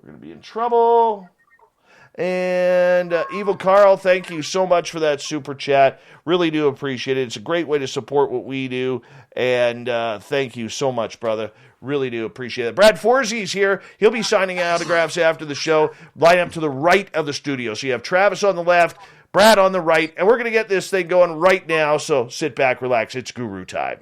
We're going to be in trouble. And Evil Carl, thank you so much for that super chat. Really do appreciate it. It's a great way to support what we do. And thank you so much, brother. Really do appreciate it. Brad Forzy's here. He'll be signing autographs after the show. Line up to the right of the studio. So you have Travis on the left, Brad on the right. And we're going to get this thing going right now. So sit back, relax. It's Guru time.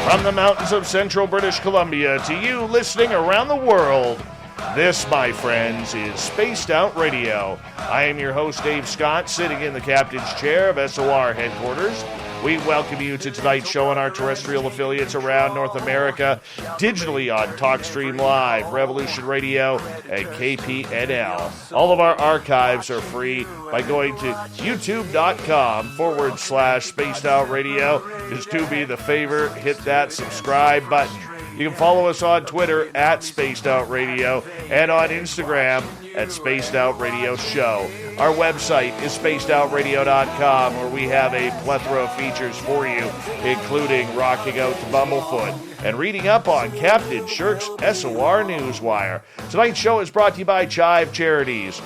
From the mountains of central British Columbia to you listening around the world, this, my friends, is Spaced Out Radio. I am your host, Dave Scott, sitting in the captain's chair of SOR headquarters. We welcome you to tonight's show on our terrestrial affiliates around North America, digitally on TalkStream Live, Revolution Radio, and KPNL. All of our archives are free by going to youtube.com/Spaced Out Radio. Just do me the favor, hit that subscribe button. You can follow us on Twitter at Spaced Out Radio and on Instagram at Spaced Out Radio Show. Our website is spacedoutradio.com, where we have a plethora of features for you, including rocking out to Bumblefoot and reading up on Captain Shirk's SOR Newswire. Tonight's show is brought to you by Chive Charities.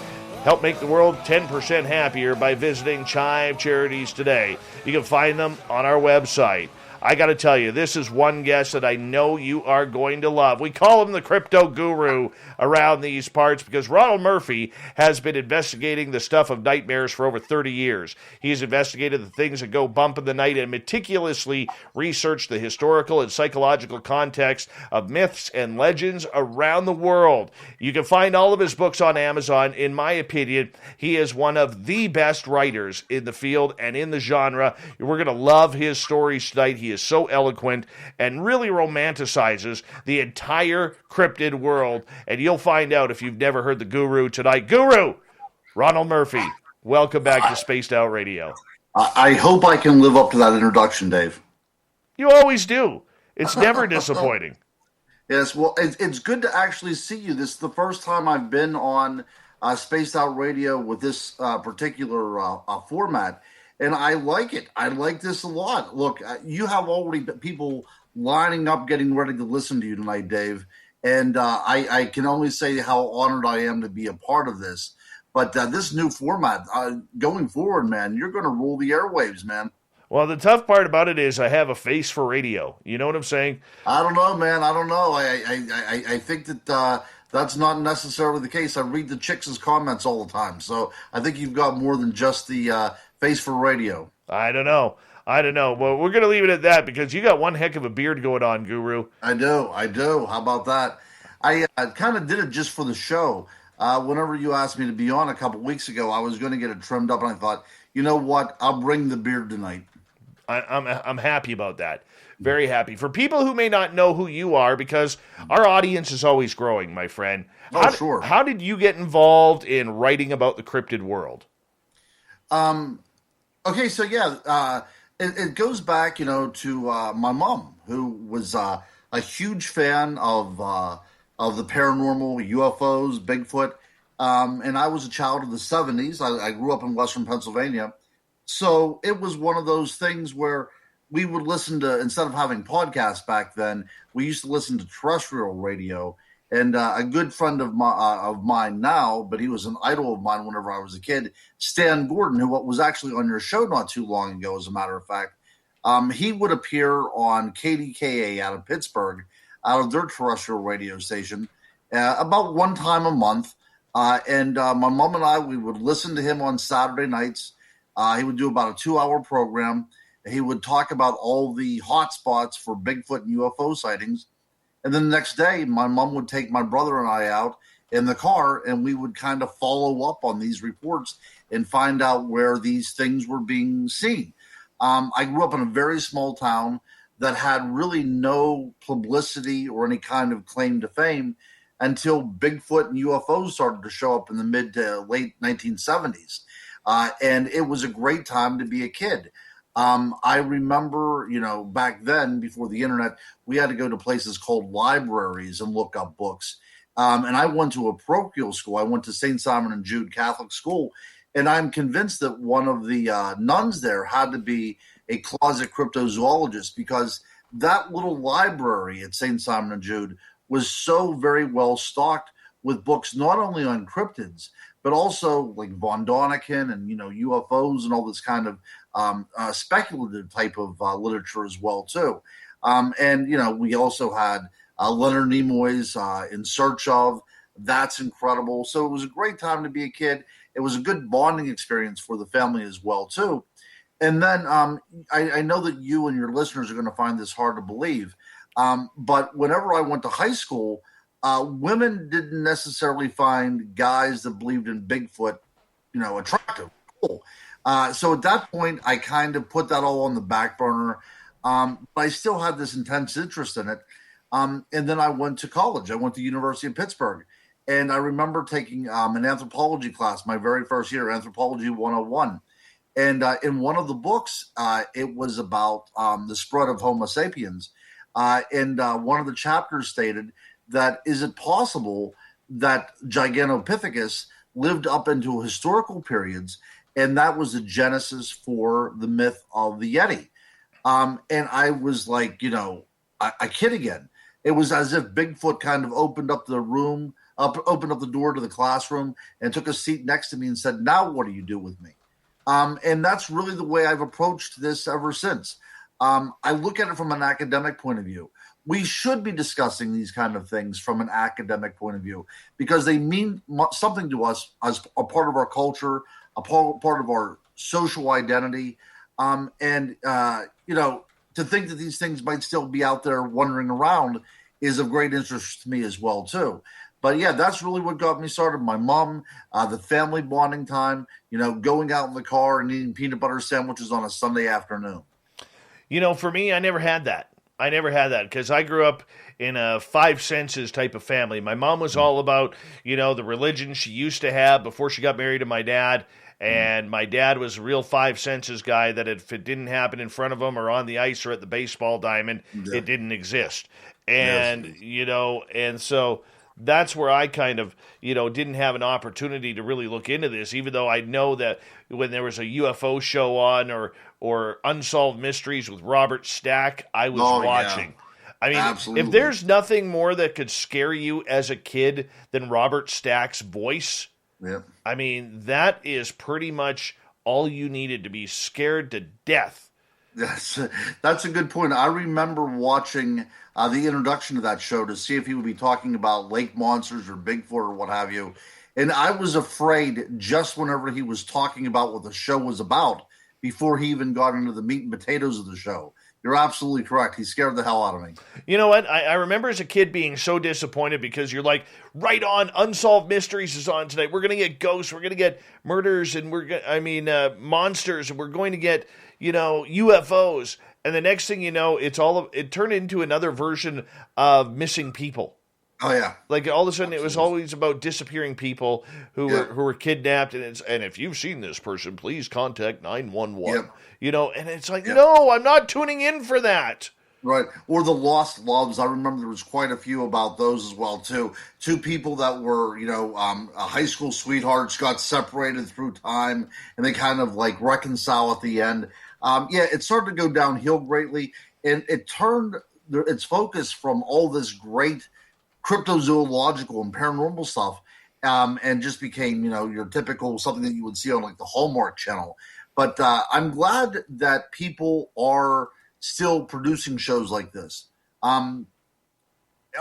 Help make the world 10% happier by visiting Chive Charities today. You can find them on our website. I got to tell you, this is one guest that I know you are going to love. We call him the crypto guru around these parts because Ronald Murphy has been investigating the stuff of nightmares for over 30 years. He has investigated the things that go bump in the night and meticulously researched the historical and psychological context of myths and legends around the world. You can find all of his books on Amazon. In my opinion, he is one of the best writers in the field and in the genre. We're going to love his stories tonight. He is so eloquent and really romanticizes the entire cryptid world. And you'll find out if you've never heard the guru tonight. Guru, Ronald Murphy, welcome back to Spaced Out Radio. I hope I can live up to that introduction, Dave. You always do. It's never disappointing. Yes, well, it's good to actually see you. This is the first time I've been on Spaced Out Radio with this particular format. And I like it. I like this a lot. Look, you have already people lining up, getting ready to listen to you tonight, Dave. And I can only say how honored I am to be a part of this. But this new format, going forward, man, you're going to rule the airwaves, man. Well, the tough part about it is I have a face for radio. You know what I'm saying? I don't know, man. I don't know. I think that that's not necessarily the case. I read the chicks' comments all the time. So I think you've got more than just the face for radio. I don't know. Well, we're going to leave it at that because you got one heck of a beard going on, Guru. I do. How about that? I kind of did it just for the show. Whenever you asked me to be on a couple weeks ago, I was going to get it trimmed up, and I thought, you know what? I'll bring the beard tonight. I'm happy about that. Very happy. For people who may not know who you are, because our audience is always growing, my friend. Sure. How did you get involved in writing about the cryptid world? Okay, so yeah, it goes back, to my mom, who was a huge fan of the paranormal, UFOs, Bigfoot, and I was a child of the 70s. I grew up in Western Pennsylvania, so it was one of those things where we would listen to, instead of having podcasts back then, we used to listen to terrestrial radio. And a good friend of mine now, but he was an idol of mine whenever I was a kid, Stan Gordon, who was actually on your show not too long ago, as a matter of fact. He would appear on KDKA out of Pittsburgh, out of their terrestrial radio station, about one time a month. And my mom and I, we would listen to him on Saturday nights. He would do about a 2-hour program. He would talk about all the hot spots for Bigfoot and UFO sightings. And then the next day, my mom would take my brother and I out in the car, and we would kind of follow up on these reports and find out where these things were being seen. I grew up in a very small town that had really no publicity or any kind of claim to fame until Bigfoot and UFOs started to show up in the mid to late 1970s. And it was a great time to be a kid. I remember, back then, before the internet, we had to go to places called libraries and look up books. And I went to a parochial school. I went to St. Simon and Jude Catholic School. And I'm convinced that one of the nuns there had to be a closet cryptozoologist, because that little library at St. Simon and Jude was so very well stocked with books, not only on cryptids, but also like Von Däniken and, UFOs and all this kind of speculative type of literature as well, too. And, we also had Leonard Nimoy's In Search Of. That's incredible. So it was a great time to be a kid. It was a good bonding experience for the family as well, too. And then I know that you and your listeners are going to find this hard to believe, but whenever I went to high school, women didn't necessarily find guys that believed in Bigfoot, attractive. Cool. So at that point, I kind of put that all on the back burner, but I still had this intense interest in it. And then I went to college. I went to University of Pittsburgh. And I remember taking an anthropology class, my very first year, Anthropology 101. And in one of the books, it was about the spread of Homo sapiens. And one of the chapters stated that, is it possible that Gigantopithecus lived up into historical periods, and that was the genesis for the myth of the Yeti? And I was like, I kid again. It was as if Bigfoot kind of opened up the room, opened up the door to the classroom and took a seat next to me and said, now what do you do with me? And that's really the way I've approached this ever since. I look at it from an academic point of view. We should be discussing these kind of things from an academic point of view, because they mean something to us as a part of our culture, a part of our social identity. To think that these things might still be out there wandering around is of great interest to me as well, too. But yeah, that's really what got me started. My mom, the family bonding time, going out in the car and eating peanut butter sandwiches on a Sunday afternoon. For me, I never had that. Because I grew up in a five senses type of family. My mom was all about, the religion she used to have before she got married to my dad. And my dad was a real five senses guy that if it didn't happen in front of him or on the ice or at the baseball diamond, it didn't exist. And, and so that's where I kind of, didn't have an opportunity to really look into this, even though I know that when there was a UFO show on or Unsolved Mysteries with Robert Stack, I was watching. Yeah. I mean, absolutely. If there's nothing more that could scare you as a kid than Robert Stack's voice, I mean, that is pretty much all you needed to be scared to death. That's a good point. I remember watching the introduction to that show to see if he would be talking about lake monsters or Bigfoot or what have you. And I was afraid just whenever he was talking about what the show was about before he even got into the meat and potatoes of the show. You're absolutely correct. He scared the hell out of me. You know what? I remember as a kid being so disappointed because you're like, right on, Unsolved Mysteries is on tonight. We're going to get ghosts. We're going to get murders and monsters. And we're going to get, UFOs. And the next thing you know, it turned into another version of missing people. Oh yeah! Like all of a sudden, Absolutely. It was always about disappearing people who were kidnapped, and if you've seen this person, please contact 911. And it's like, no, I'm not tuning in for that. Right, or the lost loves. I remember there was quite a few about those as well too. Two people that were, high school sweethearts got separated through time, and they kind of like reconcile at the end. It started to go downhill greatly, and it turned its focus from all this great cryptozoological and paranormal stuff, and just became, your typical something that you would see on like the Hallmark Channel. But I'm glad that people are still producing shows like this. A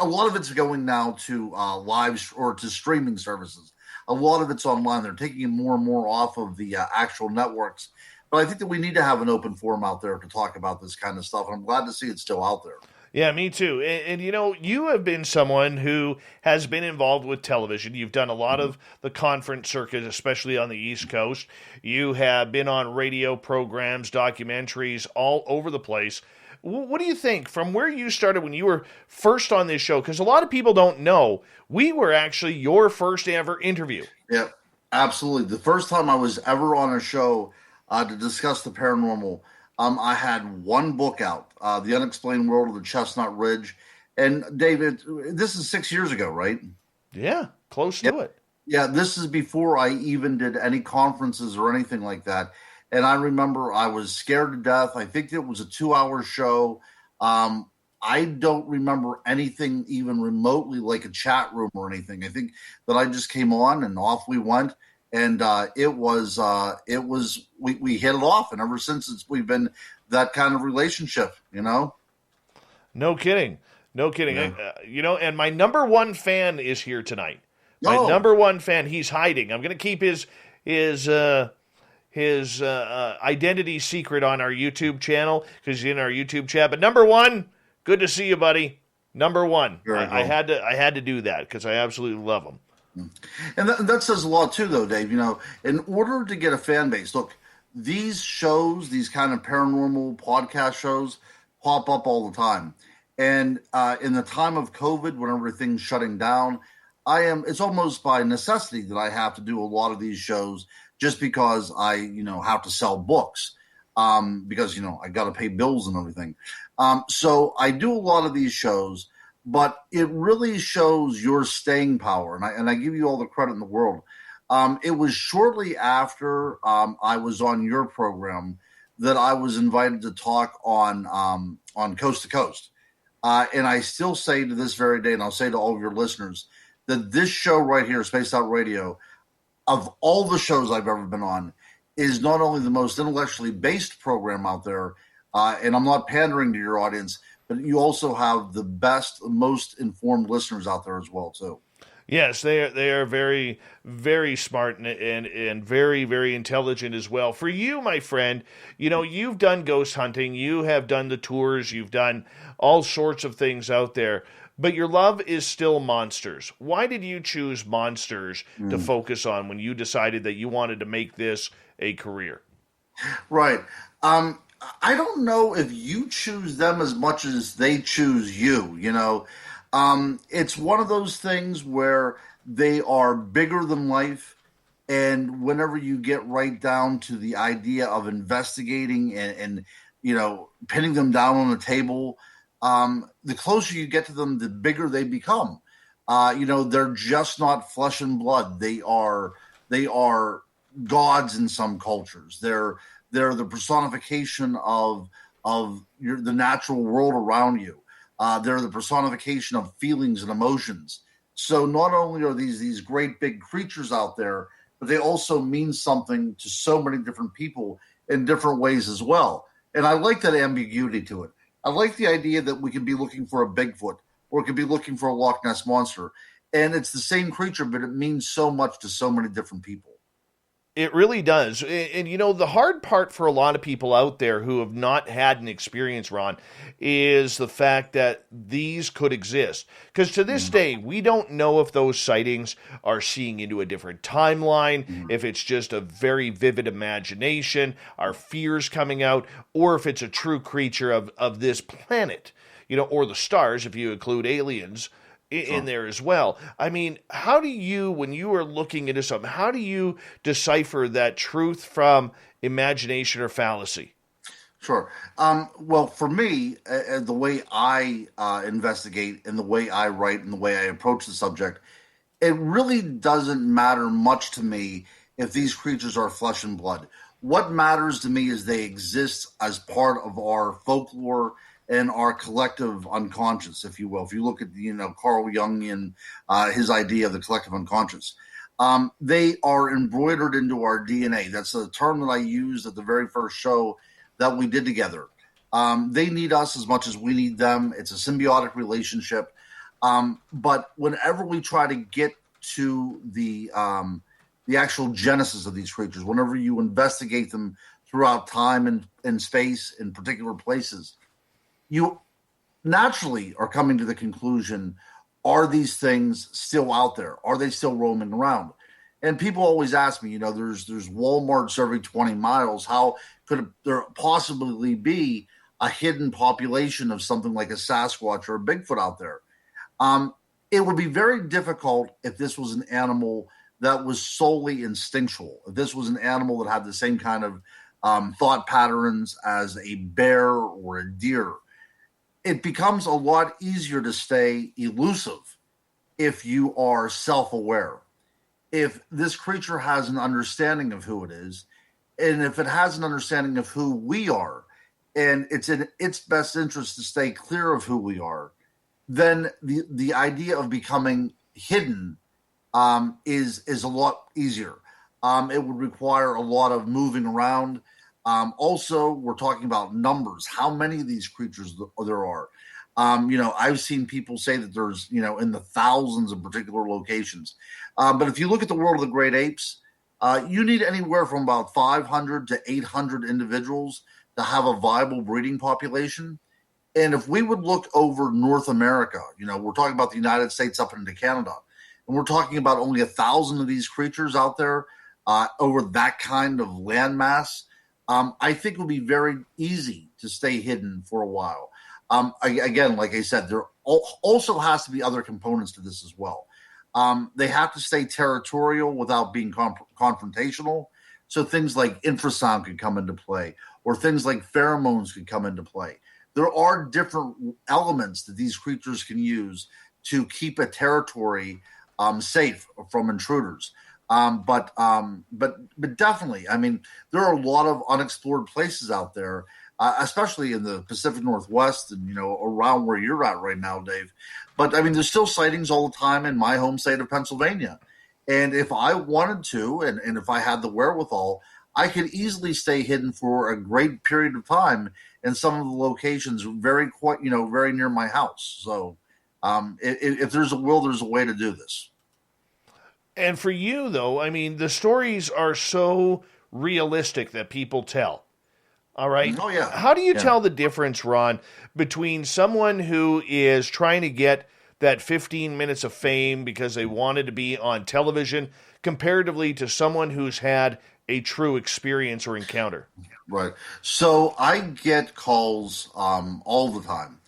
lot of it's going now to live or to streaming services. A lot of it's online. They're taking it more and more off of the actual networks. But I think that we need to have an open forum out there to talk about this kind of stuff. And I'm glad to see it's still out there. Yeah, me too. And you have been someone who has been involved with television. You've done a lot of the conference circuit, especially on the East Coast. You have been on radio programs, documentaries, all over the place. What do you think from where you started when you were first on this show? Because a lot of people don't know, we were actually your first ever interview. Yeah. Absolutely. The first time I was ever on a show to discuss the paranormal, I had one book out, The Unexplained World of the Chestnut Ridge. And David, this is 6 years ago, right? Yeah, close Yeah. to it. Yeah, this is before I even did any conferences or anything like that. And I remember I was scared to death. I think it was a 2 hour show. Um, I don't remember anything even remotely like a chat room or anything. I think that I just came on and off we went. And we hit it off. And ever since we've been that kind of relationship, you know? No kidding. No kidding. Yeah. And my number one fan is here tonight. My Oh, number one fan, he's hiding. I'm going to keep his identity secret on our YouTube channel because he's in our YouTube chat. But number one, good to see you, buddy. Number one, very I cool. had to do that because I absolutely love him. And that says a lot too, though, Dave. You know, in order to get a fan base, look, these shows, these kind of paranormal podcast shows, pop up all the time. And in the time of COVID, when everything's shutting down, it's almost by necessity that I have to do a lot of these shows just because have to sell books because, I got to pay bills and everything. So I do a lot of these shows, but it really shows your staying power. And I give you all the credit in the world. It was shortly after I was on your program that I was invited to talk on Coast to Coast. And I still say to this very day, and I'll say to all of your listeners, that this show right here, Spaced Out Radio, of all the shows I've ever been on, is not only the most intellectually based program out there, and I'm not pandering to your audience, but you also have the best, most informed listeners out there as well, too. Yes, they are very, very smart and very, very intelligent as well. For you, my friend, you've done ghost hunting, you have done the tours, you've done all sorts of things out there, but your love is still monsters. Why did you choose monsters to Mm. focus on when you decided that you wanted to make this a career? Right. I don't know if you choose them as much as they choose you, it's one of those things where they are bigger than life. And whenever you get right down to the idea of investigating and pinning them down on the table, the closer you get to them, the bigger they become. They're just not flesh and blood. They are gods in some cultures. They're the personification of the natural world around you. They're the personification of feelings and emotions. So not only are these great big creatures out there, but they also mean something to so many different people in different ways as well. And I like that ambiguity to it. I like the idea that we could be looking for a Bigfoot or we could be looking for a Loch Ness monster. And it's the same creature, but it means so much to so many different people. It really does. And the hard part for a lot of people out there who have not had an experience, Ron, is the fact that these could exist. Because to this Mm-hmm. day, we don't know if those sightings are seeing into a different timeline, Mm-hmm. if it's just a very vivid imagination, our fears coming out, or if it's a true creature of this planet, or the stars, if you include aliens in Sure. there as well. I mean, how do you, when you are looking into something, how do you decipher that truth from imagination or fallacy? Sure. Well, for me, the way I investigate and the way I write and the way I approach the subject, it really doesn't matter much to me if these creatures are flesh and blood. What matters to me is they exist as part of our folklore and our collective unconscious, if you will. If you look at Carl Jung and his idea of the collective unconscious, they are embroidered into our DNA. That's a term that I used at the very first show that we did together. They need us as much as we need them. It's a symbiotic relationship. But whenever we try to get to the actual genesis of these creatures, whenever you investigate them throughout time and space in particular places, you naturally are coming to the conclusion, are these things still out there? Are they still roaming around? And people always ask me, there's Walmarts every 20 miles. How could there possibly be a hidden population of something like a Sasquatch or a Bigfoot out there? It would be very difficult if this was an animal that was solely instinctual, if this was an animal that had the same kind of thought patterns as a bear or a deer, it becomes a lot easier to stay elusive if you are self-aware. If this creature has an understanding of who it is, and if it has an understanding of who we are, and it's in its best interest to stay clear of who we are, then the idea of becoming hidden is a lot easier. It would require a lot of moving around. Also, we're talking about numbers, how many of these creatures there are. I've seen people say that there's, in the thousands of particular locations. But if you look at the world of the great apes, you need anywhere from about 500 to 800 individuals to have a viable breeding population. And if we would look over North America, we're talking about the United States up into Canada, and we're talking about only 1,000 of these creatures out there over that kind of landmass, I think it would be very easy to stay hidden for a while. Again, like I said, there also has to be other components to this as well. They have to stay territorial without being confrontational. So things like infrasound could come into play, or things like pheromones could come into play. There are different elements that these creatures can use to keep a territory safe from intruders. But definitely, I mean, there are a lot of unexplored places out there, especially in the Pacific Northwest and, around where you're at right now, Dave. But I mean, there's still sightings all the time in my home state of Pennsylvania. And if I wanted to, and if I had the wherewithal, I could easily stay hidden for a great period of time in some of the locations very near my house. So if there's a will, there's a way to do this. And for you, though, I mean, the stories are so realistic that people tell. All right. Oh, yeah. How do you tell the difference, Ron, between someone who is trying to get that 15 minutes of fame because they wanted to be on television comparatively to someone who's had a true experience or encounter? Right. So I get calls all the time,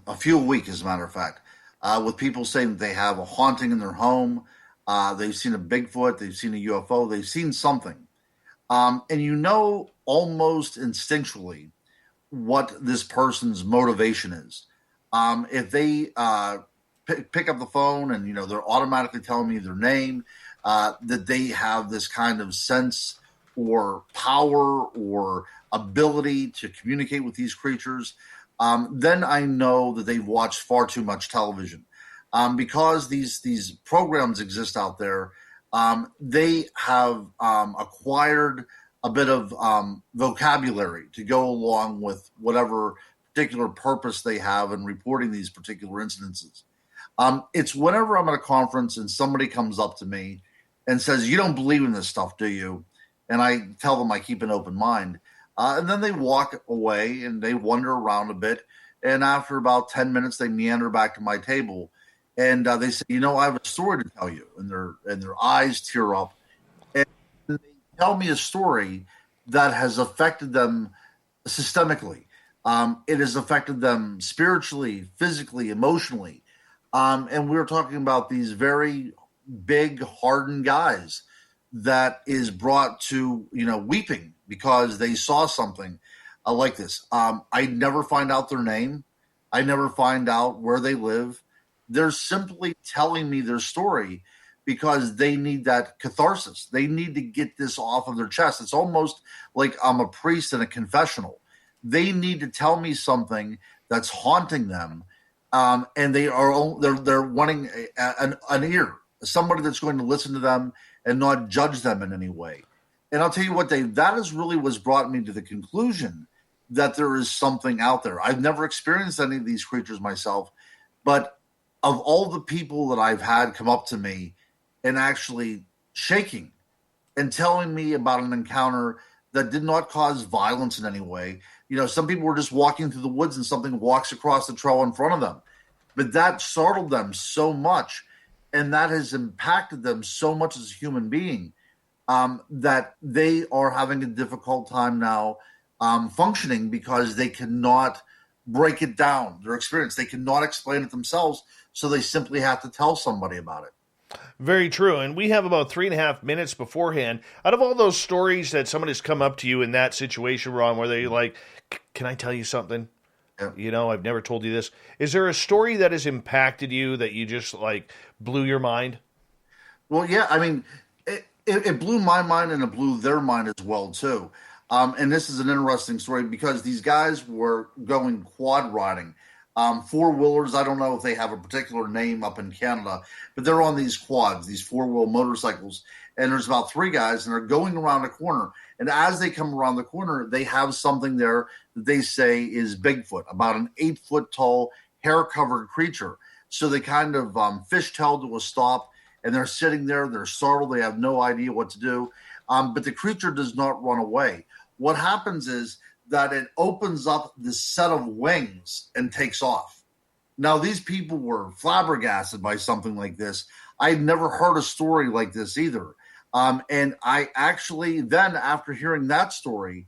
a few a week, as a matter of fact, with people saying that they have a haunting in their home. They've seen a Bigfoot, they've seen a UFO, they've seen something. And almost instinctually what this person's motivation is. If they pick up the phone and, they're automatically telling me their name, that they have this kind of sense or power or ability to communicate with these creatures, then I know that they've watched far too much television. Because these programs exist out there, they have acquired a bit of vocabulary to go along with whatever particular purpose they have in reporting these particular incidences. It's whenever I'm at a conference and somebody comes up to me and says, "You don't believe in this stuff, do you?" And I tell them I keep an open mind. And then they walk away and they wander around a bit. And after about 10 minutes, they meander back to my table. And they say, I have a story to tell you. And their eyes tear up. And they tell me a story that has affected them systemically. It has affected them spiritually, physically, emotionally. And we're talking about these very big, hardened guys that is brought to, weeping because they saw something like this. I never find out their name. I never find out where they live. They're simply telling me their story because they need that catharsis. They need to get this off of their chest. It's almost like I'm a priest in a confessional. They need to tell me something that's haunting them, and they're wanting an ear, somebody that's going to listen to them and not judge them in any way. And I'll tell you what, Dave, that is really what's brought me to the conclusion that there is something out there. I've never experienced any of these creatures myself, but of all the people that I've had come up to me and actually shaking and telling me about an encounter that did not cause violence in any way. Some people were just walking through the woods and something walks across the trail in front of them. But that startled them so much, and that has impacted them so much as a human being, that they are having a difficult time now functioning because they cannot break it down, their experience. They cannot explain it themselves, so they simply have to tell somebody about it. Very true. And we have about 3.5 minutes beforehand. Out of all those stories that someone has come up to you in that situation, Ron, where they like, can I tell you something? Yeah. You know, I've never told you this. Is there a story that has impacted you that you just like blew your mind? Well, yeah, I mean, it blew my mind and it blew their mind as well too. And this is an interesting story because these guys were going quad riding, four wheelers. I don't know if they have a particular name up in Canada, but they're on these quads, these four-wheel motorcycles. And there's about three guys, and they're going around a corner. And as they come around the corner, they have something there that they say is Bigfoot, about an 8-foot tall, hair-covered creature. So they kind of fishtail to a stop, and they're sitting there. They're startled. They have no idea what to do. But the creature does not run away. What happens is that it opens up this set of wings and takes off. Now, these people were flabbergasted by something like this. I had never heard a story like this either. And I actually then, after hearing that story,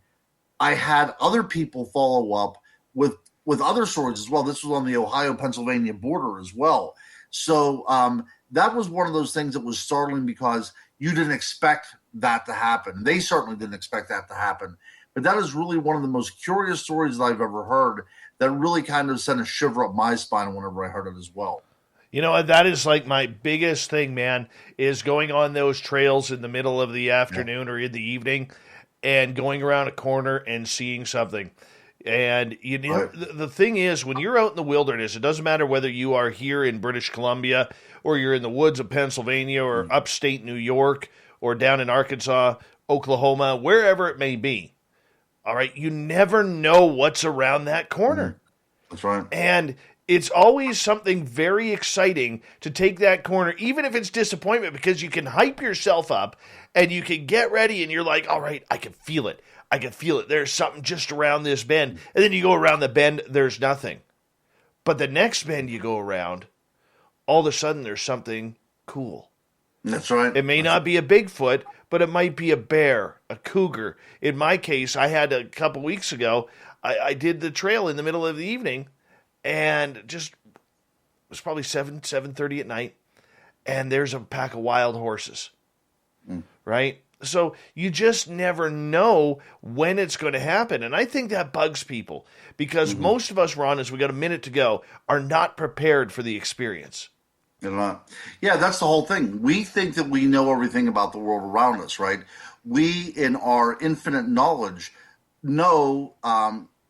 I had other people follow up with other stories as well. This was on the Ohio-Pennsylvania border as well. So that was one of those things that was startling because you didn't expect that to happen. They certainly didn't expect that to happen. But that is really one of the most curious stories that I've ever heard that really kind of sent a shiver up my spine whenever I heard it as well. You know, that is like my biggest thing, man, is going on those trails in the middle of the afternoon or in the evening and going around a corner and seeing something. And you know, Right. the thing is, when you're out in the wilderness, it doesn't matter whether you are here in British Columbia or you're in the woods of Pennsylvania or upstate New York or down in Arkansas, Oklahoma, wherever it may be. All right, you never know what's around that corner. That's right. And it's always something very exciting to take that corner, even if it's disappointment, because you can hype yourself up and you can get ready and you're like, all right, I can feel it. I can feel it. There's something just around this bend. And then you go around the bend, there's nothing. But the next bend you go around, all of a sudden there's something cool. That's right. It may not be a Bigfoot, but it might be a bear, a cougar. In my case, I had a couple weeks ago, I did the trail in the middle of the evening, and just, it was probably 7:30 at night, and there's a pack of wild horses, right? So you just never know when it's going to happen. And I think that bugs people because most of us, Ron, as we got a minute to go, are not prepared for the experience. They're not. Yeah, that's the whole thing. We think that we know everything about the world around us, right? We, in our infinite knowledge, know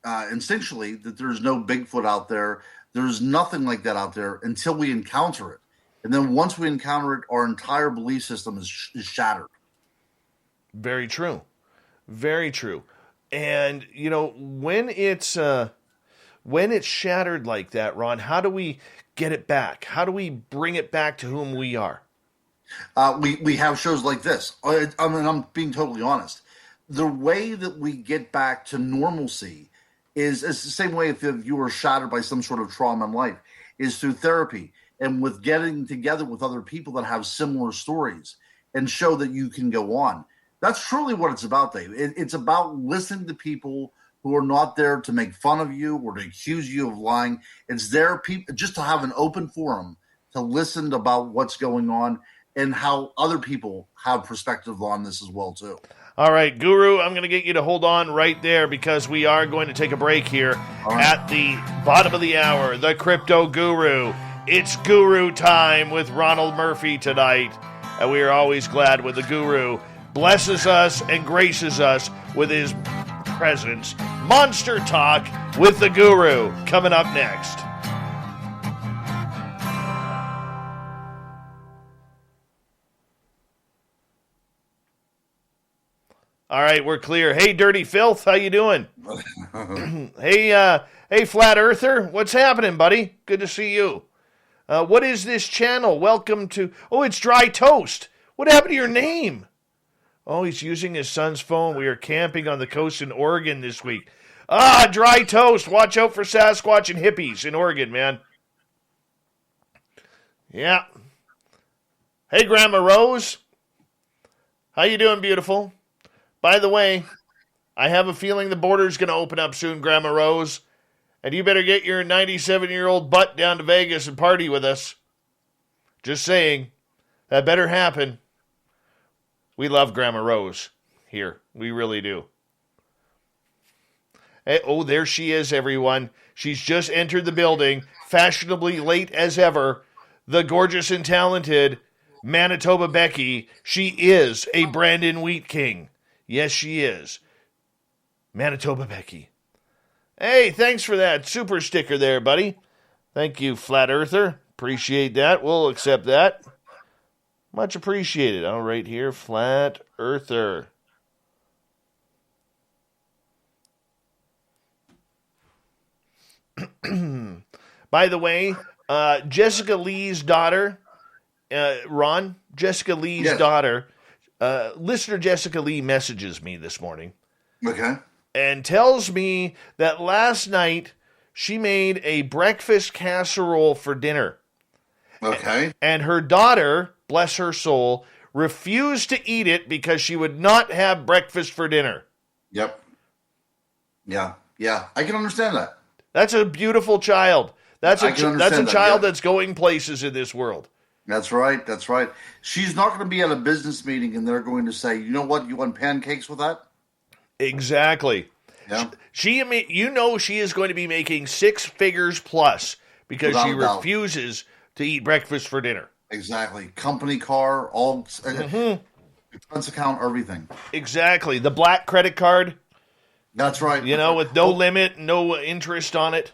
instinctually that there's no Bigfoot out there. There's nothing like that out there until we encounter it. And then once we encounter it, our entire belief system is shattered. Very true. Very true. And, you know, when it's shattered like that, Ron, how do we get it back? How do we bring it back to whom we are? We have shows like this. I mean, I'm being totally honest. The way that we get back to normalcy is the same way if you were shattered by some sort of trauma in life, is through therapy and with getting together with other people that have similar stories and show that you can go on. That's truly what it's about, Dave. It's about listening to people who are not there to make fun of you or to accuse you of lying. It's there just to have an open forum to listen about what's going on and how other people have perspective on this as well, too. All right, Guru, I'm going to get you to hold on right there because we are going to take a break here at the bottom of the hour. The Crypto Guru. It's Guru time with Ronald Murphy tonight. And we are always glad when the Guru blesses us and graces us with his presence. Monster Talk with the Guru coming up next. All right, we're clear. Hey, Dirty Filth, how you doing? Hey, Flat Earther, what's happening, buddy? Good to see you. What is this channel? Welcome to... Oh, it's Dry Toast. What happened to your name? Oh, he's using his son's phone. We are camping on the coast in Oregon this week. Ah, Dry Toast. Watch out for Sasquatch and hippies in Oregon, man. Yeah. Hey, Grandma Rose. How you doing, beautiful? By the way, I have a feeling the border's going to open up soon, Grandma Rose. And you better get your 97-year-old butt down to Vegas and party with us. Just saying. That better happen. We love Grandma Rose here. We really do. Hey, oh, there she is, everyone. She's just entered the building, fashionably late as ever. The gorgeous and talented Manitoba Becky. She is a Brandon Wheat King. Yes, she is. Manitoba Becky. Hey, thanks for that super sticker there, buddy. Thank you, Flat Earther. Appreciate that. We'll accept that. Much appreciated. All right here, Flat Earther. By the way, Jessica Lee's daughter, Ron, Jessica Lee's daughter, listener Jessica Lee messages me this morning. Okay. And tells me that last night she made a breakfast casserole for dinner. Okay. And her daughter, bless her soul, refused to eat it because she would not have breakfast for dinner. Yep. Yeah. Yeah. I can understand that. That's a beautiful child. That's a child that's going places in this world. That's right. That's right. She's not going to be at a business meeting and they're going to say, you know what, you want pancakes with that? Exactly. Yeah. She is going to be making six figures plus because she refuses to eat breakfast for dinner. Exactly. Company car, all expense account, everything. Exactly. The black credit card. That's right. With no limit, no interest on it.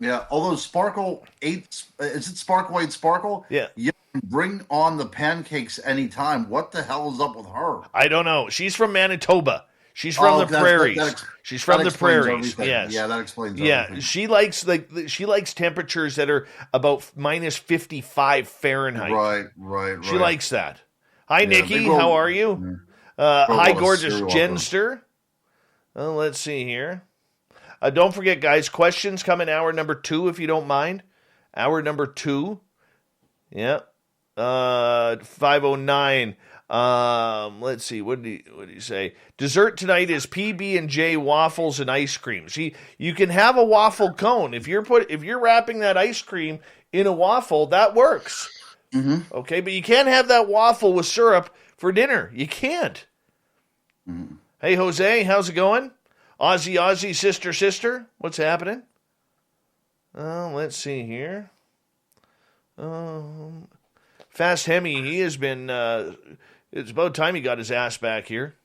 Yeah. Although Sparkle 8, is it Sparkle 8 Sparkle? Yeah. You can bring on the pancakes anytime. What the hell is up with her? I don't know. She's from Manitoba. She's from the prairies. She's from the prairies. Yes. Yeah, that explains everything. Yeah, she likes temperatures that are about minus 55 Fahrenheit. Right. She likes that. Hi, Nikki. How are you? Hi, gorgeous Jenster. Let's see here. Don't forget, guys, questions come in hour number 2, if you don't mind. Hour number 2. Yeah. 509. Let's see. What did he say? Dessert tonight is PB&J waffles and ice cream. See, you can have a waffle cone if you're wrapping that ice cream in a waffle. That works. Mm-hmm. Okay, but you can't have that waffle with syrup for dinner. You can't. Mm-hmm. Hey, Jose, how's it going? Aussie, sister. What's happening? Let's see here. Fast Hemi, he has been... it's about time he got his ass back here.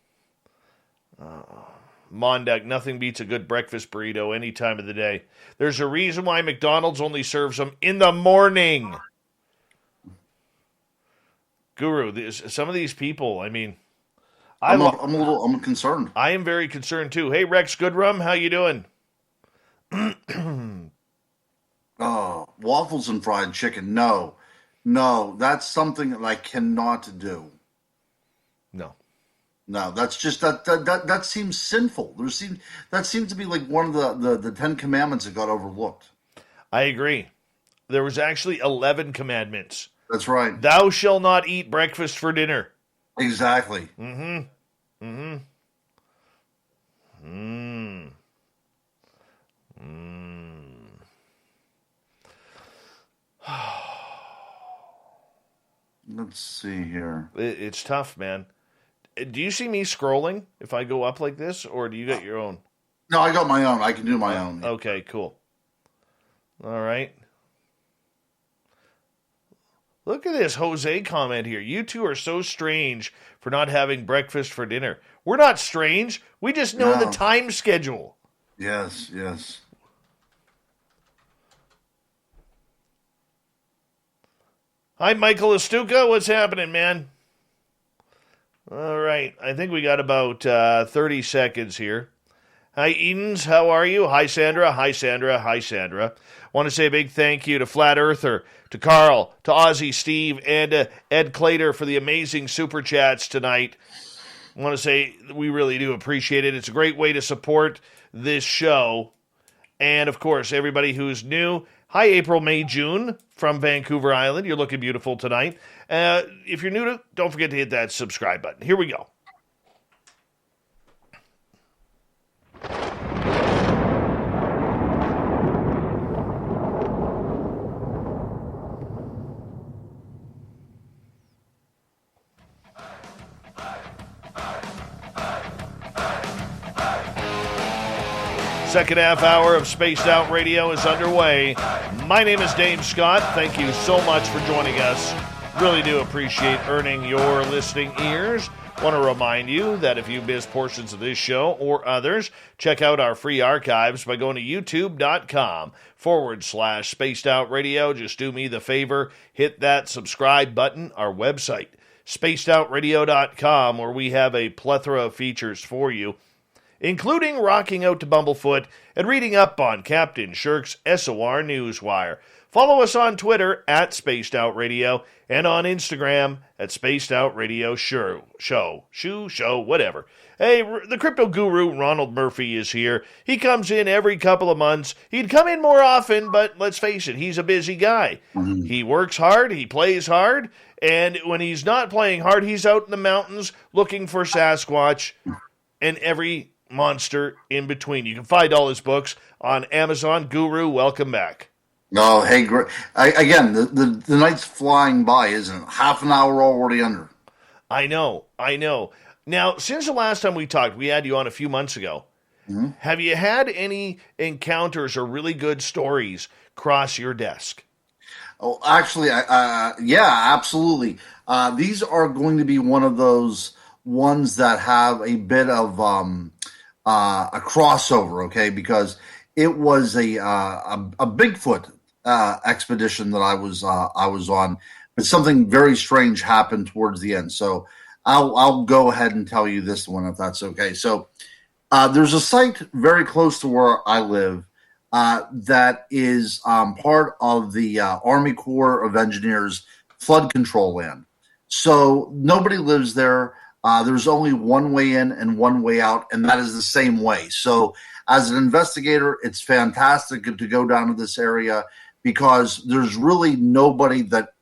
Mondak, nothing beats a good breakfast burrito any time of the day. There's a reason why McDonald's only serves them in the morning. Guru, some of these people, I mean... I'm concerned. I am very concerned, too. Hey, Rex Goodrum, how you doing? Waffles and fried chicken, no. No, that's something that I cannot do. No, that's just that seems sinful. That seems to be like one of the 10 commandments that got overlooked. I agree. There was actually 11 commandments. That's right. Thou shalt not eat breakfast for dinner. Exactly. Let's see here. It's tough, man. Do you see me scrolling if I go up like this, or do you got your own? No, I got my own. I can do my own. Okay, cool. All right. Look at this Jose comment here. You two are so strange for not having breakfast for dinner. We're not strange. We just know the time schedule. Yes. Hi, Michael Estuca. What's happening, man? All right. I think we got about 30 seconds here. Hi, Edens. How are you? Hi, Sandra. Want to say a big thank you to Flat Earther, to Carl, to Ozzy, Steve, and Ed Clater for the amazing super chats tonight. I want to say we really do appreciate it. It's a great way to support this show. And, of course, everybody who's new, hi, April, May, June from Vancouver Island. You're looking beautiful tonight. If you're new, don't forget to hit that subscribe button. Here we go. Second half hour of Spaced Out Radio is underway. My name is Dave Scott. Thank you so much for joining us. Really do appreciate earning your listening ears. Want to remind you that if you missed portions of this show or others, check out our free archives by going to youtube.com/Spaced Out Radio. Just do me the favor, hit that subscribe button. Our website, spacedoutradio.com, where we have a plethora of features for you, including rocking out to Bumblefoot and reading up on Captain Shirk's SOR Newswire. Follow us on Twitter at Spaced Out Radio and on Instagram at Spaced Out Radio Show, whatever. Hey, the crypto guru Ronald Murphy is here. He comes in every couple of months. He'd come in more often, but let's face it, he's a busy guy. Mm-hmm. He works hard, he plays hard, and when he's not playing hard, he's out in the mountains looking for Sasquatch and every monster in between. You can find all his books on Amazon. Guru, welcome back. No, hey, great. Again, the night's flying by, isn't it? Half an hour already under. I know. Now, since the last time we talked, we had you on a few months ago. Mm-hmm. Have you had any encounters or really good stories cross your desk? Oh, actually, yeah, absolutely. These are going to be one of those ones that have a bit of a crossover, okay? Because it was a Bigfoot expedition that I was on, but something very strange happened towards the end. So I'll go ahead and tell you this one if that's okay. So there's a site very close to where I live that is part of the Army Corps of Engineers flood control land. So nobody lives there. There's only one way in and one way out, and that is the same way. So as an investigator, it's fantastic to go down to this area because there's really nobody that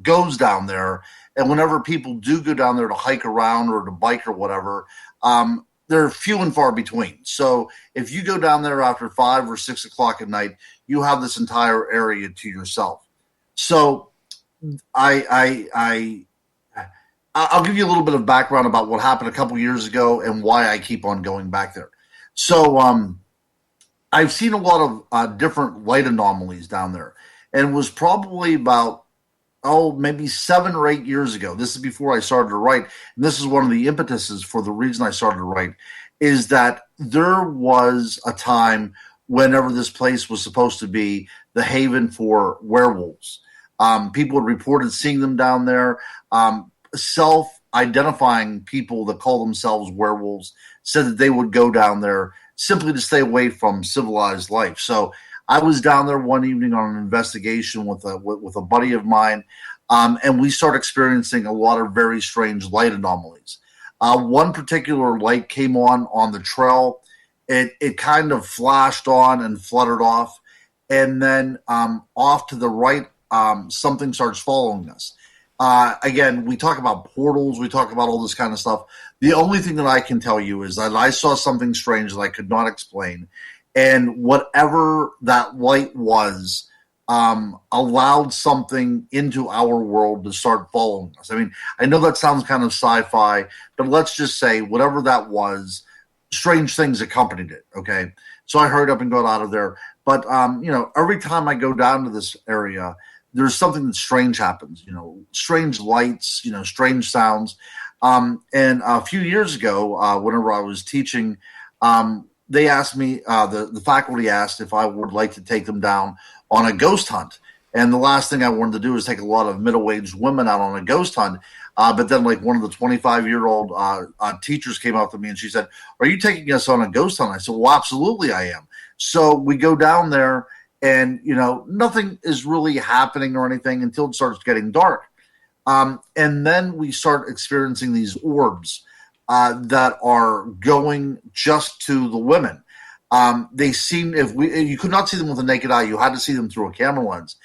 goes down there. And whenever people do go down there to hike around or to bike or whatever, they're few and far between. So if you go down there after 5 or 6 o'clock at night, you have this entire area to yourself. So I'll give you a little bit of background about what happened a couple years ago and why I keep on going back there. So I've seen a lot of different light anomalies down there, and it was probably about, maybe 7 or 8 years ago. This is before I started to write, and this is one of the impetuses for the reason I started to write, is that there was a time whenever this place was supposed to be the haven for werewolves. People had reported seeing them down there. Self-identifying people that call themselves werewolves said that they would go down there simply to stay away from civilized life. So I was down there one evening on an investigation with a buddy of mine, and we started experiencing a lot of very strange light anomalies. One particular light came on the trail. It kind of flashed on and fluttered off, and then off to the right, something starts following us. Again, we talk about portals, we talk about all this kind of stuff. The only thing that I can tell you is that I saw something strange that I could not explain. And whatever that light was, allowed something into our world to start following us. I mean, I know that sounds kind of sci-fi, but let's just say whatever that was, strange things accompanied it, okay? So I hurried up and got out of there. But, every time I go down to this area, there's something that strange happens, strange lights, strange sounds. And a few years ago, whenever I was teaching, they asked me, the faculty asked if I would like to take them down on a ghost hunt. And the last thing I wanted to do is take a lot of middle-aged women out on a ghost hunt. But then one of the 25-year-old teachers came up to me and she said, "Are you taking us on a ghost hunt?" I said, "Well, absolutely I am." So we go down there, and, nothing is really happening or anything until it starts getting dark. And then we start experiencing these orbs that are going just to the women. They seem, you could not see them with a naked eye, you had to see them through a camera lens.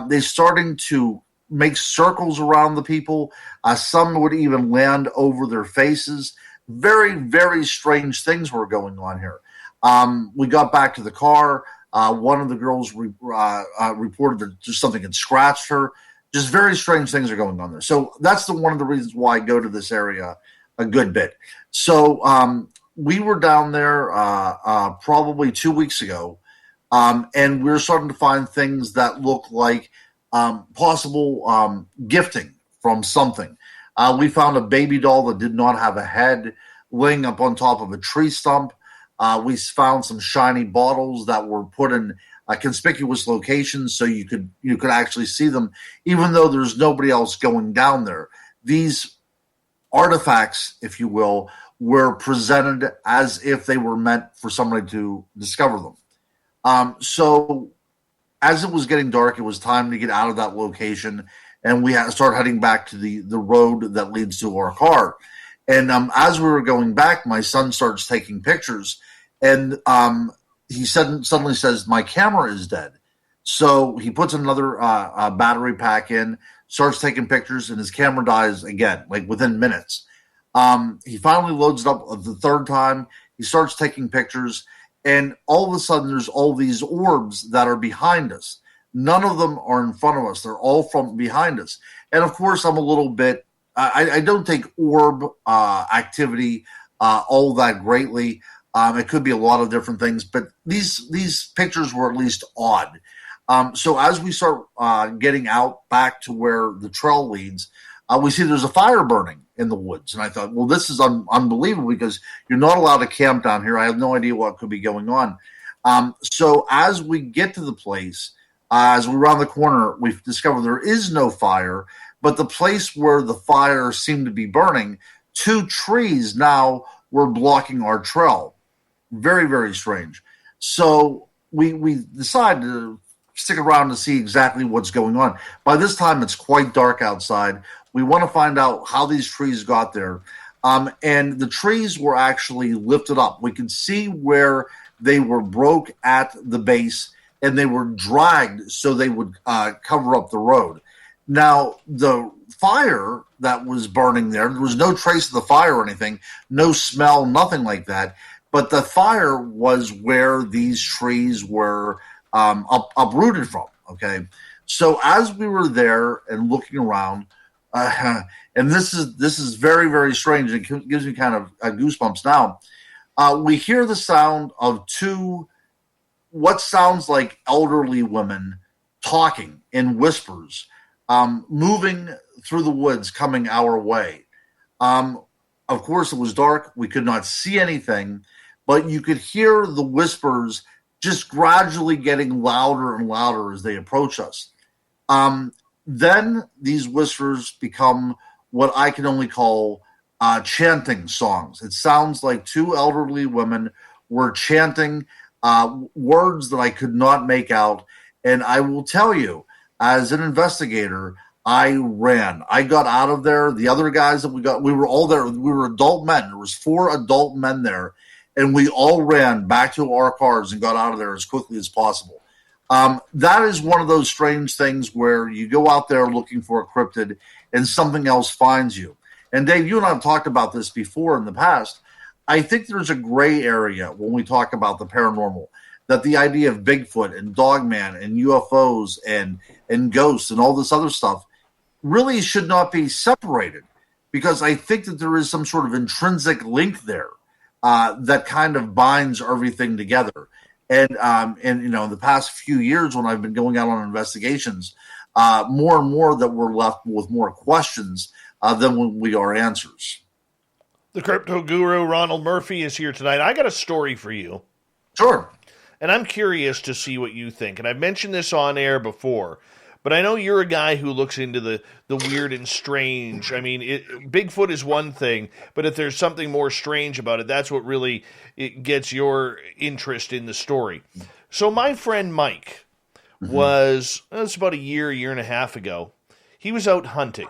They're starting to make circles around the people. Some would even land over their faces. Very, very strange things were going on here. We got back to the car. One of the girls reported that just something had scratched her. Just very strange things are going on there. So that's one of the reasons why I go to this area a good bit. So we were down there probably 2 weeks ago, and we're starting to find things that look like possible gifting from something. We found a baby doll that did not have a head laying up on top of a tree stump. We found some shiny bottles that were put in conspicuous locations so you could actually see them, even though there's nobody else going down there. These artifacts, if you will, were presented as if they were meant for somebody to discover them. So as it was getting dark, it was time to get out of that location, and we had to start heading back to the road that leads to our car. And as we were going back, my son starts taking pictures, and he suddenly says, "My camera is dead." So he puts another battery pack in, starts taking pictures, and his camera dies again, like within minutes. He finally loads it up the third time. He starts taking pictures, and all of a sudden there's all these orbs that are behind us. None of them are in front of us. They're all from behind us. And of course, I'm a little bit, I don't take orb activity all that greatly. It could be a lot of different things, but these pictures were at least odd. So as we start getting out back to where the trail leads, we see there's a fire burning in the woods. And I thought, well, this is unbelievable because you're not allowed to camp down here. I have no idea what could be going on. So as we get to the place, as we round the corner, we've discovered there is no fire, but the place where the fire seemed to be burning, 2 trees now were blocking our trail. Very, very strange. So we decided to stick around to see exactly what's going on. By this time, it's quite dark outside. We want to find out how these trees got there. And the trees were actually lifted up. We could see where they were broke at the base, and they were dragged so they would cover up the road. Now, the fire that was burning there was no trace of the fire or anything, no smell, nothing like that. But the fire was where these trees were uprooted from, okay? So as we were there and looking around, and this is very, very strange. It gives me kind of goosebumps now. We hear the sound of 2 what sounds like elderly women talking in whispers, moving through the woods, coming our way. Of course, it was dark. We could not see anything, but you could hear the whispers just gradually getting louder and louder as they approach us. Then these whispers become what I can only call chanting songs. It sounds like 2 elderly women were chanting words that I could not make out. And I will tell you, as an investigator, I ran. I got out of there. The other guys that we were all there. We were adult men. There was 4 adult men there. And we all ran back to our cars and got out of there as quickly as possible. That is one of those strange things where you go out there looking for a cryptid and something else finds you. And Dave, you and I have talked about this before in the past. I think there's a gray area when we talk about the paranormal, that the idea of Bigfoot and Dogman and UFOs and ghosts and all this other stuff really should not be separated, because I think that there is some sort of intrinsic link there that kind of binds everything together. And you know, in the past few years when I've been going out on investigations, more and more that we're left with more questions than we are answers. The crypto guru, Ronald Murphy, is here tonight. I got a story for you. Sure. And I'm curious to see what you think. And I've mentioned this on air before, but I know you're a guy who looks into the weird and strange. I mean, Bigfoot is one thing, but if there's something more strange about it, that's what really it gets your interest in the story. So my friend Mike was about a year and a half ago. He was out hunting,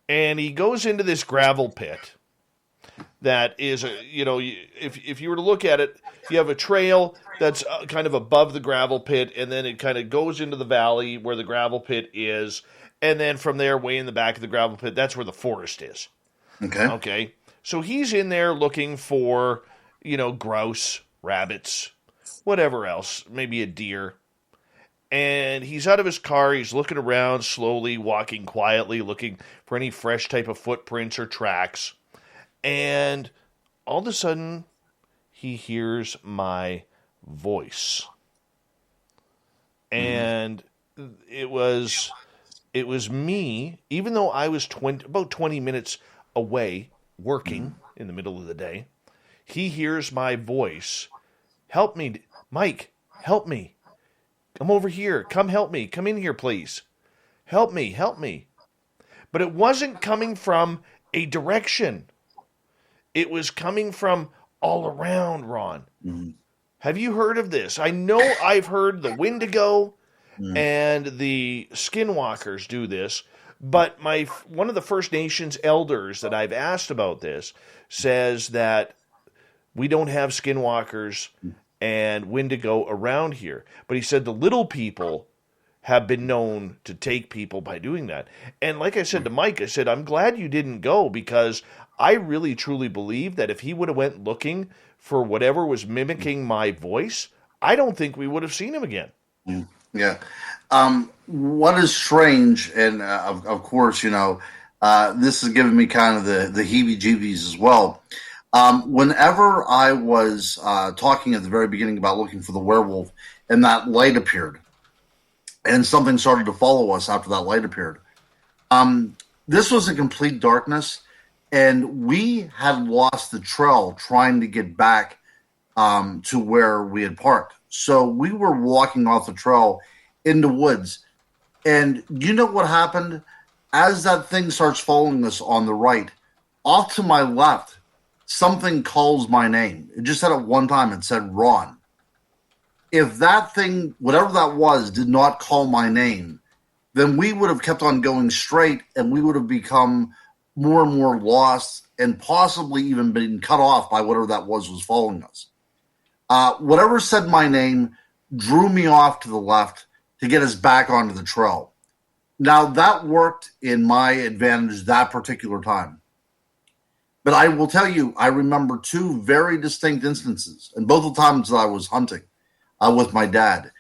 and he goes into this gravel pit that is, if you were to look at it, you have a trail that's kind of above the gravel pit, and then it kind of goes into the valley where the gravel pit is, and then from there, way in the back of the gravel pit, that's where the forest is. Okay. So he's in there looking for, grouse, rabbits, whatever else, maybe a deer. And he's out of his car, he's looking around slowly, walking quietly, looking for any fresh type of footprints or tracks. And all of a sudden, he hears my voice. And it was me, even though I was about 20 minutes away working in the middle of the day. He hears my voice. Help me, Mike, help me. Come over here. Come help me. Come in here, please. Help me, help me. But it wasn't coming from a direction. It was coming from all around, Ron. Mm-hmm. Have you heard of this? I know I've heard the Wendigo and the Skinwalkers do this, but one of the First Nations elders that I've asked about this says that we don't have Skinwalkers and Wendigo around here. But he said the little people have been known to take people by doing that. And like I said to Mike, I said, I'm glad you didn't go, because I really truly believe that if he would have went looking for whatever was mimicking my voice, I don't think we would have seen him again. Yeah. What is strange, and of course, this is giving me kind of the heebie-jeebies as well. Whenever I was talking at the very beginning about looking for the werewolf, and that light appeared, and something started to follow us after that light appeared, this was a complete darkness, and we had lost the trail trying to get back to where we had parked. So we were walking off the trail in the woods, and you know what happened? As that thing starts following us on the right, off to my left, something calls my name. It just said it one time. It said Ron. If that thing, whatever that was, did not call my name, then we would have kept on going straight, and we would have become more and more lost, and possibly even been cut off by whatever that was following us. Whatever said my name drew me off to the left to get us back onto the trail. Now, that worked in my advantage that particular time. But I will tell you, I remember two very distinct instances, and both the times that I was hunting with my dad.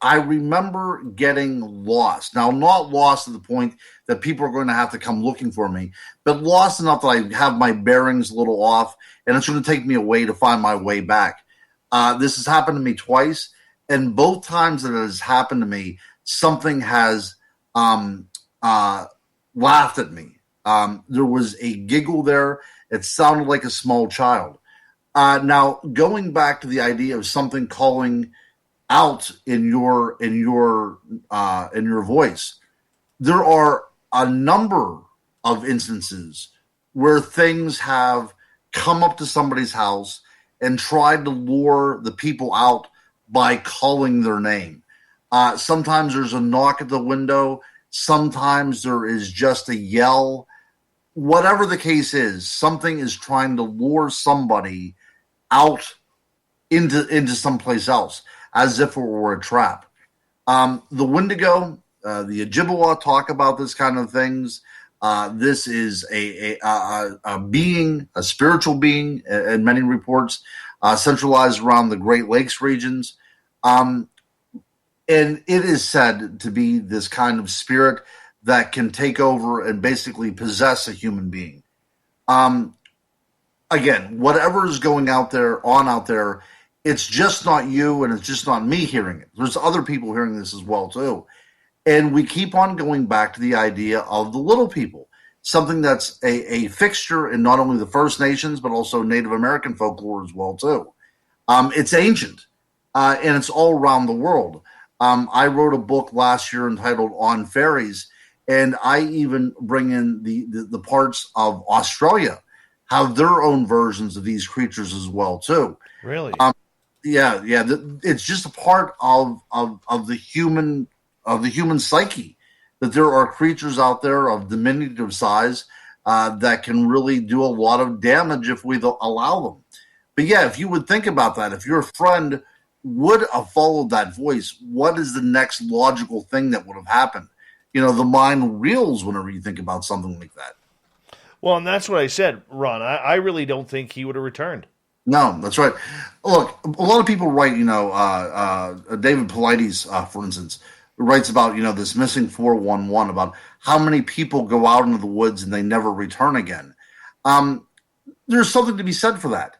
I remember getting lost. Now, not lost to the point that people are going to have to come looking for me, but lost enough that I have my bearings a little off, and it's going to take me a way to find my way back. This has happened to me twice, and both times that it has happened to me, something has laughed at me. There was a giggle there. It sounded like a small child. Now, going back to the idea of something calling out in your voice, there are a number of instances where things have come up to somebody's house and tried to lure the people out by calling their name. Sometimes there's a knock at the window. Sometimes there is just a yell. Whatever the case is, something is trying to lure somebody out into someplace else, as if it were a trap. The Wendigo, the Ojibwa talk about this kind of things. This is a being, a spiritual being, in many reports, centralized around the Great Lakes regions. And it is said to be this kind of spirit that can take over and basically possess a human being. Again, whatever is going out there, it's just not you, and it's just not me hearing it. There's other people hearing this as well, too. And we keep on going back to the idea of the little people, something that's a fixture in not only the First Nations, but also Native American folklore as well, too. It's ancient, and it's all around the world. I wrote a book last year entitled On Fairies, and I even bring in the parts of Australia have their own versions of these creatures as well, too. Really? Yeah. It's just a part of the human psyche that there are creatures out there of diminutive size that can really do a lot of damage if we allow them. But yeah, if you would think about that, if your friend would have followed that voice, what is the next logical thing that would have happened? The mind reels whenever you think about something like that. Well, and that's what I said, Ron. I really don't think he would have returned. No, that's right. Look, a lot of people write, David Paulides, for instance, writes about, this missing 411, about how many people go out into the woods and they never return again. there's something to be said for that.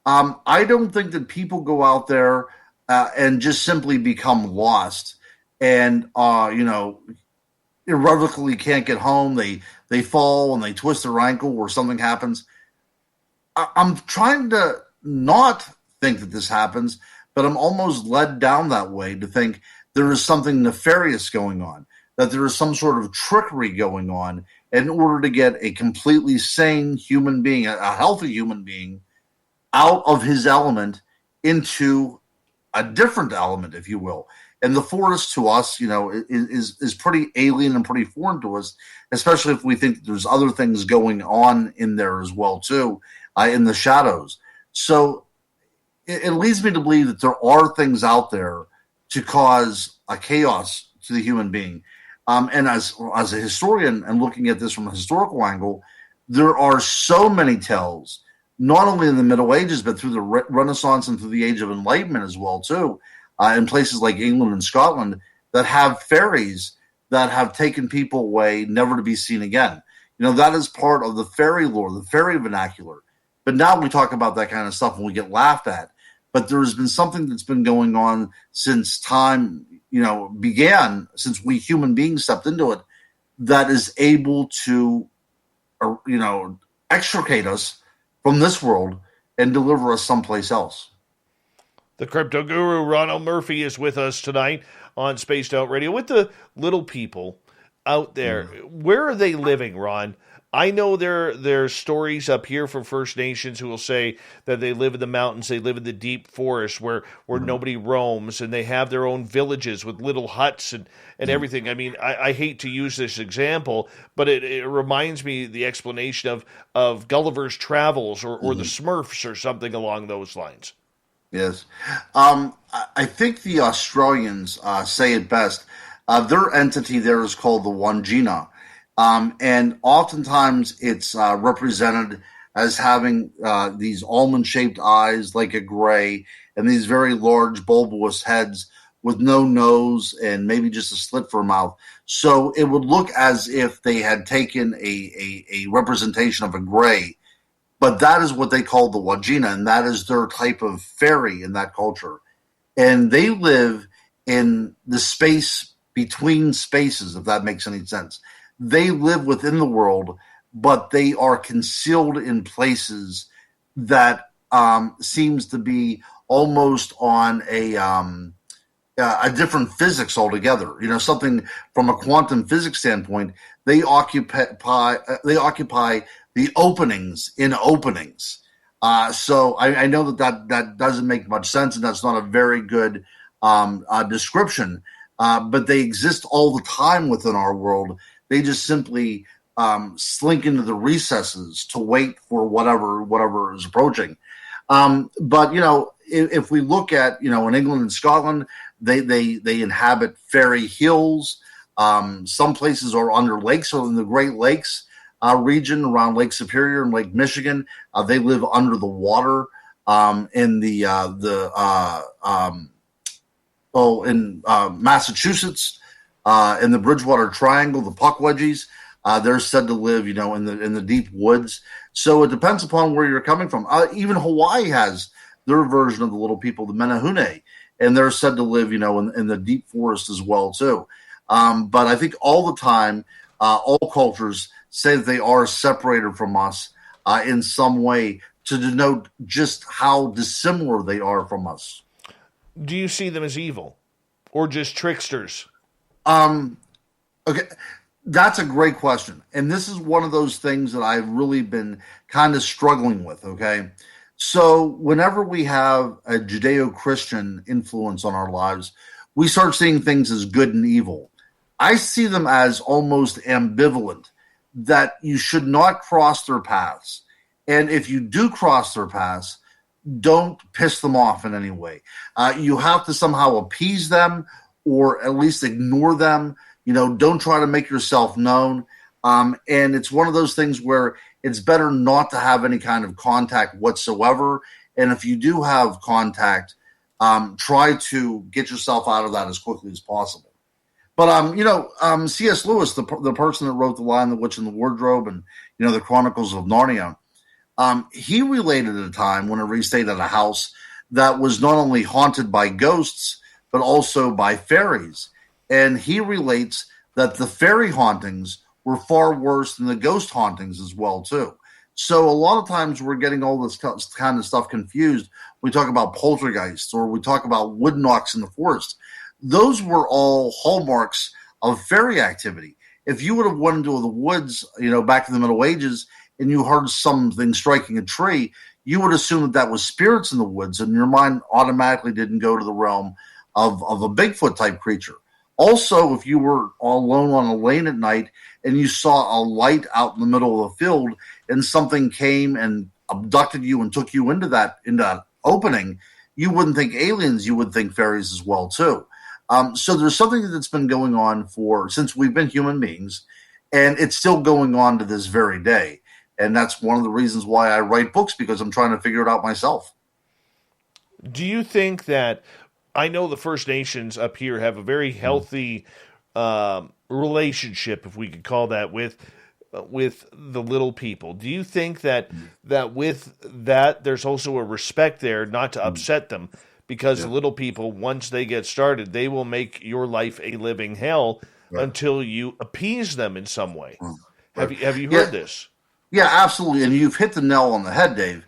I don't think that people go out there and just simply become lost and irrevocably can't get home. They fall and they twist their ankle or something happens. I'm trying to not think that this happens, but I'm almost led down that way to think there is something nefarious going on, that there is some sort of trickery going on in order to get a completely sane human being, a healthy human being, out of his element into a different element, if you will. And the forest to us, is pretty alien and pretty foreign to us, especially if we think that there's other things going on in there as well, too, in the shadows. So it leads me to believe that there are things out there to cause a chaos to the human being. And as a historian and looking at this from a historical angle, there are so many tales, not only in the Middle Ages, but through the Renaissance and through the Age of Enlightenment as well, too, in places like England and Scotland, that have fairies that have taken people away, never to be seen again. That is part of the fairy lore, the fairy vernacular. But now we talk about that kind of stuff and we get laughed at. But there has been something that's been going on since time, began, since we human beings stepped into it, that is able to, extricate us from this world and deliver us someplace else. The crypto guru, Ronald Murphy, is with us tonight on Spaced Out Radio. With the little people out there, where are they living, Ron? I know there's stories up here from First Nations who will say that they live in the mountains, they live in the deep forest where nobody roams, and they have their own villages with little huts and everything. I mean, I hate to use this example, but it reminds me the explanation of Gulliver's Travels or the Smurfs or something along those lines. Yes. I think the Australians say it best. Their entity there is called the Wangina. And oftentimes it's represented as having these almond-shaped eyes like a gray and these very large bulbous heads with no nose and maybe just a slit for a mouth. So it would look as if they had taken a representation of a gray, but that is what they call the Wangina, and that is their type of fairy in that culture. And they live in the space between spaces, if that makes any sense. They live within the world, but they are concealed in places that seems to be almost on a different physics altogether. Something from a quantum physics standpoint. They occupy the openings in openings. So I know that doesn't make much sense, and that's not a very good description. But they exist all the time within our world. They just simply slink into the recesses to wait for whatever is approaching. But if we look at in England and Scotland, they inhabit fairy hills. Some places are under lakes, so in the Great Lakes region around Lake Superior and Lake Michigan, they live under the water. In Massachusetts. In the Bridgewater Triangle, the Puckwudgies, they're said to live, in the deep woods. So it depends upon where you're coming from. Even Hawaii has their version of the little people, the Menehune, and they're said to live, in the deep forest as well too. But I think all the time, all cultures say that they are separated from us in some way to denote just how dissimilar they are from us. Do you see them as evil or just tricksters? Okay, that's a great question. And this is one of those things that I've really been kind of struggling with, okay? So whenever we have a Judeo-Christian influence on our lives, we start seeing things as good and evil. I see them as almost ambivalent, that you should not cross their paths. And if you do cross their paths, don't piss them off in any way. You have to somehow appease them or at least ignore them. Don't try to make yourself known. And it's one of those things where it's better not to have any kind of contact whatsoever. And if you do have contact, try to get yourself out of that as quickly as possible. But, C.S. Lewis, the person that wrote The Lion, the Witch, and the Wardrobe and, the Chronicles of Narnia, He related at a time whenever he stayed at a house that was not only haunted by ghosts, but also by fairies. And he relates that the fairy hauntings were far worse than the ghost hauntings as well, too. So a lot of times we're getting all this kind of stuff confused. We talk about poltergeists or we talk about wood knocks in the forest. Those were all hallmarks of fairy activity. If you would have went into the woods, back in the Middle Ages, and you heard something striking a tree, you would assume that was spirits in the woods, and your mind automatically didn't go to the realm of a Bigfoot type creature. Also, if you were all alone on a lane at night and you saw a light out in the middle of the field and something came and abducted you and took you into that opening, you wouldn't think aliens, you would think fairies as well too. So there's something that's been going on since we've been human beings, and it's still going on to this very day. And that's one of the reasons why I write books, because I'm trying to figure it out myself. Do you think that, I know the First Nations up here have a very healthy relationship, if we could call that, with the little people. Do you think that with that there's also a respect there not to upset them? Because the little people, once they get started, they will make your life a living hell until you appease them in some way. Right. Have you heard this? Yeah, absolutely. And you've hit the nail on the head, Dave.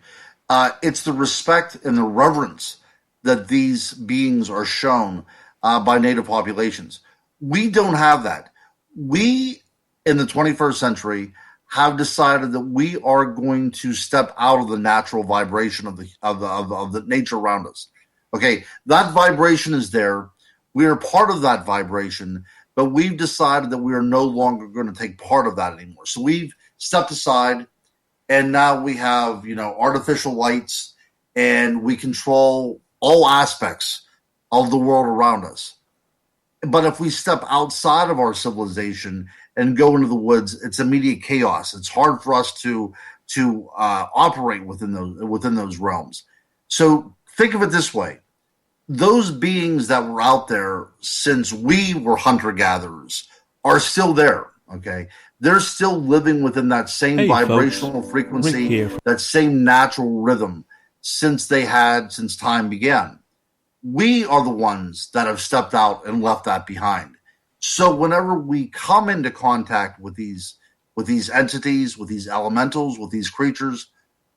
It's the respect and the reverence that these beings are shown by native populations. We don't have that. We, in the 21st century, have decided that we are going to step out of the natural vibration of the nature around us. Okay, that vibration is there. We are part of that vibration, but we've decided that we are no longer going to take part of that anymore. So we've stepped aside, and now we have, artificial lights, and we control all aspects of the world around us. But if we step outside of our civilization and go into the woods, it's immediate chaos. It's hard for us to operate within those realms. So think of it this way. Those beings that were out there since we were hunter-gatherers are still there, okay? They're still living within that same vibrational frequency, that same natural rhythm since time began. We are the ones that have stepped out and left that behind. So whenever we come into contact with these entities, with these elementals, with these creatures,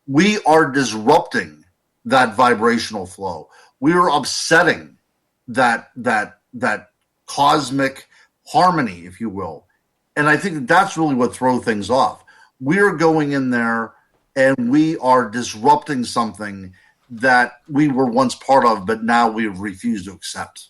we are disrupting that vibrational flow. We are upsetting that cosmic harmony, if you will. And I think that's really what throws things off. We're going in there and we are disrupting something that we were once part of, but now we have refused to accept.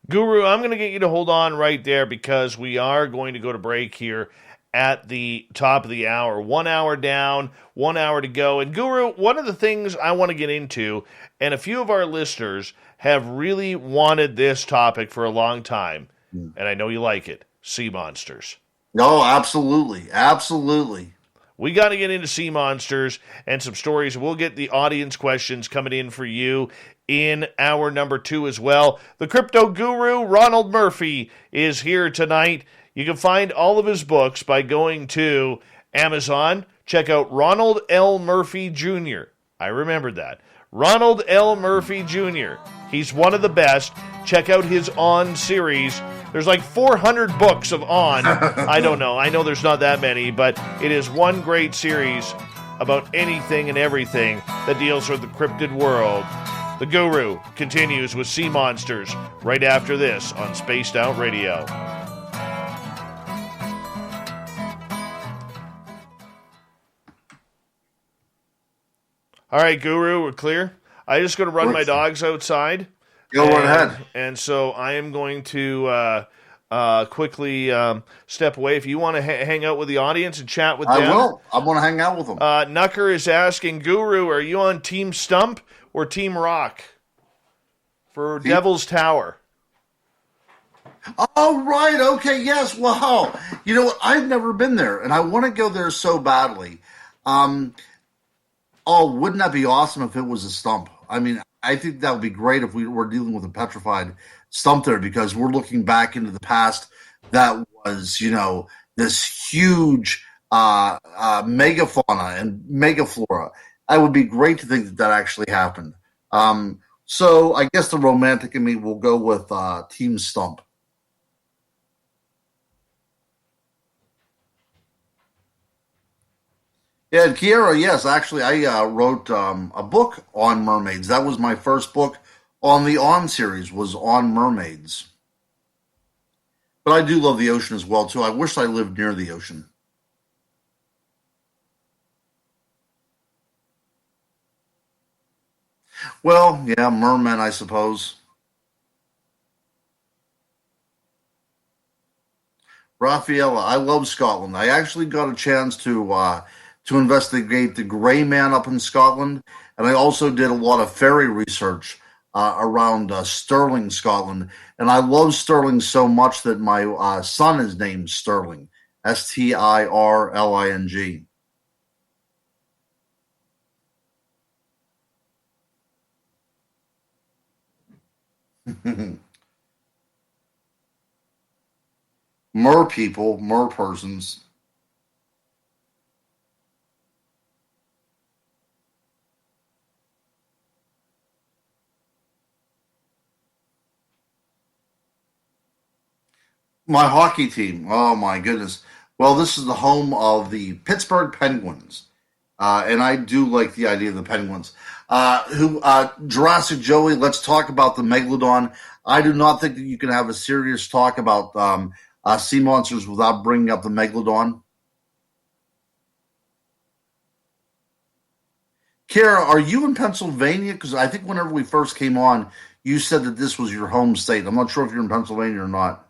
Guru, I'm going to get you to hold on right there because we are going to go to break here at the top of the hour. 1 hour down, 1 hour to go. And Guru, one of the things I want to get into, and a few of our listeners have really wanted this topic for a long time, and I know you like it, sea monsters. No, absolutely. Absolutely. We got to get into sea monsters and some stories. We'll get the audience questions coming in for you in hour number 2 as well. The crypto guru, Ronald Murphy, is here tonight. You can find all of his books by going to Amazon. Check out Ronald L. Murphy Jr. I remembered that. Ronald L. Murphy Jr. He's one of the best. Check out his On series. There's like 400 books of On. I don't know. I know there's not that many, but it is one great series about anything and everything that deals with the cryptid world. The Guru continues with Sea Monsters right after this on Spaced Out Radio. All right, Guru, we're clear. I just got to run my dogs outside. Go right ahead. And so I am going to quickly step away. If you want to hang out with the audience and chat with them. I will. I want to hang out with them. Nucker is asking, Guru, are you on Team Stump or Team Rock for Devil's Tower? Oh, right. Okay, yes. Wow. You know what? I've never been there, and I want to go there so badly. Wouldn't that be awesome if it was a stump? I mean, I think that would be great if we were dealing with a petrified stump there, because we're looking back into the past that was, this huge megafauna and megaflora. It would be great to think that that actually happened. So I guess the romantic in me will go with Team Stump. Yeah, and Kiera, yes, actually, I wrote a book on mermaids. That was my first book on the On series, was on mermaids. But I do love the ocean as well, too. I wish I lived near the ocean. Well, yeah, mermen, I suppose. Raffaella, I love Scotland. I actually got a chance to investigate the Grey Man up in Scotland, and I also did a lot of fairy research around Stirling, Scotland. And I love Stirling so much that my son is named Sterling, Stirling. Mer people, mer persons. My hockey team. Oh my goodness. Well, this is the home of the Pittsburgh Penguins, and I do like the idea of the Penguins. Who Jurassic Joey? Let's talk about the megalodon. I do not think that you can have a serious talk about sea monsters without bringing up the megalodon. Kara, are you in Pennsylvania? Because I think whenever we first came on, you said that this was your home state. I'm not sure if you're in Pennsylvania or not.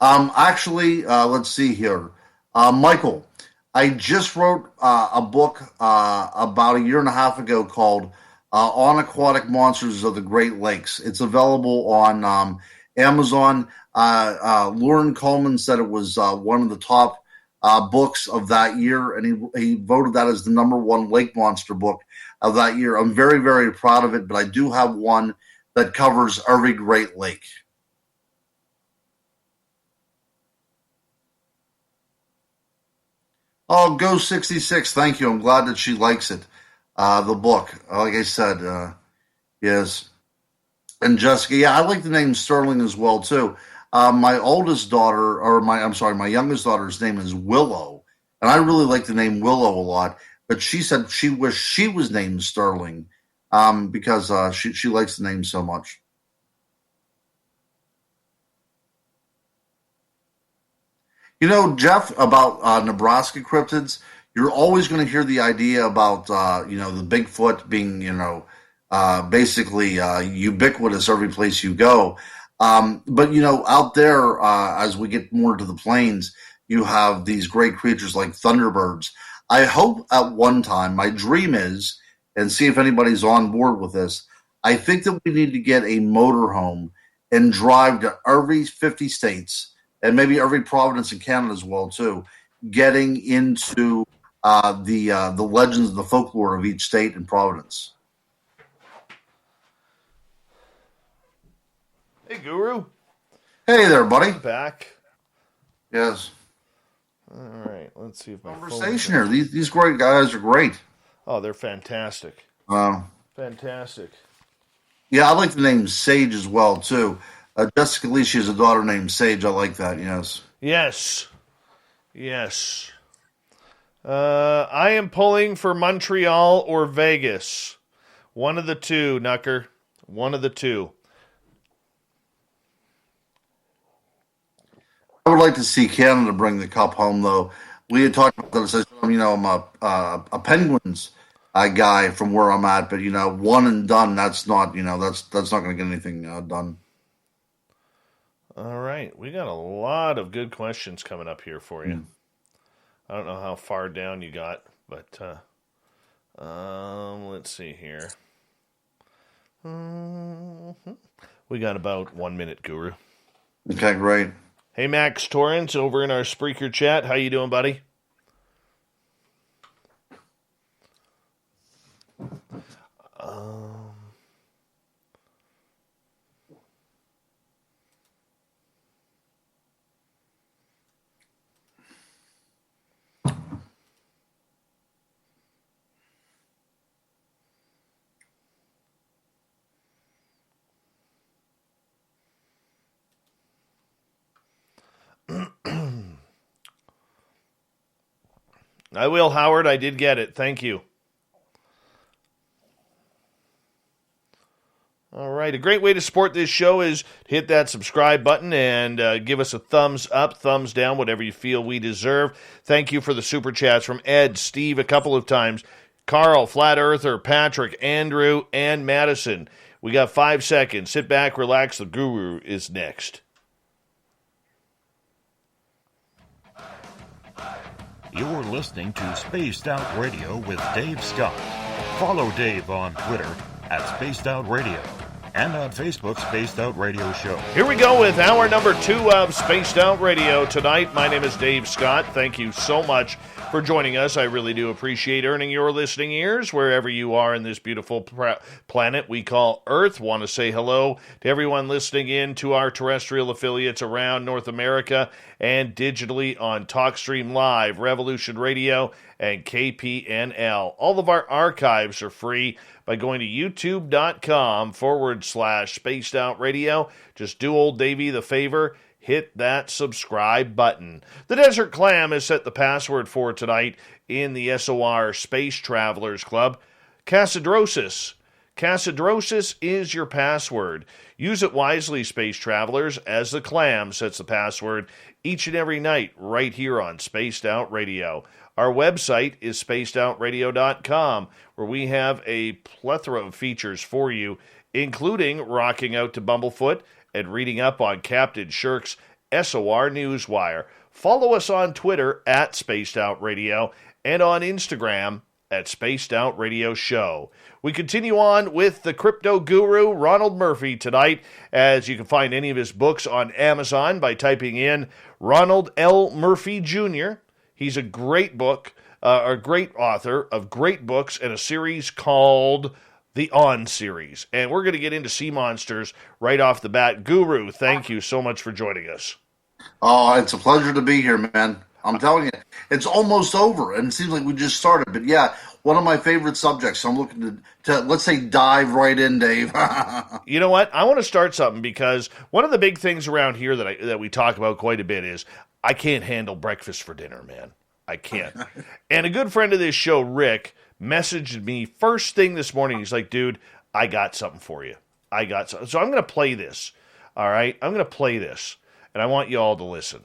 Actually, let's see here. Michael, I just wrote a book about a year and a half ago called On Aquatic Monsters of the Great Lakes. It's available on Amazon. Lauren Coleman said it was one of the top books of that year, and he voted that as the number one lake monster book of that year. I'm very, very proud of it, but I do have one that covers every Great Lake. Oh, Go 66. Thank you. I'm glad that she likes it. The book. Like I said, yes. And Jessica, yeah, I like the name Sterling as well too. My oldest daughter, or I'm sorry, my youngest daughter's name is Willow, and I really like the name Willow a lot. But she said she wished she was named Sterling, because she likes the name so much. You know, Jeff, about Nebraska cryptids, you're always going to hear the idea about the Bigfoot being basically ubiquitous every place you go. But out there, as we get more to the plains, you have these great creatures like thunderbirds. I hope at one time, my dream is, and see if anybody's on board with this. I think that we need to get a motorhome and drive to every 50 states and maybe every province in Canada as well too, getting into the legends and the folklore of each state and province. Hey, Guru. Hey there, buddy. I'm back. Yes. All right. Let's see if my Conversation here. These great guys are great. Oh, they're fantastic. Uh, Fantastic. yeah, I like the name Sage as well too. Jessica Lee, she has a daughter named Sage. I like that. Yes. Yes. Yes. I am pulling for Montreal or Vegas. One of the two, Knucker. One of the two. I would like to see Canada bring the cup home, though. We had talked about this. I'm a Penguins guy from where I'm at, but one and done. That's not, that's not going to get anything done. All right. We got a lot of good questions coming up here for you. Mm. I don't know how far down you got, but let's see here. We got about 1 minute, Guru. Okay, great. Hey, Max Torrance over in our Spreaker chat. How you doing, buddy? I will, Howard. I did get it. Thank you. All right. A great way to support this show is hit that subscribe button and give us a thumbs up, thumbs down, whatever you feel we deserve. Thank you for the super chats from Ed, Steve a couple of times, Carl, Flat Earther, Patrick, Andrew, and Madison. We got 5 seconds. Sit back, relax. The Guru is next. You're listening to Spaced Out Radio with Dave Scott. Follow Dave on Twitter at Spaced Out Radio and on Facebook, Spaced Out Radio Show. Here we go with hour number 2 of Spaced Out Radio tonight. My name is Dave Scott. Thank you so much for joining us. I really do appreciate earning your listening ears wherever you are in this beautiful planet we call Earth. Want to say hello to everyone listening in to our terrestrial affiliates around North America and digitally on TalkStream Live, Revolution Radio, and KPNL. All of our archives are free by going to youtube.com/Spaced Out Radio. Just do old Davey the favor, hit that subscribe button. The Desert Clam has set the password for tonight in the SOR Space Travelers Club. Casadrosis. Casadrosis is your password. Use it wisely, Space Travelers, as the Clam sets the password each and every night right here on Spaced Out Radio. Our website is spacedoutradio.com, where we have a plethora of features for you, including rocking out to Bumblefoot and reading up on Captain Shirk's SOR Newswire. Follow us on Twitter at Spaced Out Radio and on Instagram at Spaced Out Radio Show. We continue on with the crypto guru, Ronald Murphy, tonight, as you can find any of his books on Amazon by typing in Ronald L. Murphy Jr. He's a great book, a great author of great books and a series called The On Series. And we're going to get into sea monsters right off the bat. Guru, thank you so much for joining us. Oh, it's a pleasure to be here, man. I'm telling you, it's almost over, and it seems like we just started. But yeah, one of my favorite subjects. So I'm looking to let's say, dive right in, Dave. You know what? I want to start something because one of the big things around here that we talk about quite a bit is I can't handle breakfast for dinner, man. I can't. And a good friend of this show, Rick, messaged me first thing this morning. He's like, dude, I got something for you. I got something. So I'm going to play this. All right? I'm going to play this. And I want you all to listen.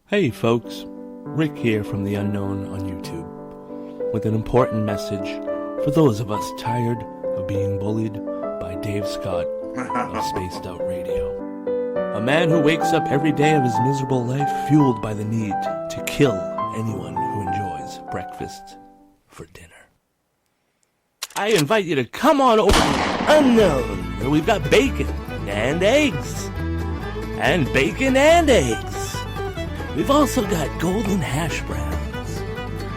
Hey, folks. Rick here from The Unknown on YouTube with an important message for those of us tired of being bullied by Dave Scott of Spaced Out Radio. A man who wakes up every day of his miserable life fueled by the need to kill anyone who enjoys breakfast for dinner. I invite you to come on over to Unknown, where we've got bacon and eggs. And bacon and eggs. We've also got golden hash browns.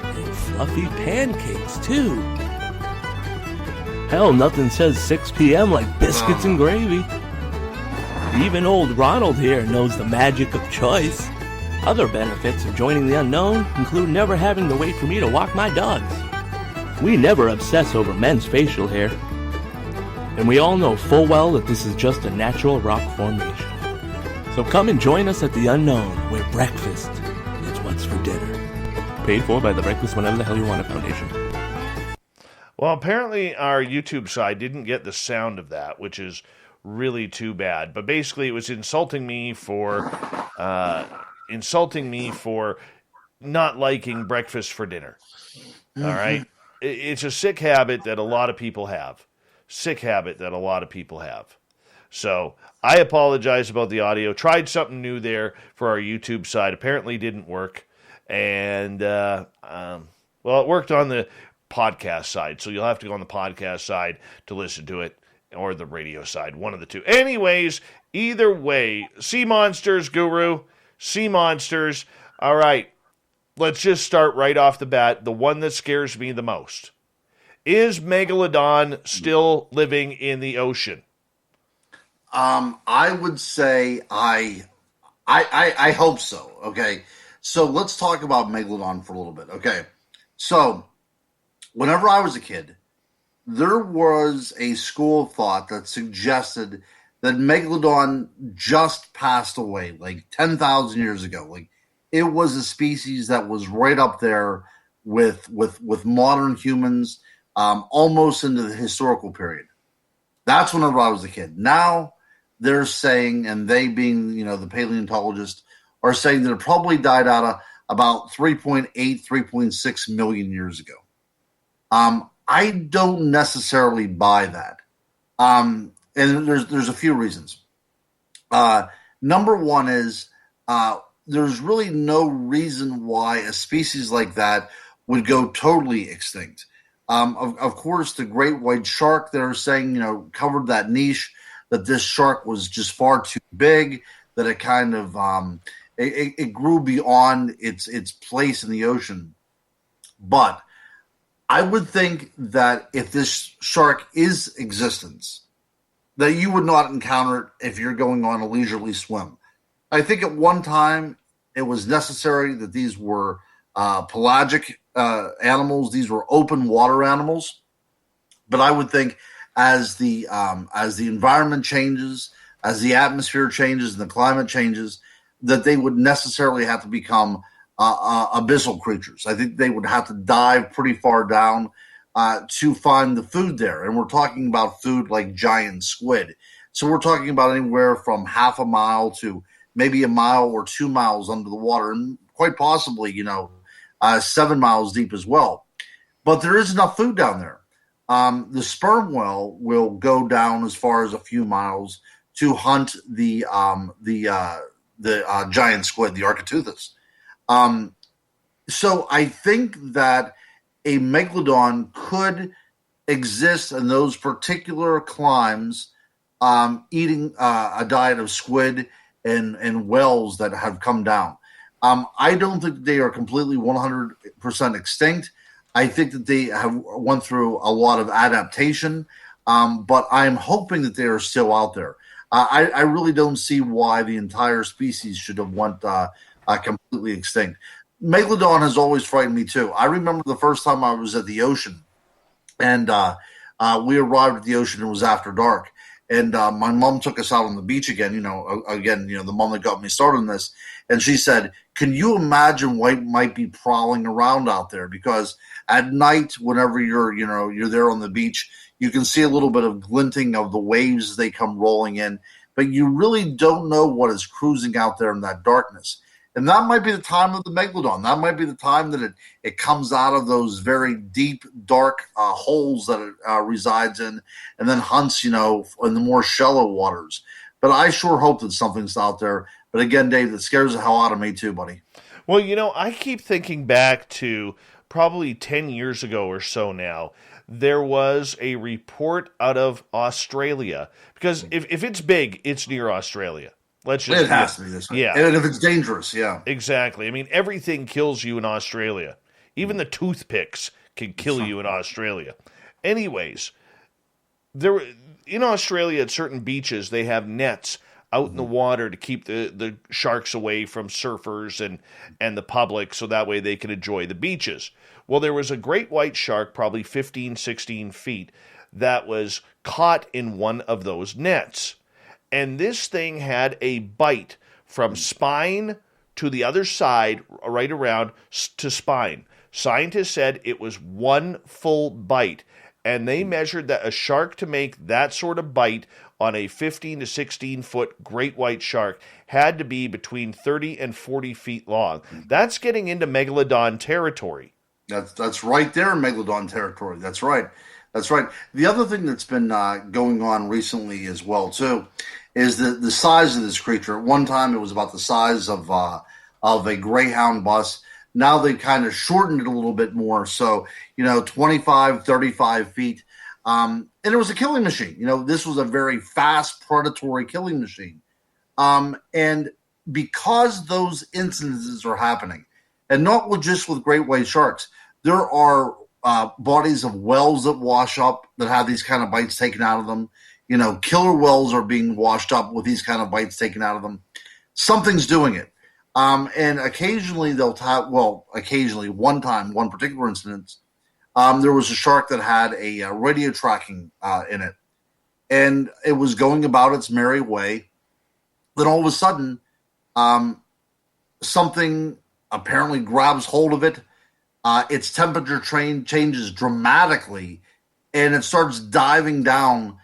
And fluffy pancakes, too. Hell, nothing says 6 p.m. like biscuits and gravy. Even old Ronald here knows the magic of choice. Other benefits of joining The Unknown include never having to wait for me to walk my dogs. We never obsess over men's facial hair. And we all know full well that this is just a natural rock formation. So come and join us at The Unknown, where breakfast is what's for dinner. Paid for by the Breakfast Whenever the Hell You Want It Foundation. Well, apparently our YouTube side didn't get the sound of that, which is really too bad. But basically, it was insulting me for not liking breakfast for dinner. All right? It's a sick habit that a lot of people have. So I apologize about the audio. Tried something new there for our YouTube side. Apparently didn't work. And, well, it worked on the podcast side. So you'll have to go on the podcast side to listen to it, or the radio side, one of the two. Anyways, either way, sea monsters, Guru, sea monsters. All right, let's just start right off the bat. The one that scares me the most. Is Megalodon still living in the ocean? I would say I hope so. Okay, so let's talk about Megalodon for a little bit. Okay, so whenever I was a kid, there was a school of thought that suggested that Megalodon just passed away like 10,000 years ago. Like, it was a species that was right up there with modern humans, almost into the historical period. That's whenever I was a kid. Now they're saying, and they being, the paleontologists, are saying that it probably died out of about 3.8, 3.6 million years ago. I don't necessarily buy that. And there's a few reasons. Number one is there's really no reason why a species like that would go totally extinct. Of course, the great white shark, they're saying, covered that niche, that this shark was just far too big, that it kind of it grew beyond its place in the ocean. But I would think that if this shark is existence, that you would not encounter it if you're going on a leisurely swim. I think at one time it was necessary that these were pelagic animals; these were open water animals. But I would think as the environment changes, as the atmosphere changes and the climate changes, that they would necessarily have to become abyssal creatures. I think they would have to dive pretty far down to find the food there. And we're talking about food like giant squid. So we're talking about anywhere from half a mile to maybe a mile or 2 miles under the water, and quite possibly, 7 miles deep as well. But there is enough food down there. The sperm whale will go down as far as a few miles to hunt the giant squid, the archetypal. So I think that a megalodon could exist in those particular climes, eating a diet of squid and whales that have come down. I don't think they are completely 100% extinct. I think that they have went through a lot of adaptation, but I'm hoping that they are still out there. I really don't see why the entire species should have went completely extinct. Megalodon has always frightened me too. I remember the first time I was at the ocean, and we arrived at the ocean. It was after dark, and my mom took us out on the beach again. The mom that got me started on this, and she said, "Can you imagine what might be prowling around out there? Because at night, whenever you're there on the beach, you can see a little bit of glinting of the waves as they come rolling in, but you really don't know what is cruising out there in that darkness." And that might be the time of the megalodon. That might be the time that it comes out of those very deep, dark holes that it resides in, and then hunts, in the more shallow waters. But I sure hope that something's out there. But again, Dave, it scares the hell out of me too, buddy. Well, I keep thinking back to probably 10 years ago or so now. There was a report out of Australia. Because if it's big, it's near Australia. It has to be this way. Yeah. And if it's dangerous, yeah. Exactly. I mean, everything kills you in Australia. Even the toothpicks can kill you in Australia. Anyways, in Australia at certain beaches, they have nets out in the water to keep the sharks away from surfers and the public, so that way they can enjoy the beaches. Well, there was a great white shark, probably 15, 16 feet, that was caught in one of those nets. And this thing had a bite from spine to the other side, right around to spine. Scientists said it was one full bite. And they measured that a shark to make that sort of bite on a 15 to 16 foot great white shark had to be between 30 and 40 feet long. That's getting into megalodon territory. That's right there in megalodon territory. That's right. That's right. The other thing that's been going on recently as well, too, is the size of this creature. At one time, it was about the size of a Greyhound bus. Now they've kind of shortened it a little bit more. So, 25, 35 feet. And it was a killing machine. This was a very fast, predatory killing machine. And because those incidences are happening, and not just with great white sharks, there are bodies of whales that wash up that have these kind of bites taken out of them. Killer whales are being washed up with these kind of bites taken out of them. Something's doing it. And occasionally one time, one particular incident, there was a shark that had a radio tracking in it. and it was going about its merry way. Then all of a sudden, something apparently grabs hold of it. Its temperature changes dramatically, and it starts diving down,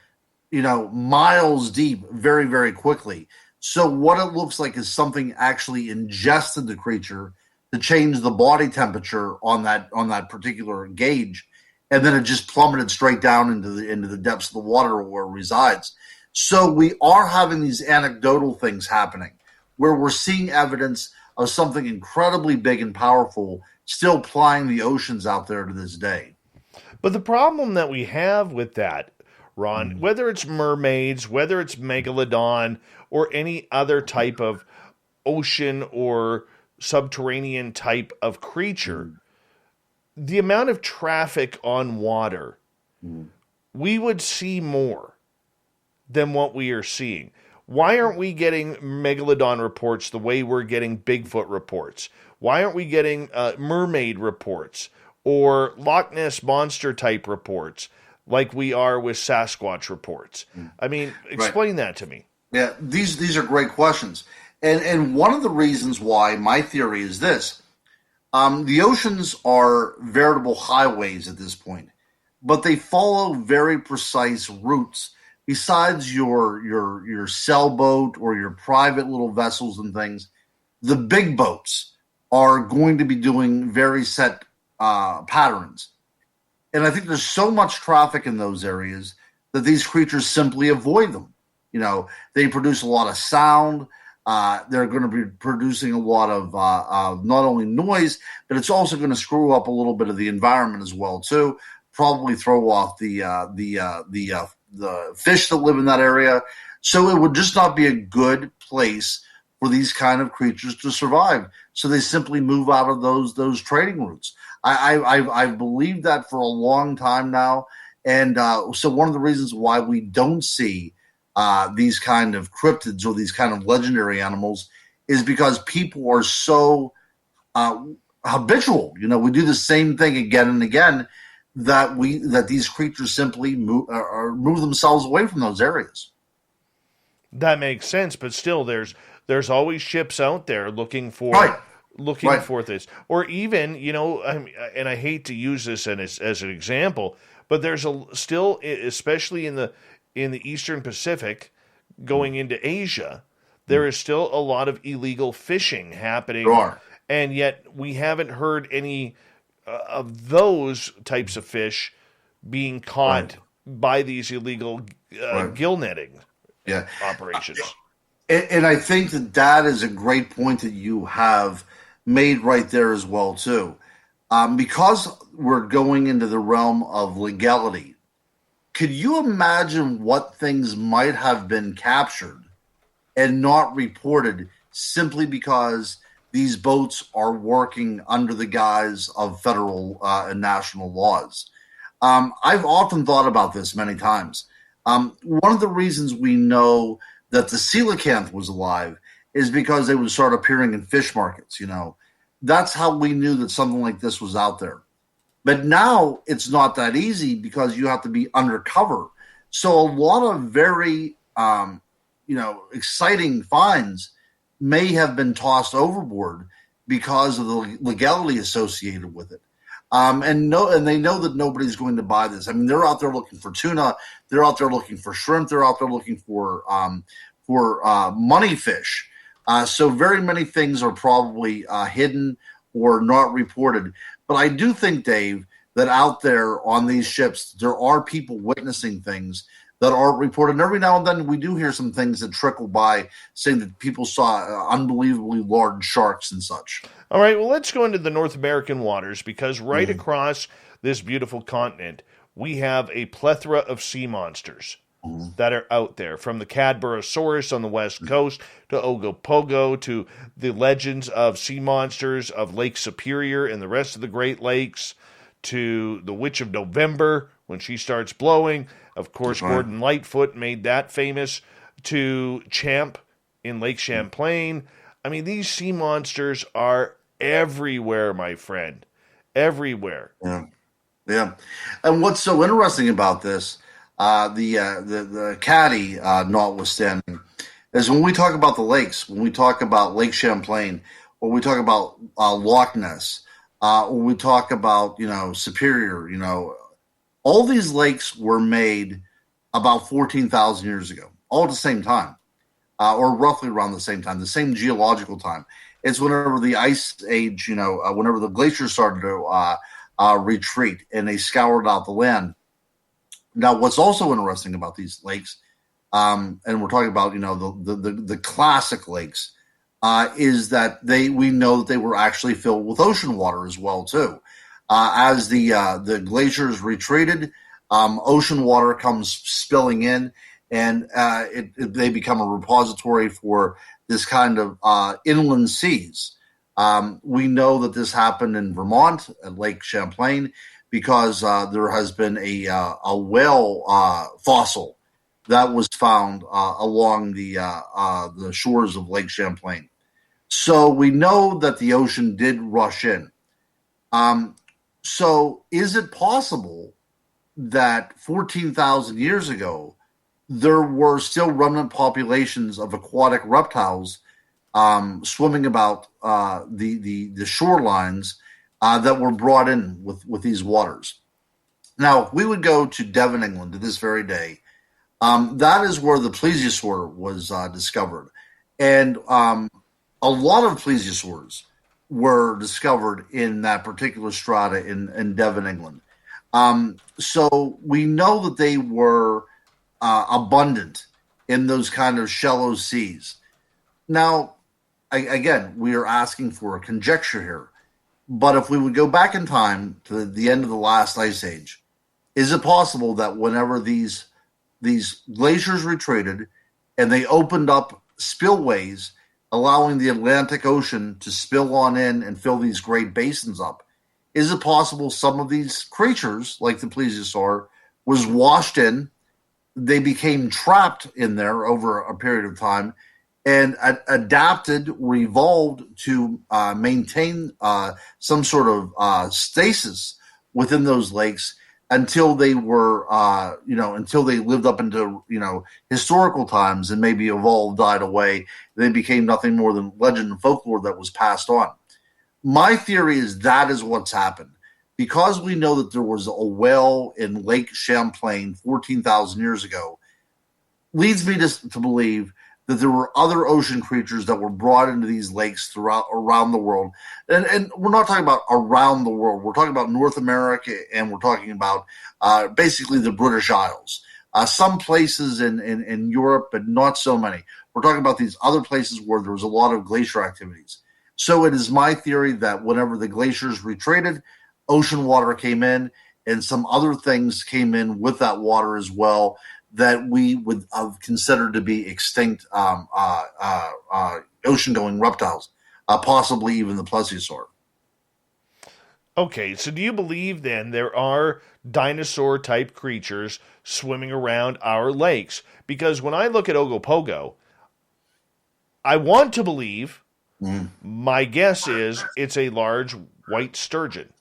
miles deep very, very quickly. So what it looks like is something actually ingested the creature to change the body temperature on that particular gauge, and then it just plummeted straight down into the depths of the water where it resides. So we are having these anecdotal things happening where we're seeing evidence of something incredibly big and powerful still plying the oceans out there to this day. But the problem that we have with that, Ron, whether it's mermaids, whether it's megalodon, or any other type of ocean or subterranean type of creature, the amount of traffic on water, we would see more than what we are seeing. Why aren't we getting megalodon reports the way we're getting Bigfoot reports? Why aren't we getting mermaid reports or Loch Ness monster type reports like we are with Sasquatch reports? I mean, explain that to me. Yeah, these are great questions. And one of the reasons why my theory is this. The oceans are veritable highways at this point, but they follow very precise routes. Besides your sailboat or your private little vessels and things, the big boats are going to be doing very set patterns. And I think there's so much traffic in those areas that these creatures simply avoid them. They produce a lot of sound. They're going to be producing a lot of not only noise, but it's also going to screw up a little bit of the environment as well too. Probably throw off the fish that live in that area. So it would just not be a good place for these kind of creatures to survive. So they simply move out of those trading routes. I've believed that for a long time now. And so one of the reasons why we don't see these kind of cryptids or these kind of legendary animals is because people are so habitual. We do the same thing again and again that these creatures simply move themselves away from those areas. That makes sense, but still, there's always ships out there looking for for this, or even and I hate to use this as an example, but there's still, especially in the Eastern Pacific, going into Asia, there is still a lot of illegal fishing happening, and yet we haven't heard any of those types of fish being caught by these illegal gill netting operations. And I think that is a great point that you have made right there as well too. Because we're going into the realm of legality, could you imagine what things might have been captured and not reported simply because these boats are working under the guise of federal and national laws? I've often thought about this many times. One of the reasons we know that the coelacanth was alive is because they would start appearing in fish markets. That's how we knew that something like this was out there. But now it's not that easy because you have to be undercover. So a lot of very, exciting finds may have been tossed overboard because of the legality associated with it. And they know that nobody's going to buy this. I mean, they're out there looking for tuna. They're out there looking for shrimp. They're out there looking for money fish. So very many things are probably hidden or not reported. But I do think, Dave, that out there on these ships, there are people witnessing things that aren't reported. And every now and then we do hear some things that trickle by saying that people saw unbelievably large sharks and such. All right, well, let's go into the North American waters because right across this beautiful continent, we have a plethora of sea monsters that are out there, from the Cadborosaurus on the west coast to Ogopogo to the legends of sea monsters of Lake Superior and the rest of the Great Lakes to the Witch of November when she starts blowing. Of course, Gordon Lightfoot made that famous, to Champ in Lake Champlain. I mean, these sea monsters are everywhere, my friend. Everywhere. Yeah. And what's so interesting about this, the caddy notwithstanding, is when we talk about the lakes, when we talk about Lake Champlain, or we talk about Loch Ness, or we talk about Superior, all these lakes were made about 14,000 years ago, all at the same time, or roughly around the same time, the same geological time. It's whenever the ice age, whenever the glaciers started to retreat and they scoured out the land. Now, what's also interesting about these lakes, and we're talking about the classic lakes, is that we know that they were actually filled with ocean water as well too. As the glaciers retreated, ocean water comes spilling in, and they become a repository for this kind of inland seas. We know that this happened in Vermont at Lake Champlain because there has been a whale fossil that was found along the shores of Lake Champlain. So we know that the ocean did rush in. So is it possible that 14,000 years ago, there were still remnant populations of aquatic reptiles swimming about the shorelines that were brought in with these waters? Now, if we would go to Devon, England, to this very day, that is where the plesiosaur was discovered. And a lot of plesiosaurs were discovered in that particular strata in Devon, England. So we know that they were abundant in those kind of shallow seas. Now, again, we are asking for a conjecture here. But if we would go back in time to the end of the last ice age, is it possible that whenever these glaciers retreated and they opened up spillways, allowing the Atlantic Ocean to spill on in and fill these great basins up, is it possible some of these creatures, like the plesiosaur, was washed in, they became trapped in there over a period of time, and adapted, evolved to maintain some sort of stasis within those lakes until they were, until they lived up into, historical times and maybe evolved, died away. They became nothing more than legend and folklore that was passed on. My theory is that is what's happened. Because we know that there was a whale in Lake Champlain 14,000 years ago, leads me to believe that there were other ocean creatures that were brought into these lakes around the world. And we're not talking about around the world. We're talking about North America, and we're talking about basically the British Isles. Some places in Europe, but not so many. We're talking about these other places where there was a lot of glacier activities. So it is my theory that whenever the glaciers retreated, ocean water came in, and some other things came in with that water as well that we would have considered to be extinct ocean-going reptiles, possibly even the plesiosaur. Okay, so do you believe then there are dinosaur-type creatures swimming around our lakes? Because when I look at Ogopogo, I want to believe, my guess is it's a large white sturgeon.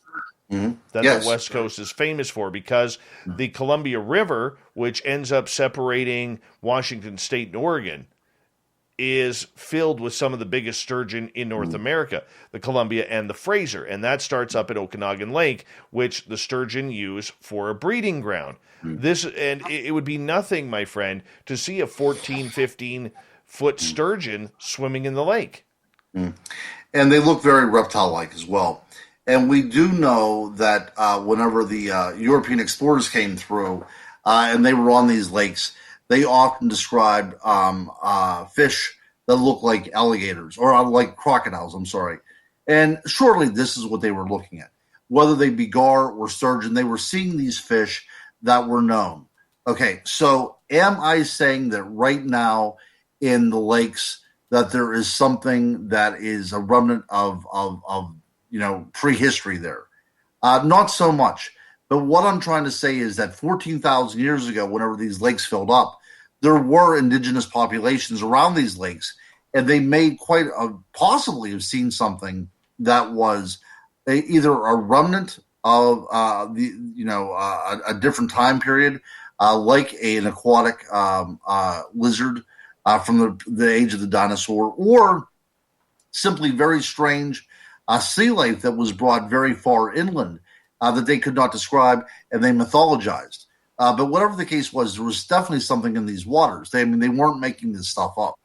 That Yes. the West Coast is famous for, because the Columbia River, which ends up separating Washington State and Oregon, is filled with some of the biggest sturgeon in North America, the Columbia and the Fraser, and that starts up at Okanagan Lake, which the sturgeon use for a breeding ground. It would be nothing, my friend, to see a 14, 15-foot sturgeon swimming in the lake. And they look very reptile-like as well. And we do know that whenever the European explorers came through and they were on these lakes, they often described fish that look like alligators, or like crocodiles, I'm sorry. And surely this is what they were looking at. Whether they be gar or sturgeon, they were seeing these fish that were known. Okay, so am I saying that right now in the lakes that there is something that is a remnant of prehistory there? Not so much. But what I'm trying to say is that 14,000 years ago, whenever these lakes filled up, there were indigenous populations around these lakes, and they may possibly have seen something that was either a remnant of a different time period, like an aquatic lizard from the age of the dinosaur, or simply very strange sea life that was brought very far inland that they could not describe, and they mythologized. But whatever the case was, there was definitely something in these waters. They weren't making this stuff up.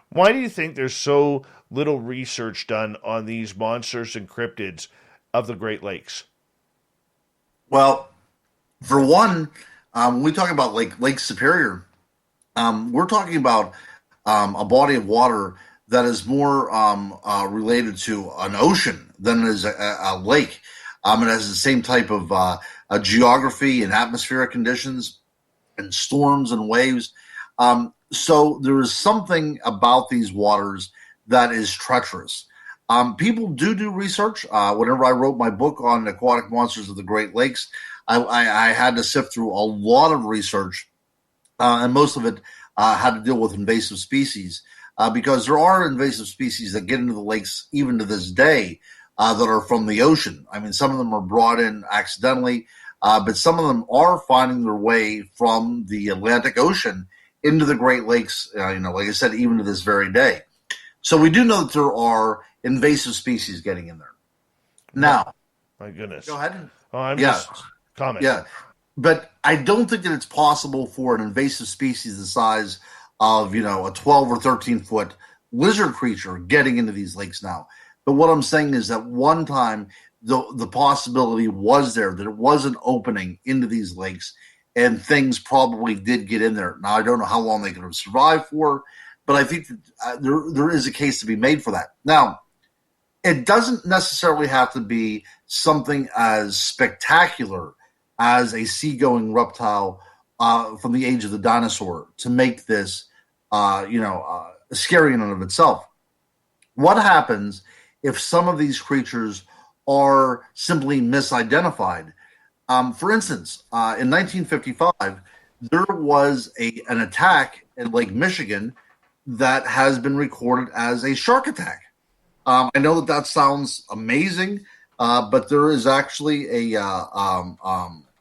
Why do you think there's so little research done on these monsters and cryptids of the Great Lakes? Well, for one, when we talk about Lake Superior, we're talking about a body of water that is more related to an ocean than it is a lake. It has the same type of geography and atmospheric conditions and storms and waves. So there is something about these waters that is treacherous. People do research. Whenever I wrote my book on aquatic monsters of the Great Lakes, I had to sift through a lot of research, and most of it had to deal with invasive species, because there are invasive species that get into the lakes even to this day that are from the ocean. I mean, some of them are brought in accidentally, but some of them are finding their way from the Atlantic Ocean into the Great Lakes, like I said, even to this very day. So we do know that there are invasive species getting in there. Now, my goodness. Go ahead. Oh, I'm just commenting. Yeah, but I don't think that it's possible for an invasive species the size of, a 12 or 13 foot lizard creature getting into these lakes now. But what I'm saying is that one time the possibility was there, that it was an opening into these lakes, and things probably did get in there. Now, I don't know how long they could have survived for, but I think that there is a case to be made for that. Now, it doesn't necessarily have to be something as spectacular as a seagoing reptile from the age of the dinosaur to make this, scary in and of itself. What happens if some of these creatures are simply misidentified? For instance, in 1955, there was an attack in Lake Michigan that has been recorded as a shark attack. I know that sounds amazing, but there is actually a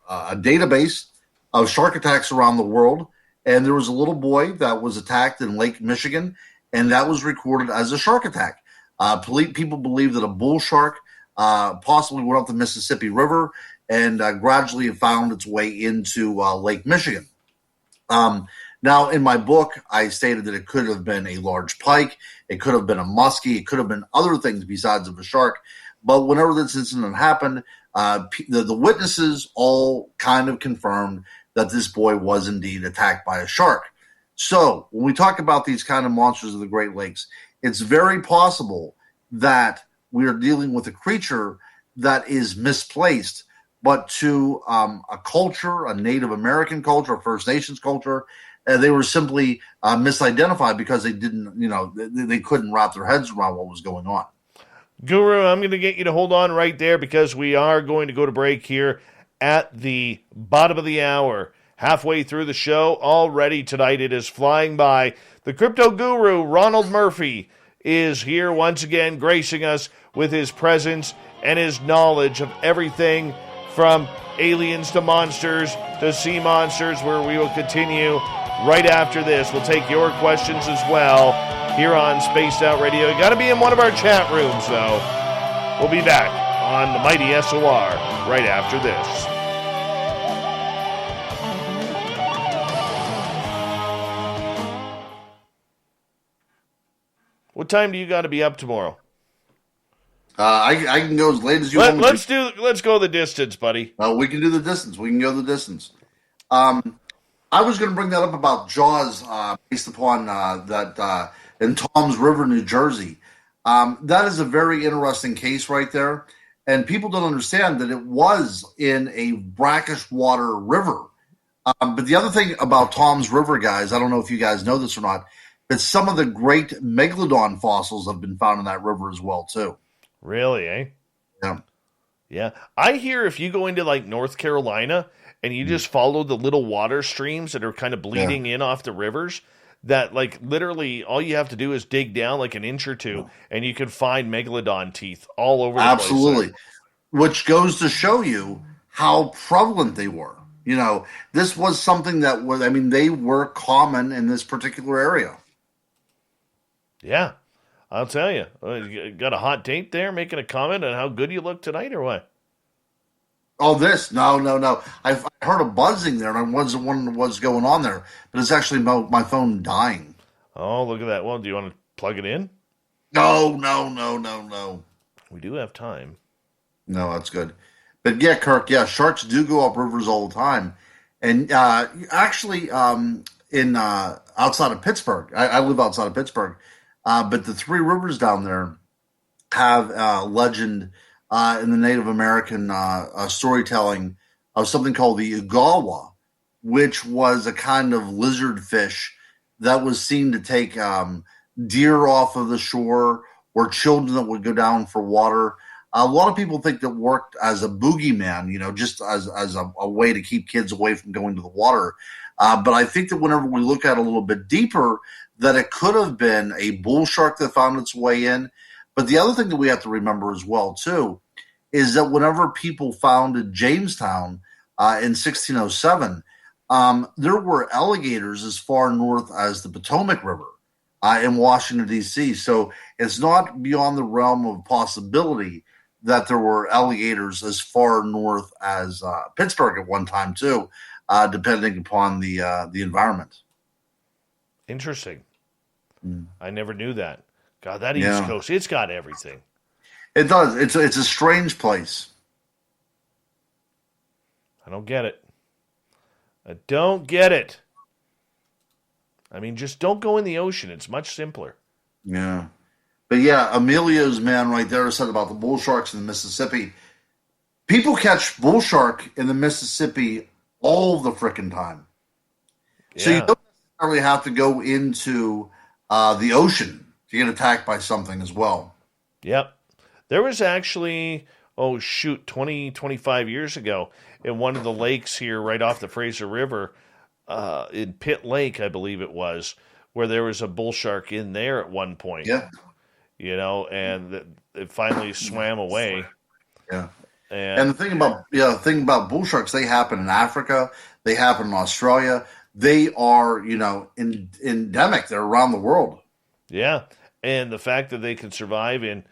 database of shark attacks around the world, and there was a little boy that was attacked in Lake Michigan, and that was recorded as a shark attack. People believe that a bull shark possibly went up the Mississippi River and gradually found its way into Lake Michigan. Now, in my book, I stated that it could have been a large pike, it could have been a muskie, it could have been other things besides of a shark. But whenever this incident happened, the witnesses all kind of confirmed that this boy was indeed attacked by a shark. So when we talk about these kind of monsters of the Great Lakes, it's very possible that we are dealing with a creature that is misplaced, but to a culture, a Native American culture, a First Nations culture, they were simply misidentified because they didn't, they couldn't wrap their heads around what was going on. Guru, I'm going to get you to hold on right there because we are going to go to break here at the bottom of the hour. Halfway through the show already tonight. It is flying by. The crypto guru, Ronald Murphy, is here once again, gracing us with his presence and his knowledge of everything from aliens to monsters to sea monsters, where we will continue right after this. We'll take your questions as well here on Spaced Out Radio. You got to be in one of our chat rooms, though. We'll be back on the mighty SOR right after this. What time do you got to be up tomorrow? I can go as late as you want. Let's go the distance, buddy. We can do the distance. We can go the distance. I was going to bring that up about Jaws, based upon that in Toms River, New Jersey. That is a very interesting case right there, and people don't understand that it was in a brackish water river. But the other thing about Toms River, guys, I don't know if you guys know this or not, but some of the great megalodon fossils have been found in that river as well, too. Really, eh? Yeah. Yeah. I hear if you go into, like, North Carolina and you just follow the little water streams that are kind of bleeding in off the rivers, that, like, literally all you have to do is dig down like an inch or two, and you can find megalodon teeth all over the place. Absolutely. Which goes to show you how prevalent they were. You know, this was something that was, I mean, they were common in this particular area. Yeah, I'll tell you. You got a hot date there making a comment on how good you look tonight or what? Oh, this? No. I heard a buzzing there, and I wasn't wondering what's going on there. But it's actually my phone dying. Oh, look at that. Well, do you want to plug it in? No. We do have time. No, that's good. But yeah, Kirk, yeah, sharks do go up rivers all the time. And actually, in outside of Pittsburgh, I live outside of Pittsburgh, but the three rivers down there have legend in the Native American storytelling of something called the Ugawa, which was a kind of lizard fish that was seen to take deer off of the shore or children that would go down for water. A lot of people think that worked as a boogeyman, you know, just as a way to keep kids away from going to the water. But I think that whenever we look at it a little bit deeper, that it could have been a bull shark that found its way in. But the other thing that we have to remember as well, too, is that whenever people founded Jamestown in 1607, there were alligators as far north as the Potomac River in Washington, D.C. So it's not beyond the realm of possibility that there were alligators as far north as Pittsburgh at one time, too, depending upon the environment. Interesting. I never knew that. God, that East Coast, it's got everything. It does. It's a strange place. I don't get it. I don't get it. I mean, just don't go in the ocean. It's much simpler. Yeah. But yeah, Emilio's man right there said about the bull sharks in the Mississippi. People catch bull shark in the Mississippi all the frickin' time. So you don't necessarily have to go into the ocean to get attacked by something as well. Yep. There was actually, 25 years ago, in one of the lakes here right off the Fraser River, in Pitt Lake, I believe it was, where there was a bull shark in there at one point. Yeah. You know, and it finally swam away. Yeah. And the thing about bull sharks, they happen in Africa, they happen in Australia. They are, endemic. They're around the world. Yeah. And the fact that they can survive in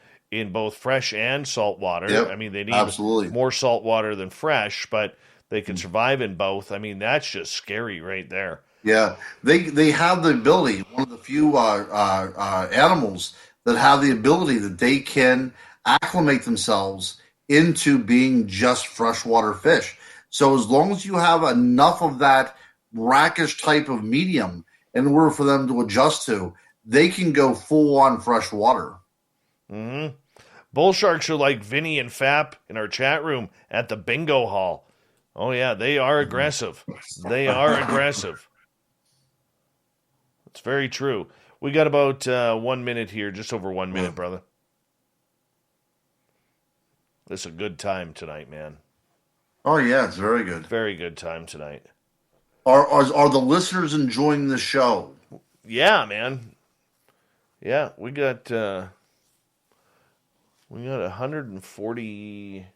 both fresh and salt water. Yep. I mean, they need more salt water than fresh, but they can survive in both. I mean, that's just scary right there. Yeah. They have the ability, one of the few animals that have the ability that they can acclimate themselves into being just freshwater fish. So as long as you have enough of that brackish type of medium in order for them to adjust to, they can go full on freshwater. Mm-hmm. Bull sharks are like Vinny and Fap in our chat room at the bingo hall. Oh yeah, they are aggressive. They are aggressive. It's very true. We got about 1 minute here, just over 1 minute, brother. This is a good time tonight, man. Oh yeah, it's very good. Very good time tonight. Are the listeners enjoying the show? Yeah, man. Yeah, we got 140.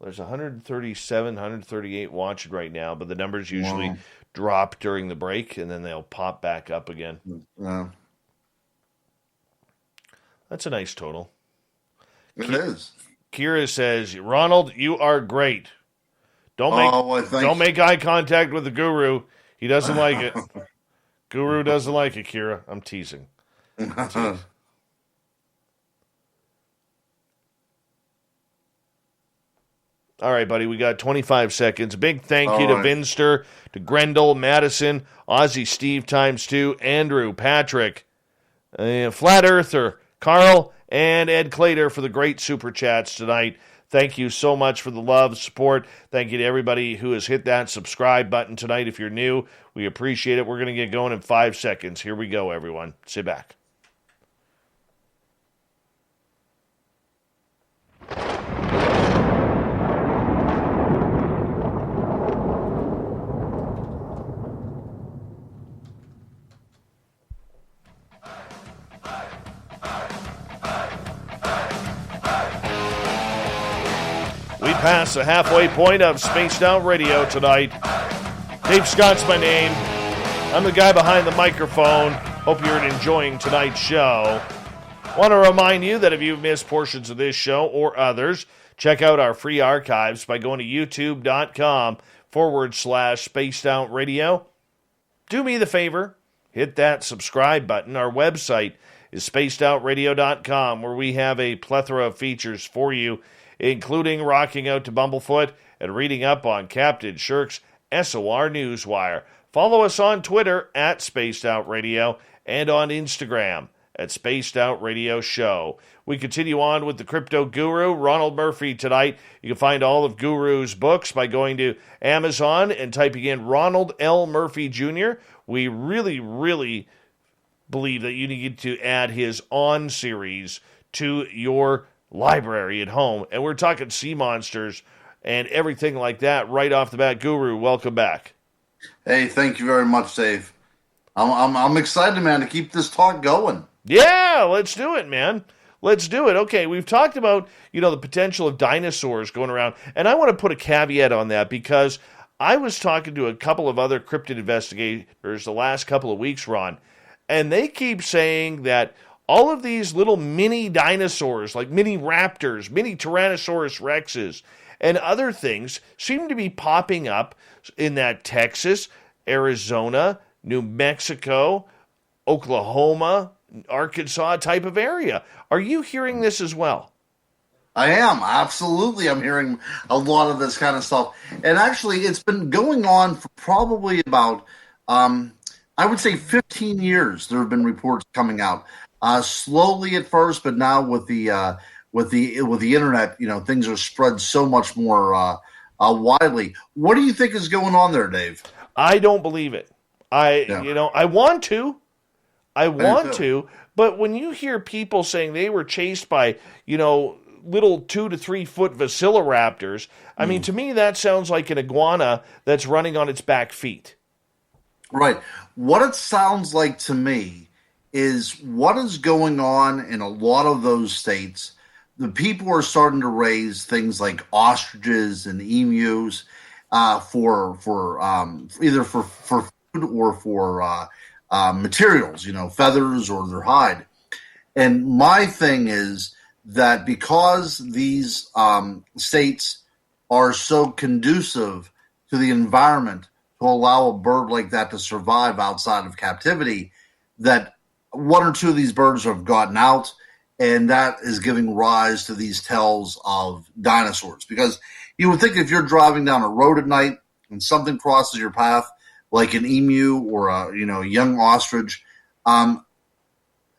There's 137, 138 watching right now, but the numbers usually drop during the break, and then they'll pop back up again. Yeah. That's a nice total. It is. Kira says, Ronald, you are great. Don't make eye contact with the guru. He doesn't like it. Guru doesn't like it, Kira. I'm teasing. All right, buddy, we got 25 seconds. Big thank you to Vinster, to Grendel, Madison, Aussie Steve ×2, Andrew, Patrick, Flat Earther, Carl, and Ed Clater for the great super chats tonight. Thank you so much for the love, support. Thank you to everybody who has hit that subscribe button tonight. If you're new, we appreciate it. We're going to get going in 5 seconds. Here we go, everyone. Sit back. We pass the halfway point of Spaced Out Radio tonight. Dave Scott's my name. I'm the guy behind the microphone. Hope you're enjoying tonight's show. Want to remind you that if you've missed portions of this show or others, check out our free archives by going to youtube.com/Spaced Out Radio. Do me the favor, hit that subscribe button. Our website is spacedoutradio.com, where we have a plethora of features for you, including rocking out to Bumblefoot and reading up on Captain Shirk's SOR Newswire. Follow us on Twitter at Spaced Out Radio and on Instagram at Spaced Out Radio Show. We continue on with the crypto guru, Ronald Murphy, tonight. You can find all of Guru's books by going to Amazon and typing in Ronald L. Murphy Jr. We really, really believe that you need to add his On series to your library at home. And we're talking sea monsters and everything like that right off the bat. Guru, welcome back. Hey, thank you very much, Dave. I'm excited, man, to keep this talk going. Yeah, let's do it, man. Let's do it. Okay, we've talked about, the potential of dinosaurs going around, and I want to put a caveat on that because I was talking to a couple of other cryptid investigators the last couple of weeks, Ron, and they keep saying that all of these little mini dinosaurs, like mini raptors, mini Tyrannosaurus rexes, and other things seem to be popping up in that Texas, Arizona, New Mexico, Oklahoma, Arkansas type of area. Are you hearing this as well? I am. Absolutely. I'm hearing a lot of this kind of stuff. And actually, it's been going on for probably about, I would say 15 years. There have been reports coming out. Slowly at first, but now with the internet, things are spread so much more widely. What do you think is going on there, Dave? I don't believe it. I want to. But when you hear people saying they were chased by, little 2 to 3 foot Velociraptors, I mean, to me, that sounds like an iguana that's running on its back feet. Right. What it sounds like to me is what is going on in a lot of those states. The people are starting to raise things like ostriches and emus for either for food or for materials, feathers or their hide. And my thing is that because these states are so conducive to the environment to allow a bird like that to survive outside of captivity, that 1 or 2 of these birds have gotten out, and that is giving rise to these tales of dinosaurs. Because you would think if you're driving down a road at night and something crosses your path, like an emu or a young ostrich,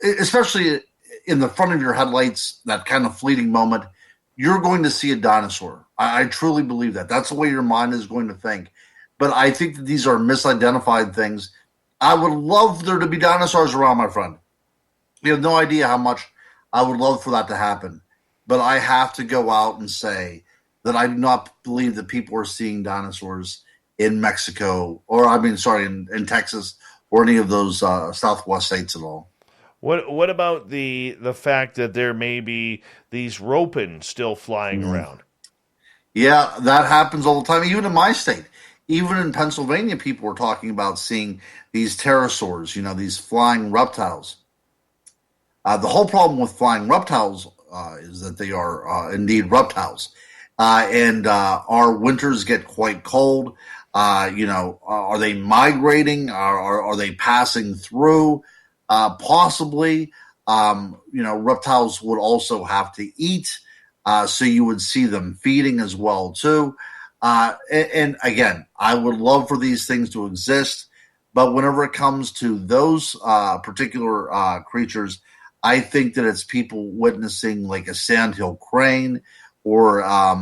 especially in the front of your headlights, that kind of fleeting moment, you're going to see a dinosaur. I truly believe that. That's the way your mind is going to think. But I think that these are misidentified things. I would love there to be dinosaurs around, my friend. You have no idea how much I would love for that to happen. But I have to go out and say that I do not believe that people are seeing dinosaurs in Mexico, in Texas, or any of those Southwest states at all. What about the fact that there may be these ropin still flying around? Yeah, that happens all the time, even in my state. Even in Pennsylvania, people are talking about seeing these pterosaurs, these flying reptiles. The whole problem with flying reptiles is that they are indeed reptiles. And our winters get quite cold. Are they migrating? Are they passing through? Possibly. Reptiles would also have to eat. So you would see them feeding as well, too. And again, I would love for these things to exist. But whenever it comes to those particular creatures, I think that it's people witnessing like a sandhill crane or, a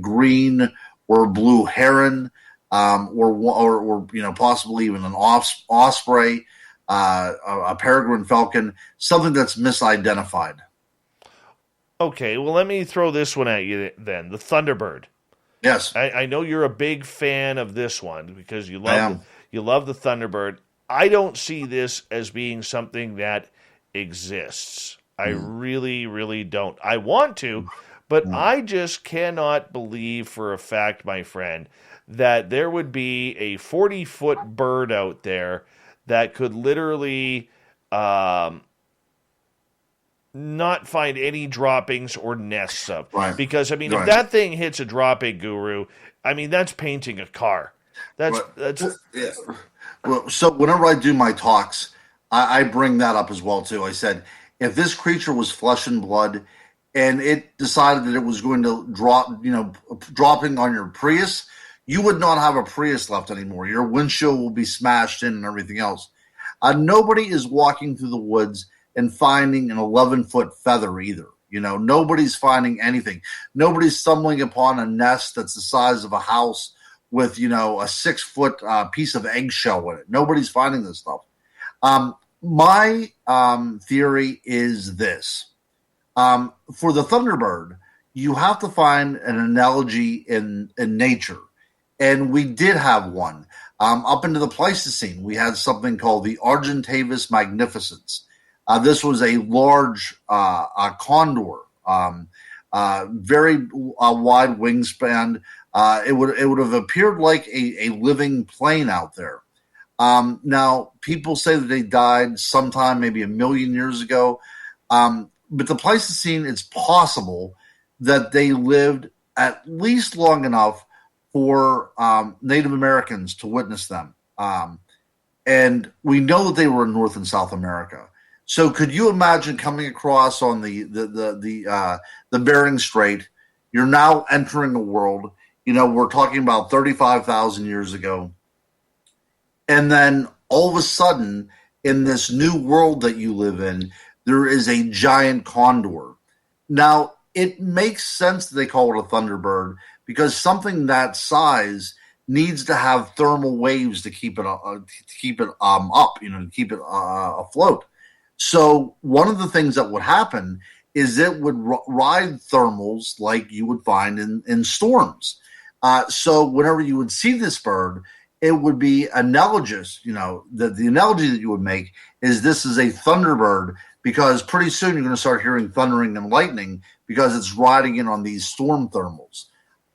green or blue heron, or possibly even an osprey, a peregrine falcon, something that's misidentified. Okay, well, let me throw this one at you then. The Thunderbird. Yes. I know you're a big fan of this one because you love the Thunderbird. I don't see this as being something that exists. I really, really don't. I want to, but I just cannot believe for a fact, my friend, that there would be a 40-foot bird out there that could literally not find any droppings or nests of. Right. Because, I mean, Right. if that thing hits a dropping, Guru, I mean, that's painting a car. That's Yeah. Well, so whenever I do my talks, I bring that up as well too. I said, if this creature was flesh and blood, and it decided that it was going to dropping on your Prius, you would not have a Prius left anymore. Your windshield will be smashed in and everything else. Nobody is walking through the woods and finding an 11-foot feather either. Nobody's finding anything. Nobody's stumbling upon a nest that's the size of a house with, a 6-foot piece of eggshell in it. Nobody's finding this stuff. My theory is this. For the Thunderbird, you have to find an analogy in nature. And we did have one. Up into the Pleistocene, we had something called the Argentavis magnificens. This was a large condor, very wide wingspan. It would have appeared like a living plane out there. Now, people say that they died sometime maybe 1 million years ago. But the Pleistocene, it's possible that they lived at least long enough for Native Americans to witness them. And we know that they were in North and South America. So could you imagine coming across on the Bering Strait? You're now entering a world, we're talking about 35,000 years ago. And then all of a sudden, in this new world that you live in, there is a giant condor. Now, it makes sense that they call it a Thunderbird because something that size needs to have thermal waves to keep it up, to keep it afloat. So one of the things that would happen is it would ride thermals like you would find in storms. So whenever you would see this bird, it would be analogous. The analogy that you would make is this is a Thunderbird because pretty soon you're going to start hearing thundering and lightning because it's riding in on these storm thermals.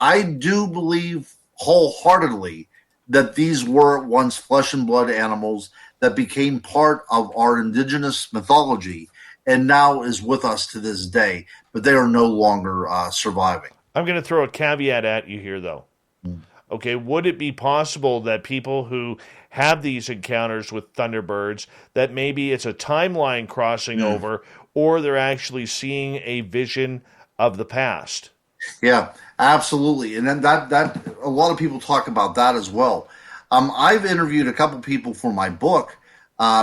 I do believe wholeheartedly that these were once flesh and blood animals that became part of our indigenous mythology and now is with us to this day, but they are no longer surviving. I'm going to throw a caveat at you here, though. Okay, would it be possible that people who have these encounters with Thunderbirds, that maybe it's a timeline crossing over, or they're actually seeing a vision of the past? Yeah, absolutely. And then that a lot of people talk about that as well. I've interviewed a couple people for my book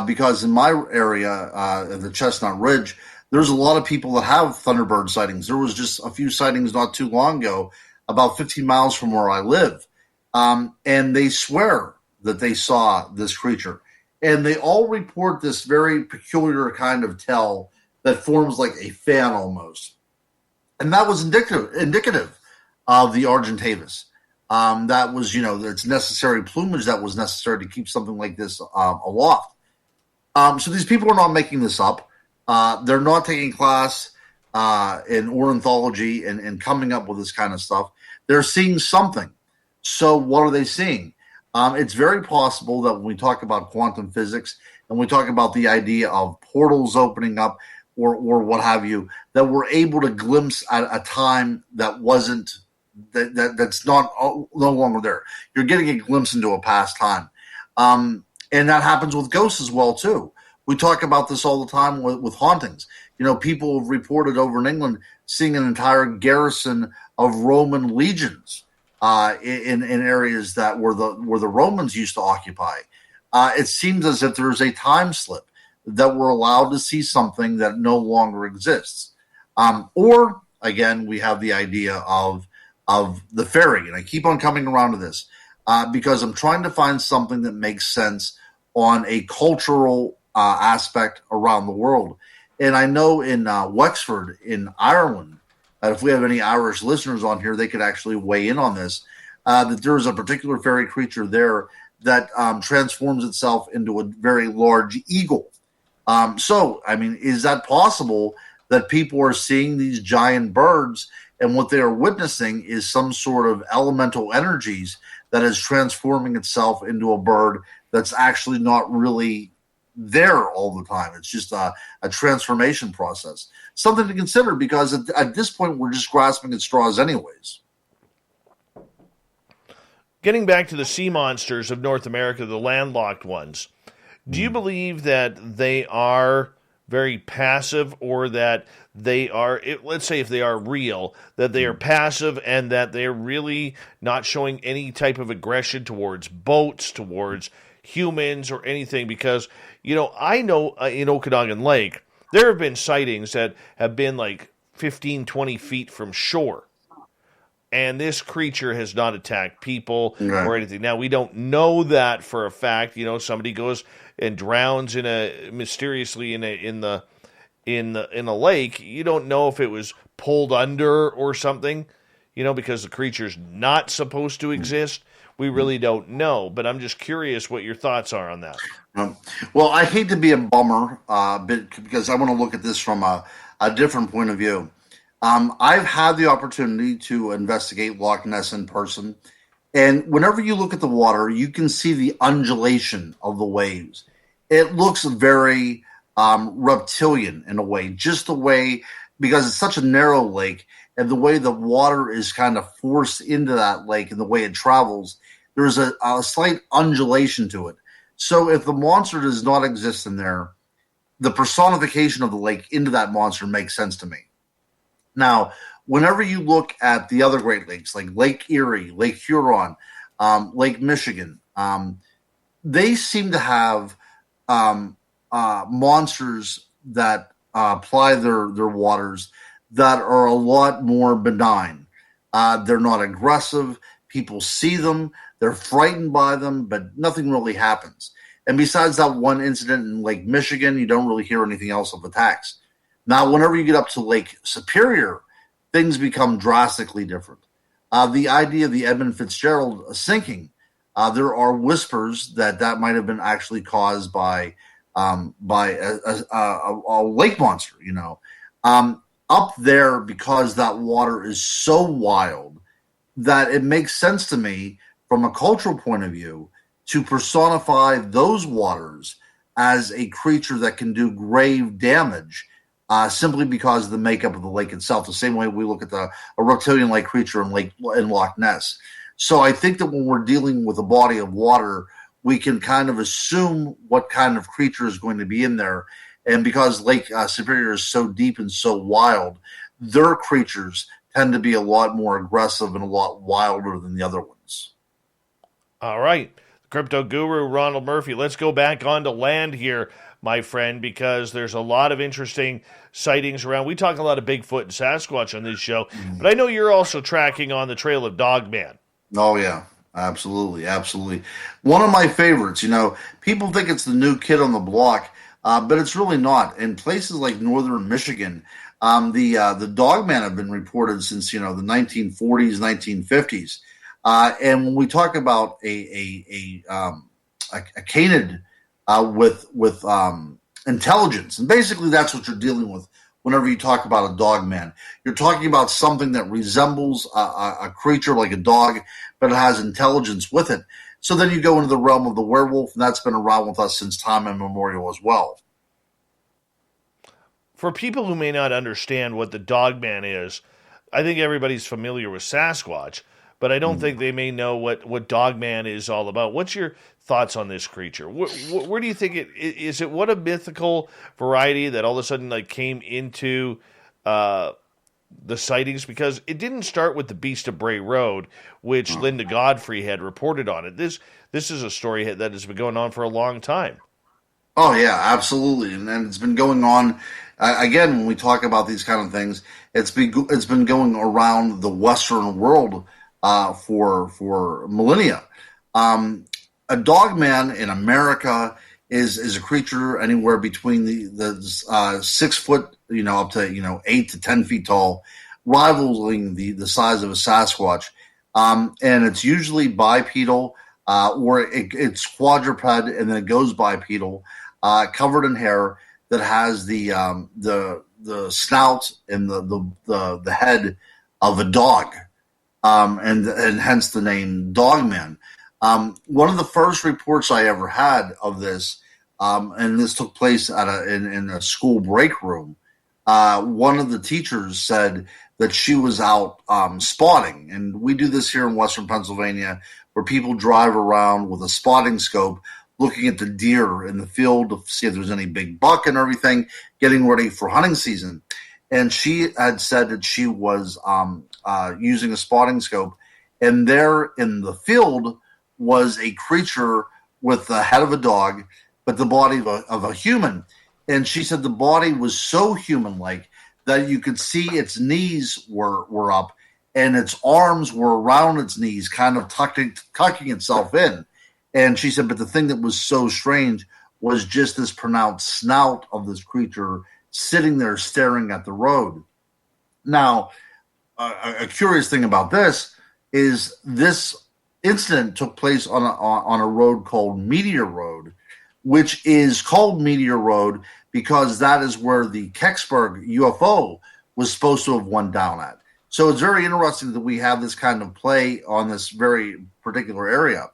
because in my area, the Chestnut Ridge, there's a lot of people that have Thunderbird sightings. There was just a few sightings not too long ago, about 15 miles from where I live. And they swear that they saw this creature. And they all report this very peculiar kind of tell that forms like a fan almost. And that was indicative of the Argentavis. That was, its necessary plumage that was necessary to keep something like this aloft. So these people are not making this up. They're not taking class in ornithology and coming up with this kind of stuff. They're seeing something. So what are they seeing? It's very possible that when we talk about quantum physics and we talk about the idea of portals opening up or what have you, that we're able to glimpse at a time that wasn't that's not no longer there. You're getting a glimpse into a past time, and that happens with ghosts as well too. We talk about this all the time with hauntings. People have reported over in England seeing an entire garrison of Roman legions in areas that where the Romans used to occupy. It seems as if there's a time slip that we're allowed to see something that no longer exists. Or again, we have the idea of the fairy, and I keep on coming around to this because I'm trying to find something that makes sense on a cultural aspect around the world. And I know in Wexford in Ireland, if we have any Irish listeners on here, they could actually weigh in on this, that there is a particular fairy creature there that transforms itself into a very large eagle. So, is that possible that people are seeing these giant birds and what they are witnessing is some sort of elemental energies that is transforming itself into a bird that's actually not really there all the time. It's just a transformation process. Something to consider, because at this point we're just grasping at straws anyways. Getting back to the sea monsters of North America, the landlocked ones, do you believe that they are very passive, or that they are, let's say if they are real, that they are passive and that they're really not showing any type of aggression towards boats, towards humans, or anything? Because, I know in Okanagan Lake, there have been sightings that have been like 15, 20 feet from shore. And this creature has not attacked people or anything. Now, we don't know that for a fact. Somebody goes and drowns mysteriously in a lake. You don't know if it was pulled under or something, because the creature's not supposed to exist. We really don't know. But I'm just curious what your thoughts are on that. Well, I hate to be a bummer, because I want to look at this from a different point of view. I've had the opportunity to investigate Loch Ness in person, and whenever you look at the water, you can see the undulation of the waves. It looks very reptilian in a way, just the way, because it's such a narrow lake, and the way the water is kind of forced into that lake and the way it travels, there's a slight undulation to it. So if the monster does not exist in there, the personification of the lake into that monster makes sense to me. Now, whenever you look at the other Great Lakes, like Lake Erie, Lake Huron, Lake Michigan, they seem to have monsters that ply their waters that are a lot more benign. They're not aggressive. People see them. They're frightened by them, but nothing really happens. And besides that one incident in Lake Michigan, you don't really hear anything else of attacks. Now, whenever you get up to Lake Superior, things become drastically different. The idea of the Edmund Fitzgerald sinking, there are whispers that might have been actually caused by a lake monster. Up there, because that water is so wild that it makes sense to me from a cultural point of view to personify those waters as a creature that can do grave damage. Simply because of the makeup of the lake itself, the same way we look at a reptilian-like creature in Loch Ness. So I think that when we're dealing with a body of water, we can kind of assume what kind of creature is going to be in there. And because Lake Superior is so deep and so wild, their creatures tend to be a lot more aggressive and a lot wilder than the other ones. All right. Crypto guru Ronald Murphy, let's go back onto land here, my friend, because there's a lot of interesting sightings around. We talk a lot of Bigfoot and Sasquatch on this show, but I know you're also tracking on the trail of Dogman. Oh, yeah. Absolutely. Absolutely. One of my favorites. People think it's the new kid on the block, but it's really not. In places like northern Michigan, the Dogman have been reported since, the 1940s, 1950s. And when we talk about a canid with intelligence, and basically that's what you're dealing with whenever you talk about a dogman. You're talking about something that resembles a creature like a dog, but it has intelligence with it. So then you go into the realm of the werewolf, and that's been around with us since time immemorial as well. For people who may not understand what the Dogman is, I think everybody's familiar with Sasquatch, but I don't think they may know what Dogman is all about. What's your thoughts on this creature? Where do you think it is? It what a mythical variety that all of a sudden came into the sightings? Because it didn't start with the Beast of Bray Road, which Linda Godfrey had reported on it. This is a story that has been going on for a long time. Oh yeah, absolutely, and it's been going on. Again, when we talk about these kind of things, it's been going around the Western world for millennia. A dogman in America is a creature anywhere between the 6 foot, up to 8 to 10 feet tall, rivaling the size of a Sasquatch, and it's usually bipedal, or it's quadruped, and then it goes bipedal, covered in hair, that has the snout and the head of a dog. and hence the name Dogman. One of the first reports I ever had of this, and this took place in a school break room. One of the teachers said that she was out spotting, and we do this here in Western Pennsylvania, where people drive around with a spotting scope, looking at the deer in the field to see if there's any big buck and everything, getting ready for hunting season. And she had said that she was using a spotting scope, and there in the field was a creature with the head of a dog, but the body of a human. And she said the body was so human-like that you could see its knees were up, and its arms were around its knees, kind of tucking itself in. And she said, but the thing that was so strange was just this pronounced snout of this creature sitting there staring at the road. Now, a curious thing about this is this incident took place on a road called Meteor Road, which is called Meteor Road because that is where the Kecksburg UFO was supposed to have went down at. So it's very interesting that we have this kind of play on this very particular area.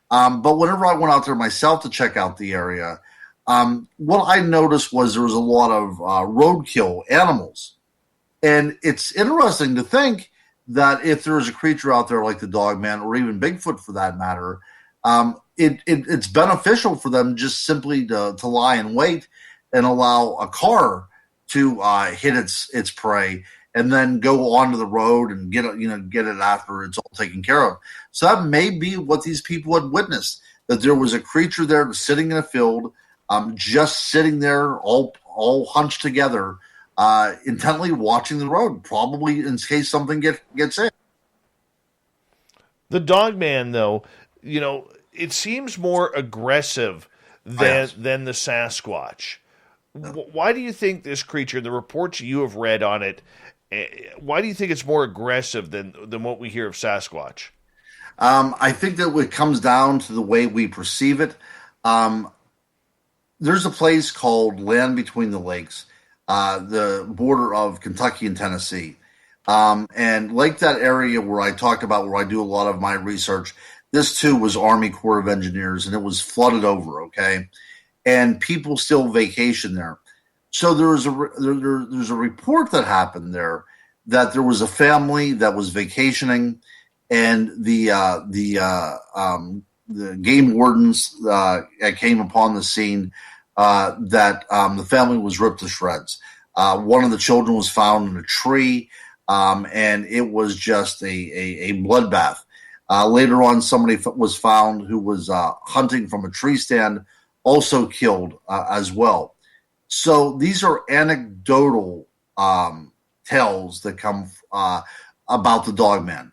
But whenever I went out there myself to check out the area, what I noticed was there was a lot of roadkill animals. And it's interesting to think that if there is a creature out there like the Dogman or even Bigfoot for that matter, it's beneficial for them just simply to lie in wait and allow a car to hit its prey and then go onto the road and get it after it's all taken care of. So that may be what these people had witnessed, that there was a creature there sitting in a field, just sitting there all hunched together, intently watching the road, probably in case something gets in. The Dogman, though, it seems more aggressive than the Sasquatch. Why do you think this creature, the reports you have read on it, why do you think it's more aggressive than what we hear of Sasquatch? I think that it comes down to the way we perceive it. There's a place called Land Between the Lakes, the border of Kentucky and Tennessee. And like that area where I talked about, where I do a lot of my research, this too was Army Corps of Engineers, and it was flooded over, okay? And people still vacation there. So there's a report that happened there that there was a family that was vacationing, and the game wardens came upon the scene that the family was ripped to shreds. One of the children was found in a tree, and it was just a bloodbath. Later on, somebody was found who was hunting from a tree stand, also killed as well. So these are anecdotal tales that come about the Dogman.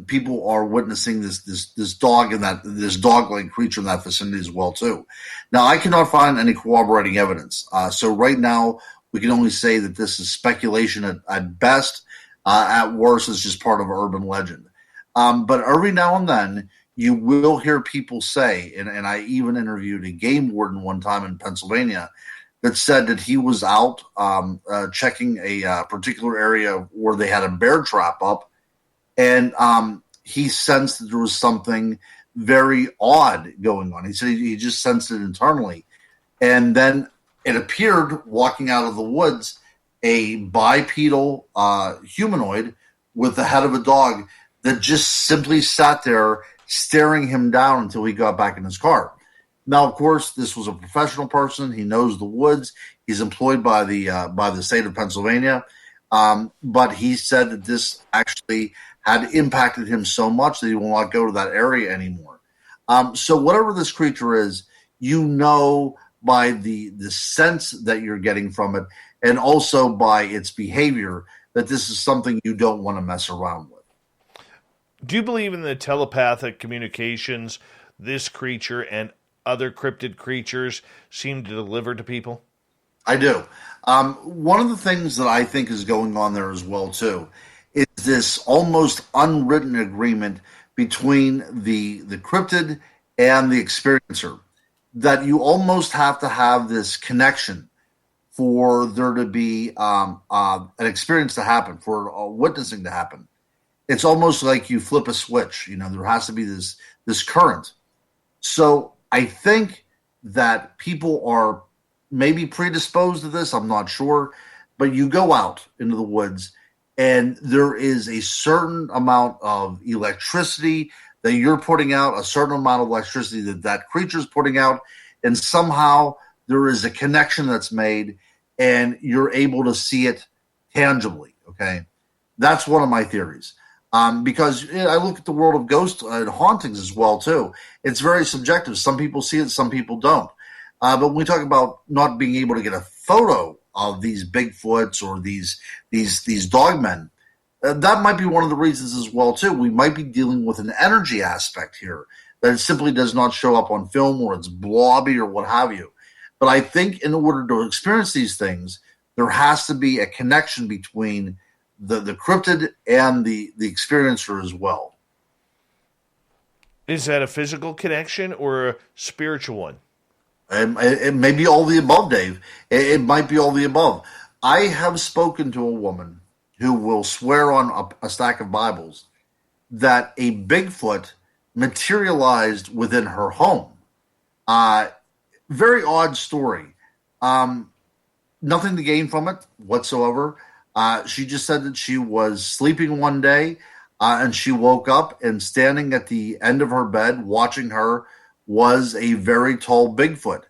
People are witnessing this dog and this dog-like creature in that vicinity as well too. Now, I cannot find any corroborating evidence. So right now, we can only say that this is speculation at best. At worst, it's just part of urban legend. But every now and then, you will hear people say, and I even interviewed a game warden one time in Pennsylvania that said that he was out checking a particular area where they had a bear trap up, and he sensed that there was something very odd going on. He said he just sensed it internally. And then it appeared, walking out of the woods, a bipedal humanoid with the head of a dog that just simply sat there staring him down until he got back in his car. Now, of course, this was a professional person. He knows the woods. He's employed by the state of Pennsylvania. But he said that this actually had impacted him so much that he will not go to that area anymore. So whatever this creature is, by the sense that you're getting from it, and also by its behavior, that this is something you don't want to mess around with. Do you believe in the telepathic communications this creature and other cryptid creatures seem to deliver to people? I do. One of the things that I think is going on there as well, too, is this almost unwritten agreement between the cryptid and the experiencer, that you almost have to have this connection for there to be an experience to happen, for witnessing to happen. It's almost like you flip a switch. There has to be this current. So I think that people are maybe predisposed to this. I'm not sure, but you go out into the woods, and there is a certain amount of electricity that you're putting out, a certain amount of electricity that creature's putting out, and somehow there is a connection that's made, and you're able to see it tangibly. Okay, that's one of my theories. Because I look at the world of ghosts and hauntings as well too. It's very subjective. Some people see it, some people don't. But when we talk about not being able to get a photo of these Bigfoots or these dogmen, that might be one of the reasons as well too. We might be dealing with an energy aspect here that it simply does not show up on film, or it's blobby or what have you. But I think in order to experience these things, there has to be a connection between the cryptid and the experiencer as well. Is that a physical connection or a spiritual one? It may be all the above, Dave. It might be all the above. I have spoken to a woman who will swear on a stack of Bibles that a Bigfoot materialized within her home. Very odd story. Nothing to gain from it whatsoever. She just said that she was sleeping one day and she woke up, and standing at the end of her bed watching her was a very tall Bigfoot.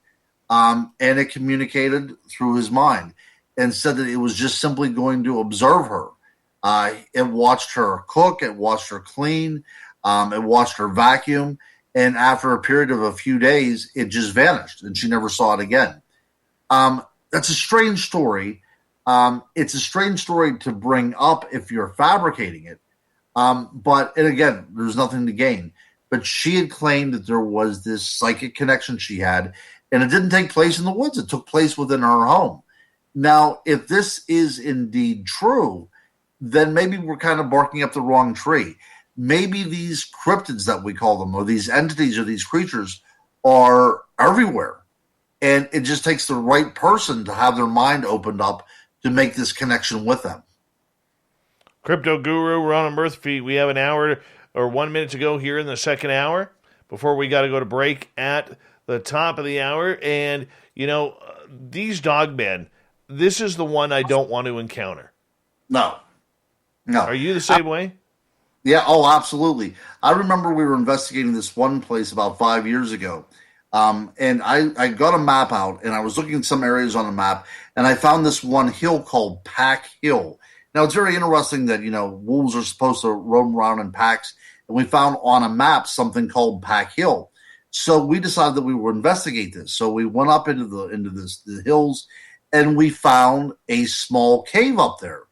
And it communicated through his mind and said that it was just simply going to observe her. It watched her cook, it watched her clean, it watched her vacuum. And after a period of a few days, it just vanished and she never saw it again. That's a strange story. It's a strange story to bring up if you're fabricating it. And again, there's nothing to gain. But she had claimed that there was this psychic connection she had, and it didn't take place in the woods. It took place within her home. Now, if this is indeed true, then maybe we're kind of barking up the wrong tree. Maybe these cryptids that we call them, or these entities or these creatures, are everywhere. And it just takes the right person to have their mind opened up to make this connection with them. Crypto guru Ronald Murphy, we have an hour or 1 minute to go here in the second hour before we got to go to break at the top of the hour. And, these dogmen, this is the one I don't want to encounter. No. Are you the same way? Yeah, oh, absolutely. I remember we were investigating this one place about 5 years ago. And I got a map out, and I was looking at some areas on the map, and I found this one hill called Pack Hill. Now, it's very interesting that, wolves are supposed to roam around in packs, and we found on a map something called Pack Hill. So we decided that we would investigate this. So we went up into the hills, and we found a small cave up there.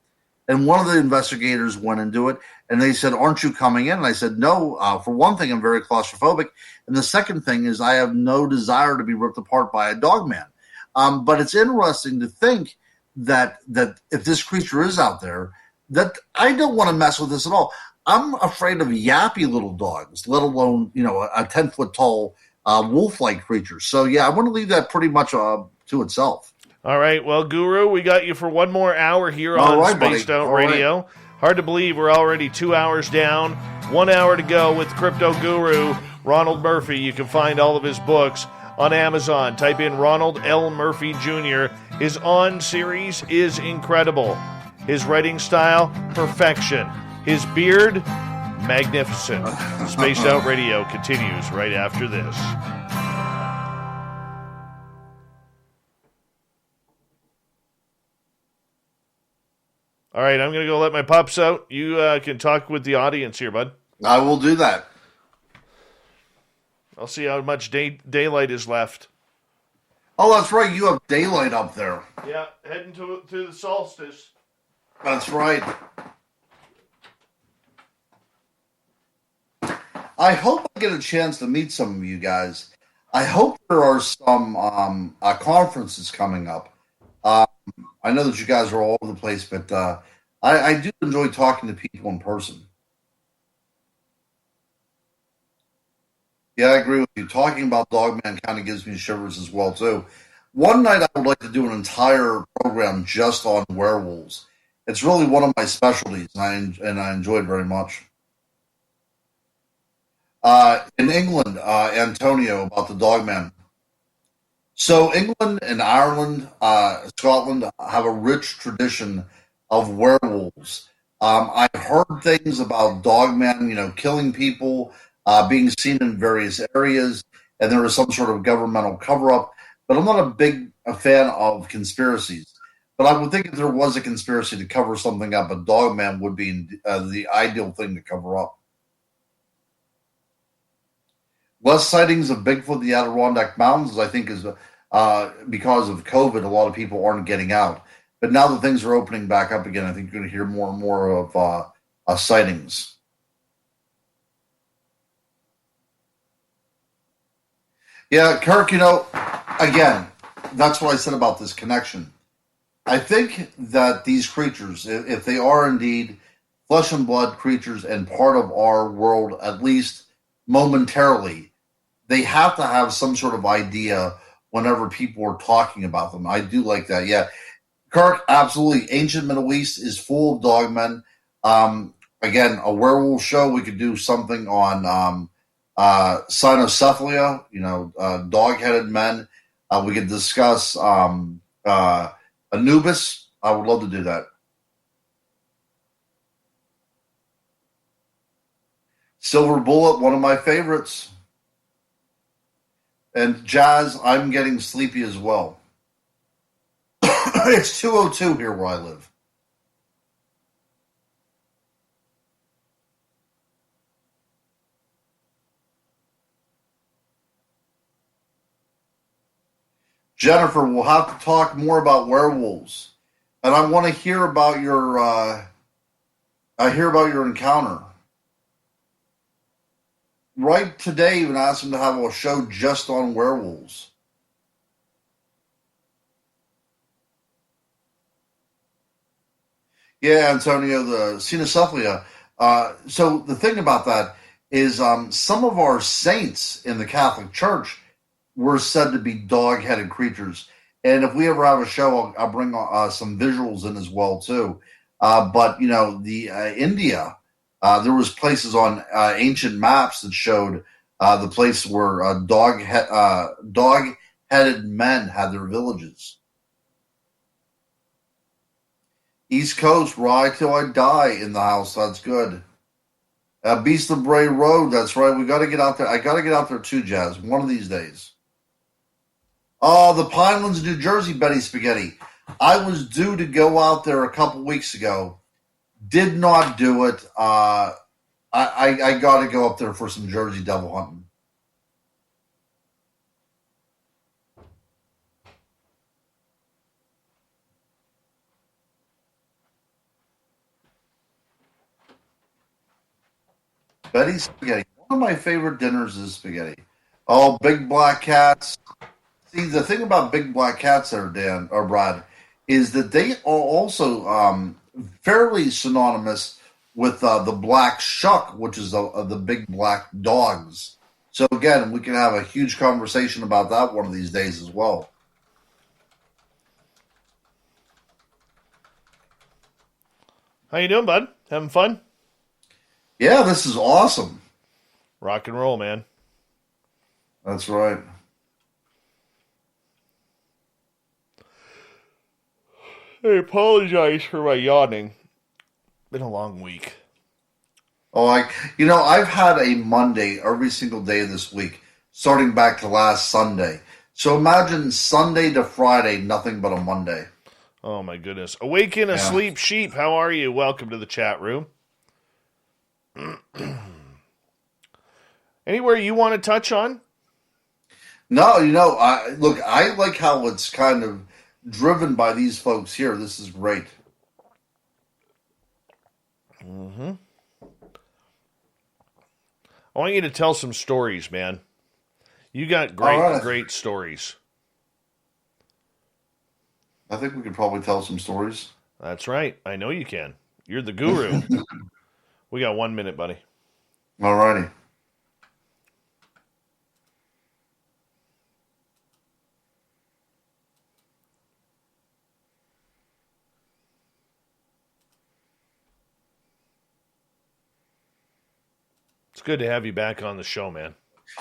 And one of the investigators went into it, and they said, "Aren't you coming in?" And I said, "No. For one thing, I'm very claustrophobic. And the second thing is I have no desire to be ripped apart by a dogman." But it's interesting to think that if this creature is out there, that I don't want to mess with this at all. I'm afraid of yappy little dogs, let alone, a 10-foot tall wolf-like creature. So, yeah, I want to leave that pretty much to itself. All right. Well, Guru, we got you for one more hour here on Spaced Out Radio. Right. Hard to believe we're already 2 hours down. 1 hour to go with Crypto Guru Ronald Murphy. You can find all of his books on Amazon. Type in Ronald L. Murphy Jr. His On series is incredible. His writing style, perfection. His beard, magnificent. Spaced Out Radio continues right after this. All right, I'm going to go let my pups out. You can talk with the audience here, bud. I will do that. I'll see how much daylight is left. Oh, that's right. You have daylight up there. Yeah, heading to the solstice. That's right. I hope I get a chance to meet some of you guys. I hope there are some conferences coming up. I know that you guys are all over the place, but I do enjoy talking to people in person. Yeah, I agree with you. Talking about Dogman kind of gives me shivers as well, too. One night I would like to do an entire program just on werewolves It's really one of my specialties, and I enjoy it very much. In England, Antonio, about the Dogman. So England and Ireland, Scotland have a rich tradition of werewolves. I heard things about Dogman, killing people, being seen in various areas, and there was some sort of governmental cover-up. But I'm not a fan of conspiracies. But I would think if there was a conspiracy to cover something up, a Dogman would be the ideal thing to cover up. Less sightings of Bigfoot in the Adirondack Mountains, I think, is because of COVID. A lot of people aren't getting out, but now that things are opening back up again, I think you're going to hear more and more of sightings. Yeah, Kirk. Again, that's what I said about this connection. I think that these creatures, if they are indeed flesh and blood creatures and part of our world, at least momentarily, they have to have some sort of idea whenever people are talking about them. I do like that. Yeah. Kirk, absolutely. Ancient Middle East is full of dogmen. Again, a werewolf show. We could do something on cynocephalia, dog-headed men. We could discuss Anubis. I would love to do that. Silver Bullet, one of my favorites. And Jazz, I'm getting sleepy as well. It's 2:02 here where I live. Jennifer, we'll have to talk more about werewolves. And I want to hear about your encounter. Right today, even asked him to have a show just on werewolves. Yeah, Antonio, the cynocephalia. So the thing about that is some of our saints in the Catholic Church were said to be dog-headed creatures. And if we ever have a show, I'll bring some visuals in as well, too. But, India... there was places on ancient maps that showed the place where dog-headed men had their villages. East Coast, ride till I die in the house. That's good. Beast of Bray Road. That's right. We got to get out there. I got to get out there too, Jazz. One of these days. Oh, the Pinelands, New Jersey, Betty Spaghetti. I was due to go out there a couple weeks ago. Did not do it. I got to go up there for some Jersey devil hunting. Betty Spaghetti. One of my favorite dinners is spaghetti. Oh, big black cats. See, the thing about big black cats there, Dan or Brad, is that they are also fairly synonymous with the black shuck, which is the big black dogs. So again, we can have a huge conversation about that one of these days as well. How you doing, bud? Having fun? Yeah, this is awesome. Rock and roll, man. That's right. I apologize for my yawning. Been a long week. Oh, I've had a Monday every single day of this week, starting back to last Sunday. So imagine Sunday to Friday, nothing but a Monday. Oh, my goodness. Awaken Asleep Sheep, how are you? Welcome to the chat room. Anywhere you want to touch on? No, I like how it's kind of driven by these folks here. This is great. Mm-hmm. I want you to tell some stories, man. You got great stories. I think we could probably tell some stories. That's right. I know you can. You're the guru. We got 1 minute, buddy. All righty. It's good to have you back on the show, man.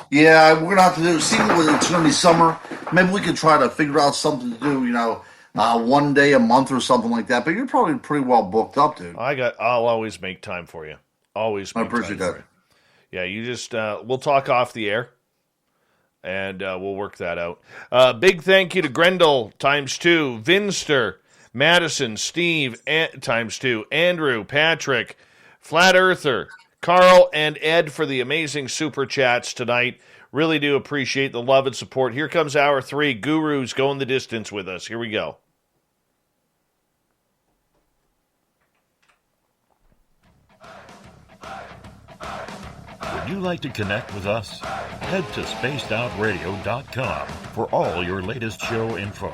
Yeah, we're going to have to see when it's going to be summer. Maybe we could try to figure out something to do, one day a month or something like that. But you're probably pretty well booked up, dude. I'll always make time for you. Always make I appreciate time that. for you. Yeah, you just, we'll talk off the air, and we'll work that out. Big thank you to Grendel, ×2, Vinster, Madison, Steve, ×2, Andrew, Patrick, Flat Earther, Carl, and Ed for the amazing super chats tonight. Really do appreciate the love and support. Here comes hour 3. Guru's going the distance with us. Here we go. Would you like to connect with us? Head to spacedoutradio.com for all your latest show info.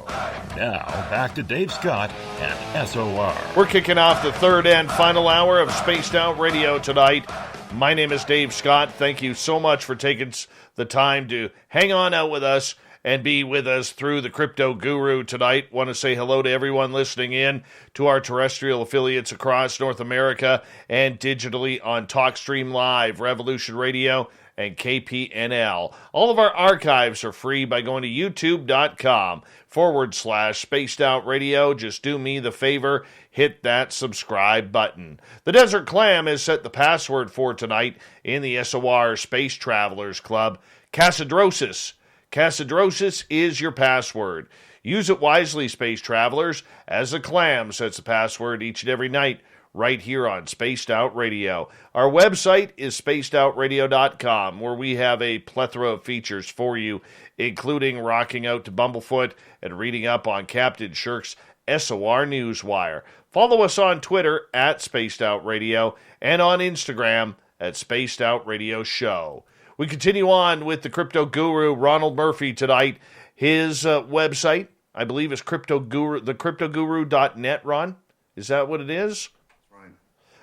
Now, back to Dave Scott and SOR. We're kicking off the third and final hour of Spaced Out Radio tonight. My name is Dave Scott. Thank you so much for taking the time to hang on out with us and be with us through the Crypto Guru tonight. Want to say hello to everyone listening in to our terrestrial affiliates across North America and digitally on TalkStream Live, Revolution Radio, and KPNL. All of our archives are free by going to youtube.com/Spaced Out Radio. Just do me the favor, hit that subscribe button. The Desert Clam has set the password for tonight in the SOR Space Travelers Club. Casadrosis. Casadrosis is your password. Use it wisely, space travelers, as the Clam sets the password each and every night right here on Spaced Out Radio. Our website is spacedoutradio.com, where we have a plethora of features for you, including rocking out to Bumblefoot and reading up on Captain Shirk's SOR Newswire. Follow us on Twitter at Spaced Out Radio and on Instagram at Spaced Out Radio Show. We continue on with the crypto guru, Ronald Murphy, tonight. His website, I believe, is thecryptoguru.net, Ron. Is that what it is? That's right.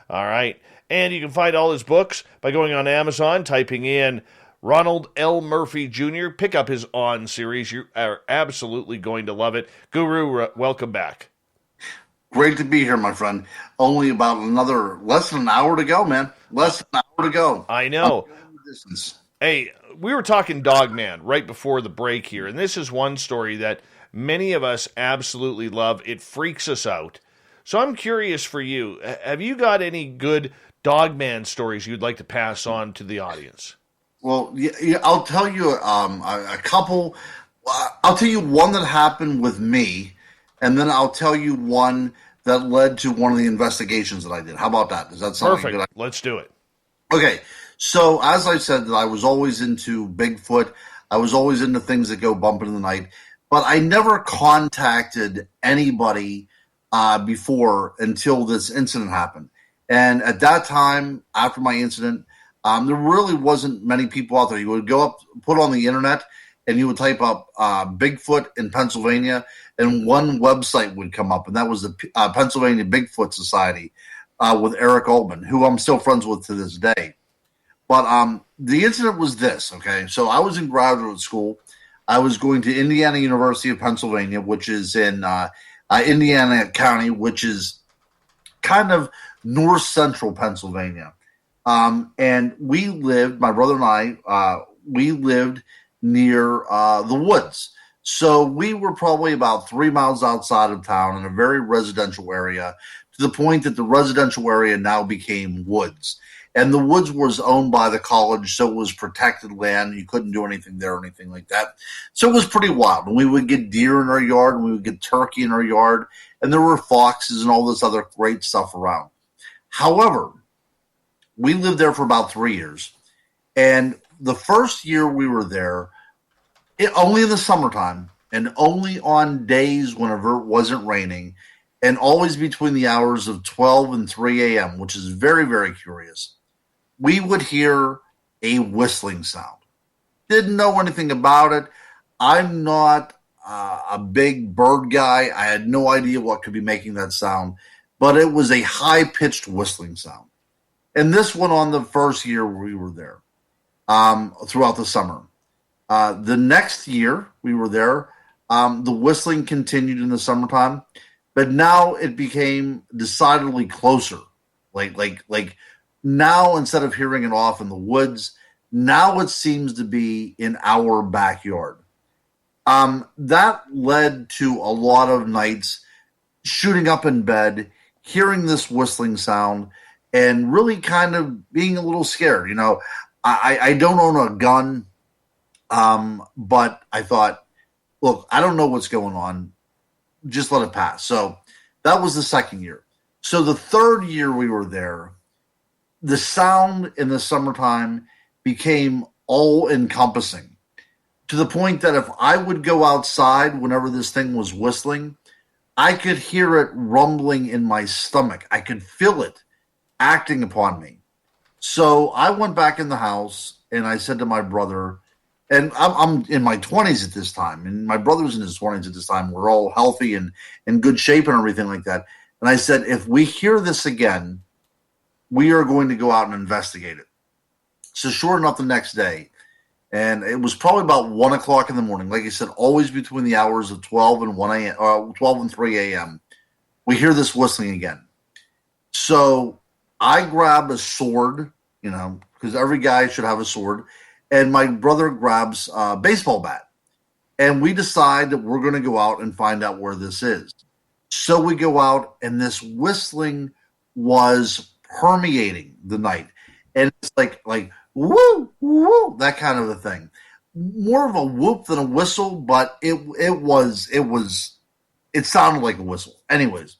All right. And you can find all his books by going on Amazon, typing in Ronald L. Murphy Jr. Pick up his On series. You are absolutely going to love it. Guru, welcome back. Great to be here, my friend. Only about less than an hour to go, man. Less than an hour to go. I know. Distance. Hey, we were talking Dogman right before the break here, and this is one story that many of us absolutely love. It freaks us out. So I'm curious for you, have you got any good Dogman stories you'd like to pass on to the audience? Well, yeah, I'll tell you a couple. I'll tell you one that happened with me, and then I'll tell you one that led to one of the investigations that I did. How about that? Does that sound Perfect. good? Let's do it. Okay. So, as I said, that I was always into Bigfoot. I was always into things that go bump in the night. But I never contacted anybody before until this incident happened. And at that time, after my incident, there really wasn't many people out there. You would go up, put on the internet, and you would type up Bigfoot in Pennsylvania, and one website would come up, and that was the Pennsylvania Bigfoot Society with Eric Altman, who I'm still friends with to this day. But the incident was this, okay? So I was in graduate school. I was going to Indiana University of Pennsylvania, which is in Indiana County, which is kind of north central Pennsylvania. And we lived, my brother and I, we lived near the woods. So we were probably about 3 miles outside of town in a very residential area, to the point that the residential area now became woods. And the woods was owned by the college, so it was protected land. You couldn't do anything there or anything like that. So it was pretty wild. And we would get deer in our yard, and we would get turkey in our yard, and there were foxes and all this other great stuff around. However, we lived there for about 3 years. And the first year we were there, only in the summertime, and only on days whenever it wasn't raining, and always between the hours of 12 and 3 a.m., which is very, very curious, we would hear a whistling sound. Didn't know anything about it. I'm not a big bird guy. I had no idea what could be making that sound, but it was a high-pitched whistling sound. And this went on the first year we were there, throughout the summer. The next year we were there, the whistling continued in the summertime, but now it became decidedly closer, like Now, instead of hearing it off in the woods, now it seems to be in our backyard. That led to a lot of nights shooting up in bed, hearing this whistling sound, and really kind of being a little scared. I don't own a gun, but I thought, look, I don't know what's going on. Just let it pass. So that was the second year. So the third year we were there, the sound in the summertime became all-encompassing, to the point that if I would go outside whenever this thing was whistling, I could hear it rumbling in my stomach. I could feel it acting upon me. So I went back in the house and I said to my brother, and I'm in my 20s at this time, and my brother's in his 20s at this time. We're all healthy and in good shape and everything like that. And I said, if we hear this again, we are going to go out and investigate it. So sure enough, the next day, and it was probably about 1 o'clock in the morning, like I said, always between the hours of 12 and 1 a.m., 12 and 3 a.m., we hear this whistling again. So I grab a sword, because every guy should have a sword, and my brother grabs a baseball bat. And we decide that we're going to go out and find out where this is. So we go out, and this whistling was permeating the night. And it's like woo, woo, that kind of a thing. More of a whoop than a whistle, but it sounded like a whistle. Anyways,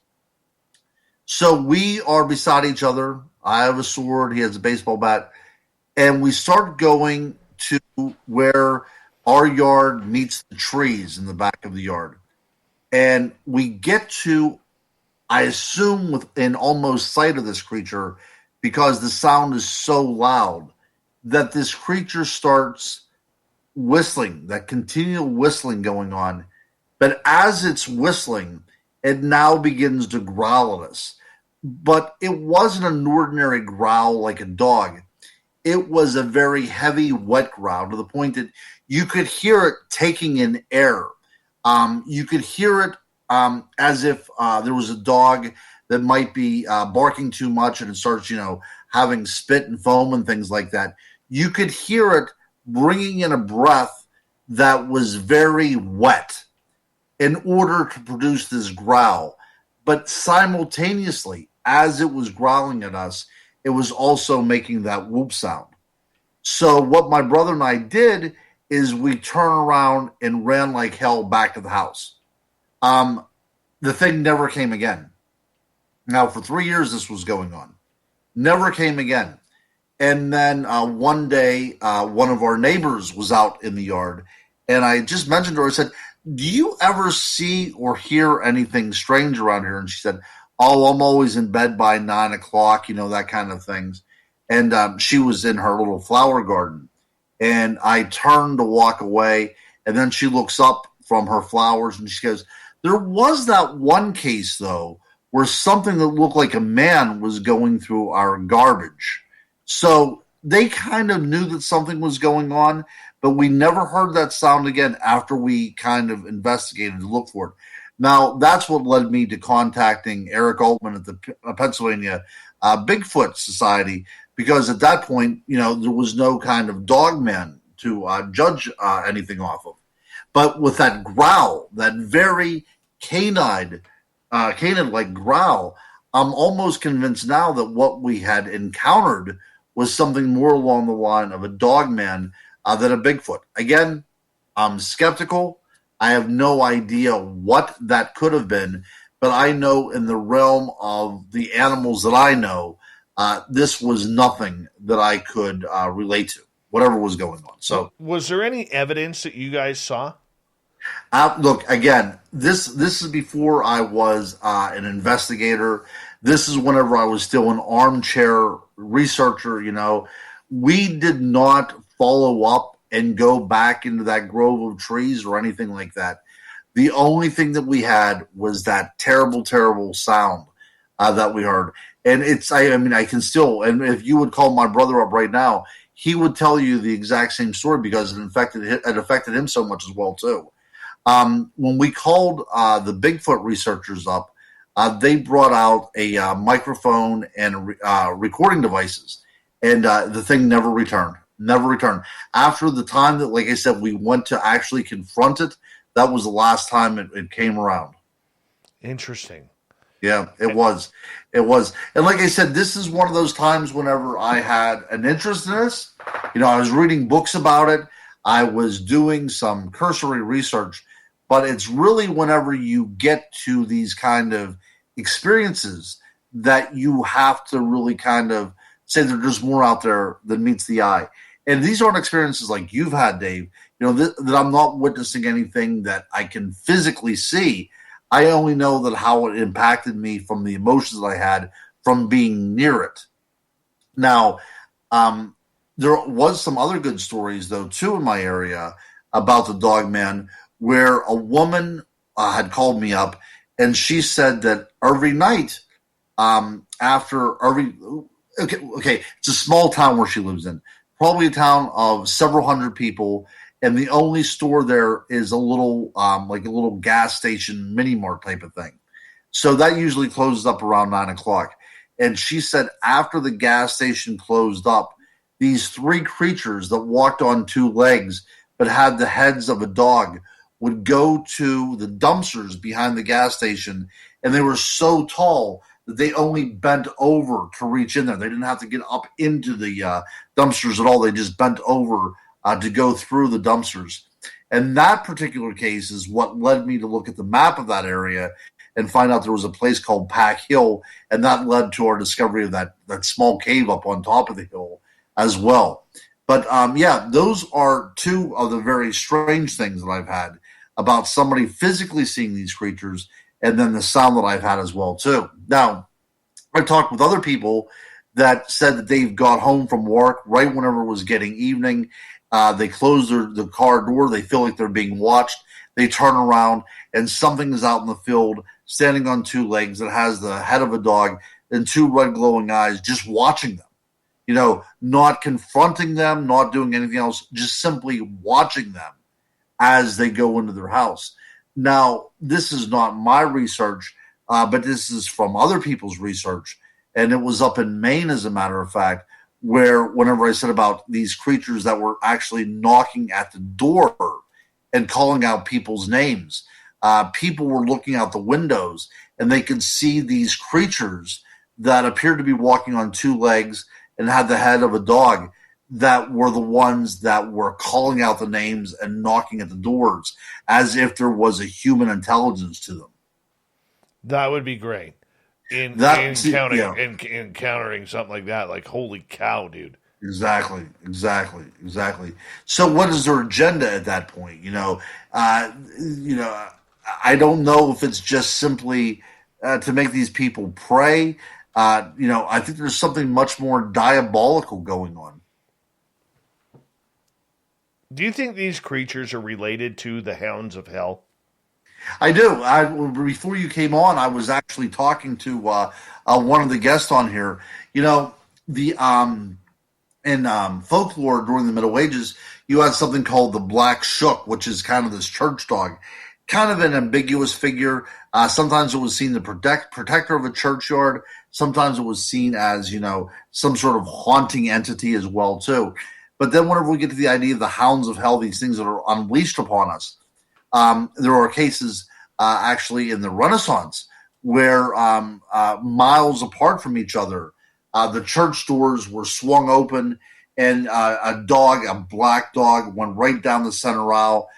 so we are beside each other. I have a sword. He has a baseball bat. And we start going to where our yard meets the trees in the back of the yard. And we get to, I assume, within almost sight of this creature, because the sound is so loud, that this creature starts whistling, that continual whistling going on. But as it's whistling, it now begins to growl at us. But it wasn't an ordinary growl like a dog. It was a very heavy, wet growl, to the point that you could hear it taking in air. You could hear it as if there was a dog that might be barking too much and it starts, having spit and foam and things like that. You could hear it bringing in a breath that was very wet in order to produce this growl. But simultaneously, as it was growling at us, it was also making that whoop sound. So what my brother and I did is we turned around and ran like hell back to the house. The thing never came again. Now, for 3 years this was going on. Never came again. And then one day, one of our neighbors was out in the yard, and I just mentioned to her, I said, do you ever see or hear anything strange around here? And she said, oh, I'm always in bed by 9 o'clock, that kind of things. And she was in her little flower garden. And I turned to walk away, and then she looks up from her flowers, and she goes, there was that one case, though, where something that looked like a man was going through our garbage. So they kind of knew that something was going on, but we never heard that sound again after we kind of investigated to look for it. Now, that's what led me to contacting Eric Altman at the Pennsylvania Bigfoot Society, because at that point, there was no kind of dog man to judge anything off of. But with that growl, that very canine-like growl, I'm almost convinced now that what we had encountered was something more along the line of a dog man than a Bigfoot. Again, I'm skeptical. I have no idea what that could have been, but I know in the realm of the animals that I know, this was nothing that I could relate to, whatever was going on. So, was there any evidence that you guys saw? Look, again, this is before I was an investigator. This is whenever I was still an armchair researcher. We did not follow up and go back into that grove of trees or anything like that. The only thing that we had was that terrible, terrible sound that we heard. And I can still, and if you would call my brother up right now, he would tell you the exact same story, because it affected him so much as well too. When we called the Bigfoot researchers up, they brought out a microphone and recording devices, and the thing never returned. Never returned. After the time that, like I said, we went to actually confront it, that was the last time it came around. Interesting. Yeah, it was. It was. And like I said, this is one of those times whenever I had an interest in this. I was reading books about it. I was doing some cursory research. But it's really whenever you get to these kind of experiences that you have to really kind of say that there's more out there than meets the eye. And these aren't experiences like you've had, Dave, that I'm not witnessing anything that I can physically see. I only know that how it impacted me from the emotions that I had from being near it. Now, there was some other good stories, though, too, in my area about the dog man, where a woman had called me up, and she said that every night after every – okay, it's a small town where she lives in. Probably a town of several hundred people, and the only store there is a little, like a little gas station mini mart type of thing. So that usually closes up around 9 o'clock. And she said after the gas station closed up, these three creatures that walked on two legs but had the heads of a dog would go to the dumpsters behind the gas station, and they were so tall that they only bent over to reach in there. They didn't have to get up into the dumpsters at all. They just bent over to go through the dumpsters. And that particular case is what led me to look at the map of that area and find out there was a place called Pack Hill, and that led to our discovery of that small cave up on top of the hill as well. But, yeah, those are two of the very strange things that I've had about somebody physically seeing these creatures, and then the sound that I've had as well, too. Now, I talked with other people that said that they've got home from work right whenever it was getting evening. They close the car door. They feel like they're being watched. They turn around, and something is out in the field standing on two legs that has the head of a dog and two red glowing eyes just watching them. Not confronting them, not doing anything else, just simply watching them as they go into their house. Now, this is not my research, but this is from other people's research, and it was up in Maine, as a matter of fact, where whenever I said about these creatures that were actually knocking at the door and calling out people's names, people were looking out the windows, and they could see these creatures that appeared to be walking on two legs and had the head of a dog that were the ones that were calling out the names and knocking at the doors as if there was a human intelligence to them. That would be great. Encountering something like that, like, holy cow, dude. Exactly. So what is their agenda at that point? I don't know if it's just simply to make these people pray. I think there's something much more diabolical going on. Do you think these creatures are related to the Hounds of Hell? I do. Before you came on, I was actually talking to one of the guests on here. In folklore during the Middle Ages, you had something called the Black Shook, which is kind of this church dog, kind of an ambiguous figure. Sometimes it was seen the protector of a churchyard. Sometimes it was seen as, some sort of haunting entity as well, too. But then whenever we get to the idea of the Hounds of Hell, these things that are unleashed upon us, there are cases actually in the Renaissance where miles apart from each other, the church doors were swung open, and a black dog, went right down the center aisle,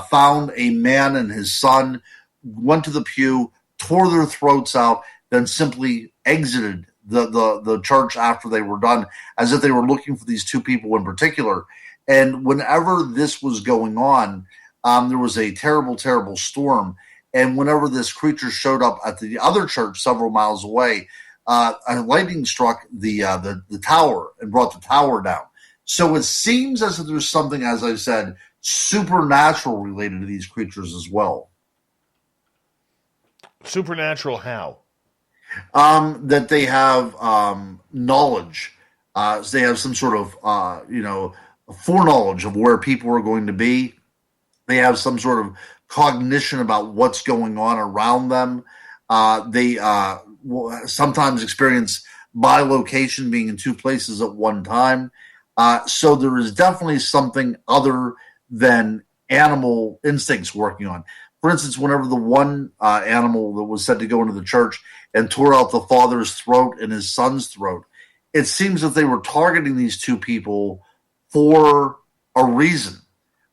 found a man and his son, went to the pew, tore their throats out, then simply exited the church after they were done, as if they were looking for these two people in particular. And whenever this was going on, there was a terrible, terrible storm. And whenever this creature showed up at the other church several miles away, a lightning struck the tower and brought the tower down. So it seems as if there's something, as I said, supernatural related to these creatures as well. Supernatural how? That they have knowledge. They have some sort of, foreknowledge of where people are going to be. They have some sort of cognition about what's going on around them. They will sometimes experience bilocation, being in two places at one time. So there is definitely something other than animal instincts working on. For instance, whenever the one animal that was said to go into the church and tore out the father's throat and his son's throat, it seems that they were targeting these two people for a reason.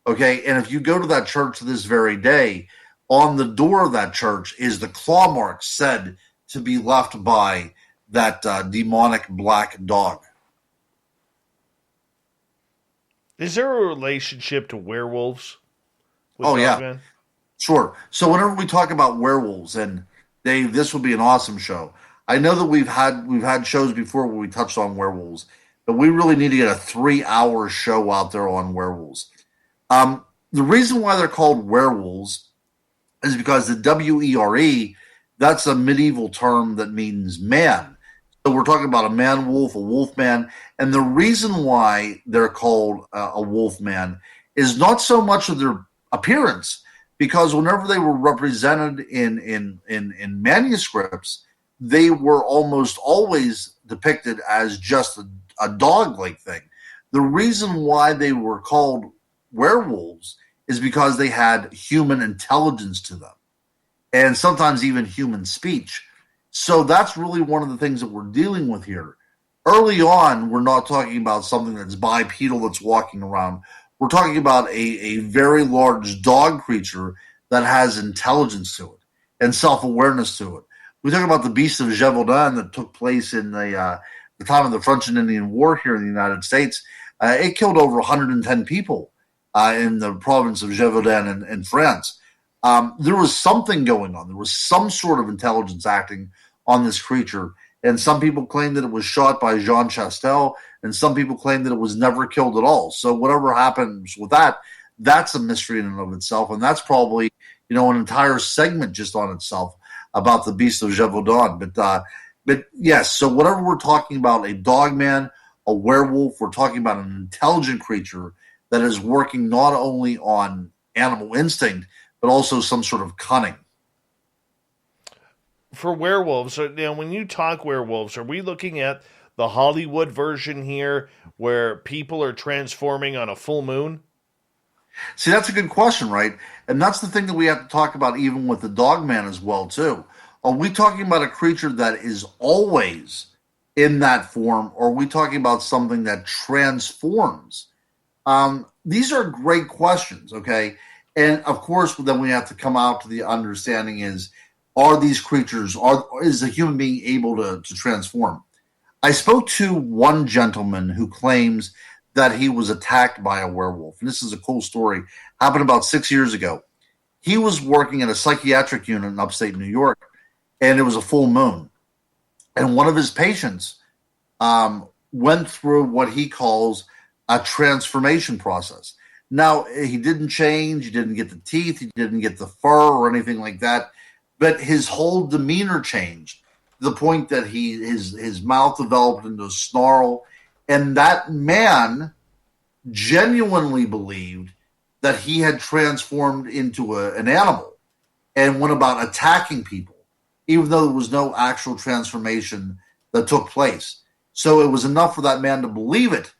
Okay, and if you go to that church to this very day, on the door of that church is the claw mark said to be left by that demonic black dog. Is there a relationship to werewolves? Oh, yeah. Sure. So whenever we talk about werewolves, and Dave, this will be an awesome show. I know that we've had shows before where we touched on werewolves, but we really need to get a 3-hour show out there on werewolves. The reason why they're called werewolves is because the W-E-R-E, that's a medieval term that means man. So we're talking about a man-wolf, a wolf-man, and the reason why they're called a wolf-man is not so much of their appearance, because whenever they were represented in manuscripts, they were almost always depicted as just a dog-like thing. The reason why they were called werewolves is because they had human intelligence to them, and sometimes even human speech. So that's really one of the things that we're dealing with here. Early on, we're not talking about something that's bipedal that's walking around. We're talking about a very large dog creature that has intelligence to it and self-awareness to it. We talk about the Beast of Gévaudan that took place in the time of the French and Indian War here in the United States. It killed over 110 people in the province of Gévaudan in France. There was something going on. There was some sort of intelligence acting on this creature, and some people claim that it was shot by Jean Chastel, and some people claim that it was never killed at all. So whatever happens with that, that's a mystery in and of itself, and that's probably an entire segment just on itself about the Beast of Gévaudan. But yes, so whatever we're talking about, a dogman, a werewolf, we're talking about an intelligent creature that is working not only on animal instinct, but also some sort of cunning. For werewolves, when you talk werewolves, are we looking at the Hollywood version here where people are transforming on a full moon? See, that's a good question, right? And that's the thing that we have to talk about even with the dogman as well, too. Are we talking about a creature that is always in that form, or are we talking about something that transforms? These are great questions, okay? And, of course, then we have to come out to the understanding are these creatures, is a human being able to transform? I spoke to one gentleman who claims that he was attacked by a werewolf. And this is a cool story. Happened about 6 years ago. He was working at a psychiatric unit in upstate New York, and it was a full moon. And one of his patients went through what he calls a transformation process. Now, he didn't change. He didn't get the teeth. He didn't get the fur or anything like that. But his whole demeanor changed to the point that his mouth developed into a snarl. And that man genuinely believed that he had transformed into an animal and went about attacking people, even though there was no actual transformation that took place. So it was enough for that man to believe it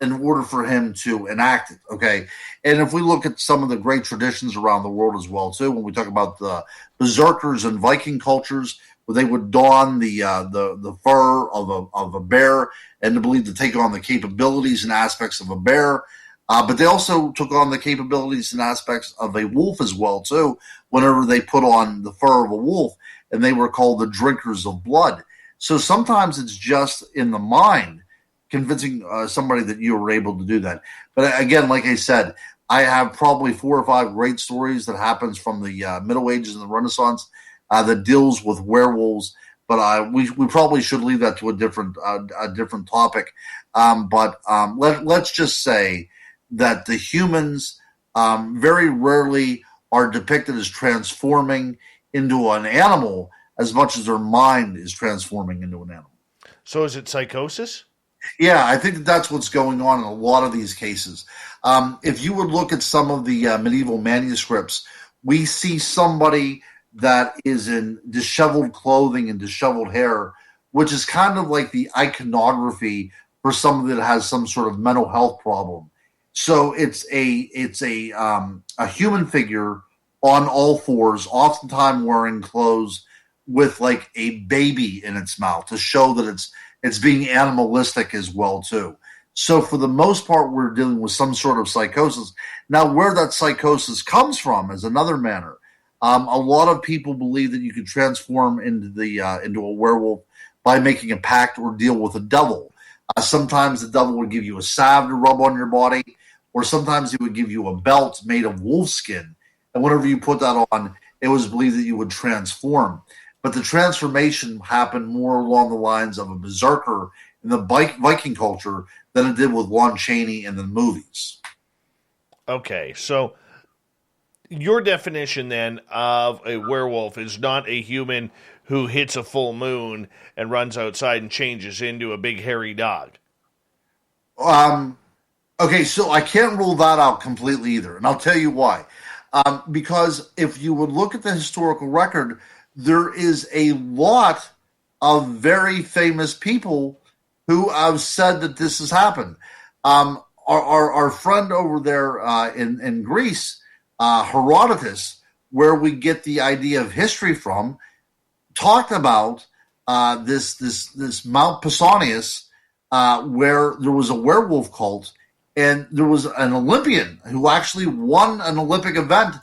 in order for him to enact it, okay? And if we look at some of the great traditions around the world as well, too, when we talk about the berserkers and Viking cultures, where they would don the fur of a bear and to believe to take on the capabilities and aspects of a bear, but they also took on the capabilities and aspects of a wolf as well, too, whenever they put on the fur of a wolf, and they were called the drinkers of blood. So sometimes it's just in the mind, convincing somebody that you were able to do that. But again, like I said, I have probably 4 or 5 great stories that happens from the Middle Ages and the Renaissance that deals with werewolves. But we probably should leave that to a different topic. Let's just say that the humans very rarely are depicted as transforming into an animal as much as their mind is transforming into an animal. So is it psychosis? Yeah, I think that's what's going on in a lot of these cases. If you would look at some of the medieval manuscripts, we see somebody that is in disheveled clothing and disheveled hair, which is kind of like the iconography for someone that has some sort of mental health problem. So it's a human figure on all fours, oftentimes wearing clothes with like a baby in its mouth to show that it's being animalistic as well too. So for the most part, we're dealing with some sort of psychosis. Now, where that psychosis comes from is another matter. A lot of people believe that you can transform into a werewolf by making a pact or deal with a devil. Sometimes the devil would give you a salve to rub on your body, or sometimes he would give you a belt made of wolf skin. And whenever you put that on, it was believed that you would transform. But the transformation happened more along the lines of a berserker in the Viking culture than it did with Lon Chaney in the movies. Okay, so your definition then of a werewolf is not a human who hits a full moon and runs outside and changes into a big hairy dog. Okay, so I can't rule that out completely either, and I'll tell you why. Because if you would look at the historical record, there is a lot of very famous people who have said that this has happened. Our friend over there in Greece, Herodotus, where we get the idea of history from, talked about this Mount Pausanias, where there was a werewolf cult, and there was an Olympian who actually won an Olympic event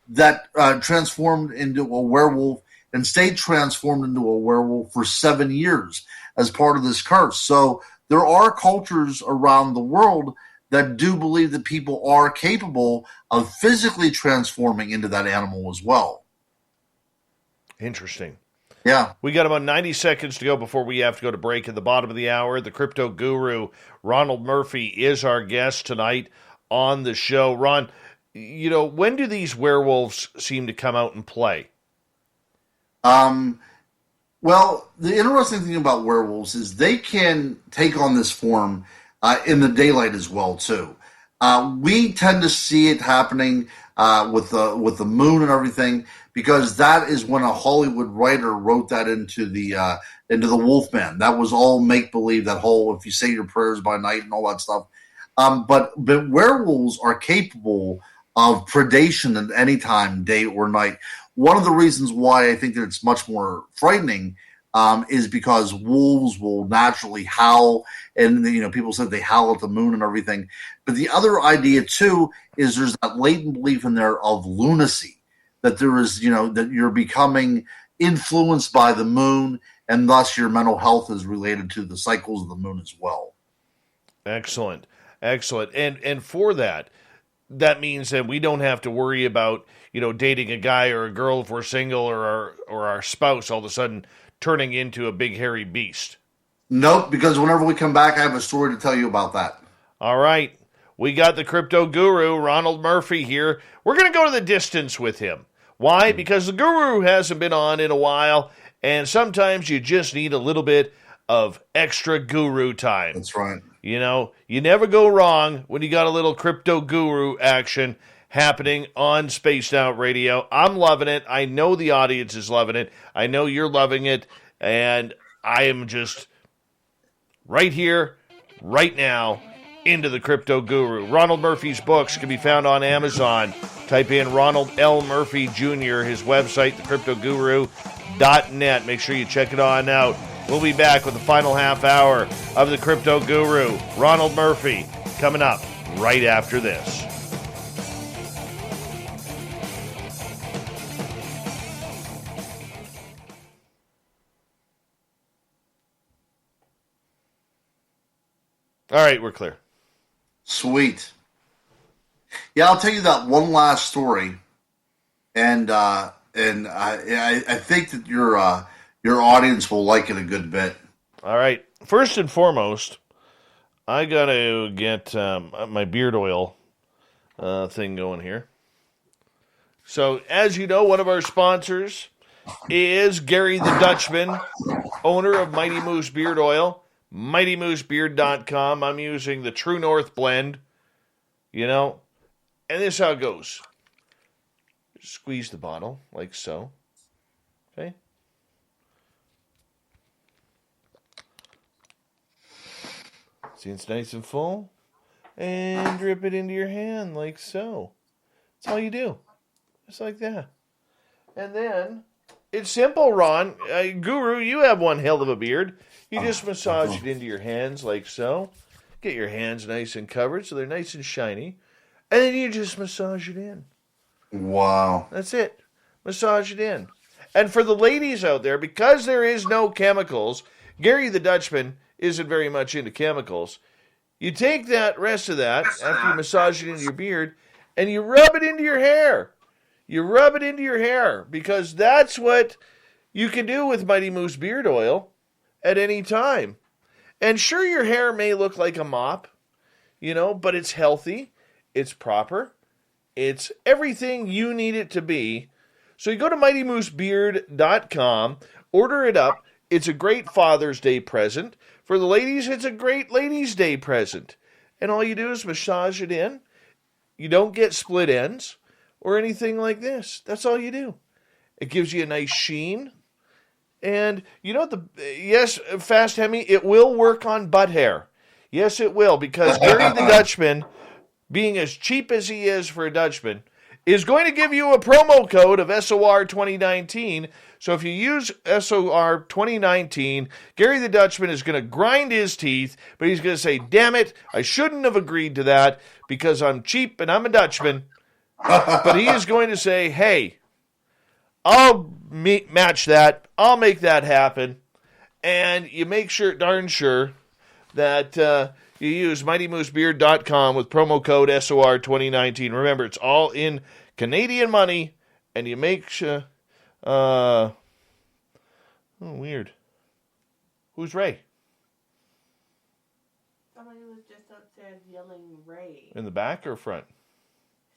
that transformed into a werewolf and stayed transformed into a werewolf for 7 years as part of this curse. So there are cultures around the world that do believe that people are capable of physically transforming into that animal as well. Interesting. Yeah. We got about 90 seconds to go before we have to go to break at the bottom of the hour. The crypto guru, Ronald Murphy, is our guest tonight on the show. Ron, when do these werewolves seem to come out and play? Well, the interesting thing about werewolves is they can take on this form in the daylight as well too. We tend to see it happening with the moon and everything, because that is when a Hollywood writer wrote that into the Wolfman. That was all make believe. That whole if you say your prayers by night and all that stuff. But werewolves are capable of predation at any time, day or night. One of the reasons why I think that it's much more frightening is because wolves will naturally howl, and people said they howl at the moon and everything. But the other idea too is there's that latent belief in there of lunacy, that there is that you're becoming influenced by the moon, and thus your mental health is related to the cycles of the moon as well. Excellent. And for that means that we don't have to worry about dating a guy or a girl if we're single, or our spouse all of a sudden turning into a big hairy beast. Nope, because whenever we come back, I have a story to tell you about that. All right. We got the crypto guru, Ronald Murphy, here. We're going to go to the distance with him. Why? Because the guru hasn't been on in a while, and sometimes you just need a little bit of extra guru time. That's right. You never go wrong when you got a little crypto guru action happening on Spaced Out Radio. I'm loving it. I know the audience is loving it. I know you're loving it. And I am just right here, right now, into the crypto guru. Ronald Murphy's books can be found on Amazon. Type in Ronald L. Murphy Jr., his website, thecryptoguru.net. Make sure you check it on out. We'll be back with the final half hour of the crypto guru, Ronald Murphy, coming up right after this. All right, we're clear. Sweet. Yeah, I'll tell you that one last story, and I think that your audience will like it a good bit. All right. First and foremost, I gotta get my beard oil thing going here. So, as you know, one of our sponsors is Gary the Dutchman, owner of Mighty Moose Beard Oil. MightyMooseBeard.com. I'm using the True North blend, and this is how it goes. Squeeze the bottle, like so. Okay. See, it's nice and full. And drip it into your hand like so. That's all you do. Just like that. And then, it's simple, Ron. Guru, you have one hell of a beard. You just massage it into your hands like so. Get your hands nice and covered so they're nice and shiny. And then you just massage it in. Wow. That's it. Massage it in. And for the ladies out there, because there is no chemicals, Gary the Dutchman isn't very much into chemicals. You take that rest of that after you massage it into your beard and you rub it into your hair. You rub it into your hair because that's what you can do with Mighty Moose beard oil at any time. And sure, your hair may look like a mop, but it's healthy, it's proper, it's everything you need it to be. So you go to mightymoosebeard.com, order it up. It's a great Father's Day present. For the ladies, it's a great Ladies' Day present. And all you do is massage it in. You don't get split ends or anything like this. That's all you do. It gives you a nice sheen. And you know what yes, Fast Hemi, it will work on butt hair. Yes, it will, because Gary the Dutchman, being as cheap as he is for a Dutchman, is going to give you a promo code of SOR 2019. So if you use SOR 2019, Gary the Dutchman is going to grind his teeth, but he's going to say, damn it, I shouldn't have agreed to that because I'm cheap and I'm a Dutchman. But he is going to say, hey, I'll match that. I'll make that happen. And you make sure, darn sure, that you use mightymoosebeard.com with promo code SOR 2019. Remember, it's all in Canadian money, and you make sure... weird. Who's Ray? Somebody was just upstairs yelling Ray. In the back or front?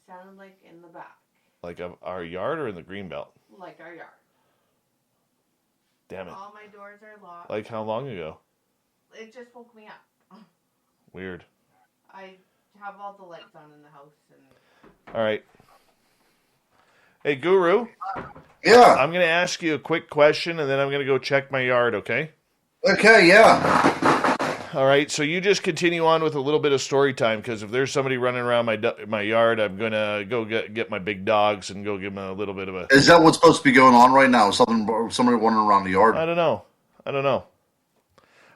Sounded like in the back. Like our yard or in the greenbelt? Like our yard. Damn it. All my doors are locked. Like how long ago? It just woke me up. Weird. I have all the lights on in the house. All right. Hey, Guru. Yeah. I'm going to ask you a quick question, and then I'm going to go check my yard, okay? Okay, yeah. All right, so you just continue on with a little bit of story time, because if there's somebody running around my yard, I'm going to go get my big dogs and go give them a little bit of a... Is that what's supposed to be going on right now? Somebody wandering around the yard? I don't know.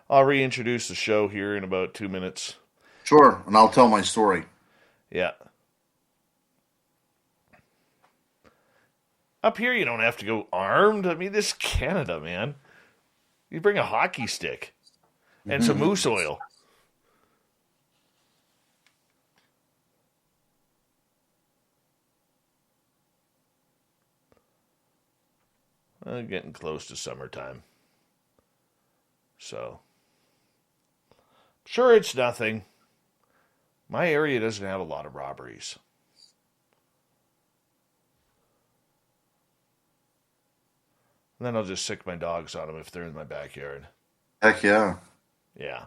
I'll reintroduce the show here in about 2 minutes. Sure, and I'll tell my story. Yeah. Up here, you don't have to go armed. I mean, this is Canada, man. You bring a hockey stick and some moose oil. Getting close to summertime. So, sure, it's nothing. My area doesn't have a lot of robberies. And then I'll just sick my dogs on them if they're in my backyard. Heck yeah. Yeah.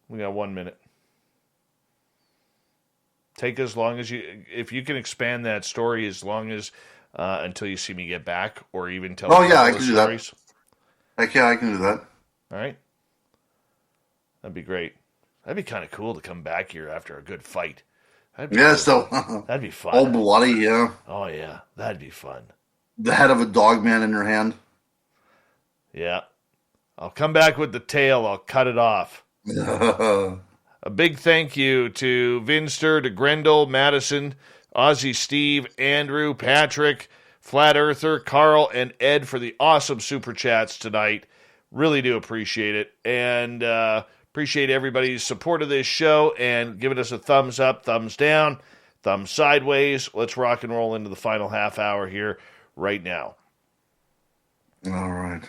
We got 1 minute. Take as long as if you can expand that story as long as until you see me get back, or even tell. Oh yeah, I can do stories. that. Heck yeah, I can do that. All right, that'd be great. That'd be kind of cool to come back here after a good fight. That'd be Yeah, cool. so That'd be fun. all bloody, yeah. Oh yeah, that'd be fun. The head of a dog man in your hand. Yeah, I'll come back with the tail. I'll cut it off. A big thank you to Vinster, to Grendel, Madison, Ozzy, Steve, Andrew, Patrick, Flat Earther, Carl, and Ed for the awesome super chats tonight. Really do appreciate it. And appreciate everybody's support of this show and giving us a thumbs up, thumbs down, thumbs sideways. Let's rock and roll into the final half hour here right now. All right.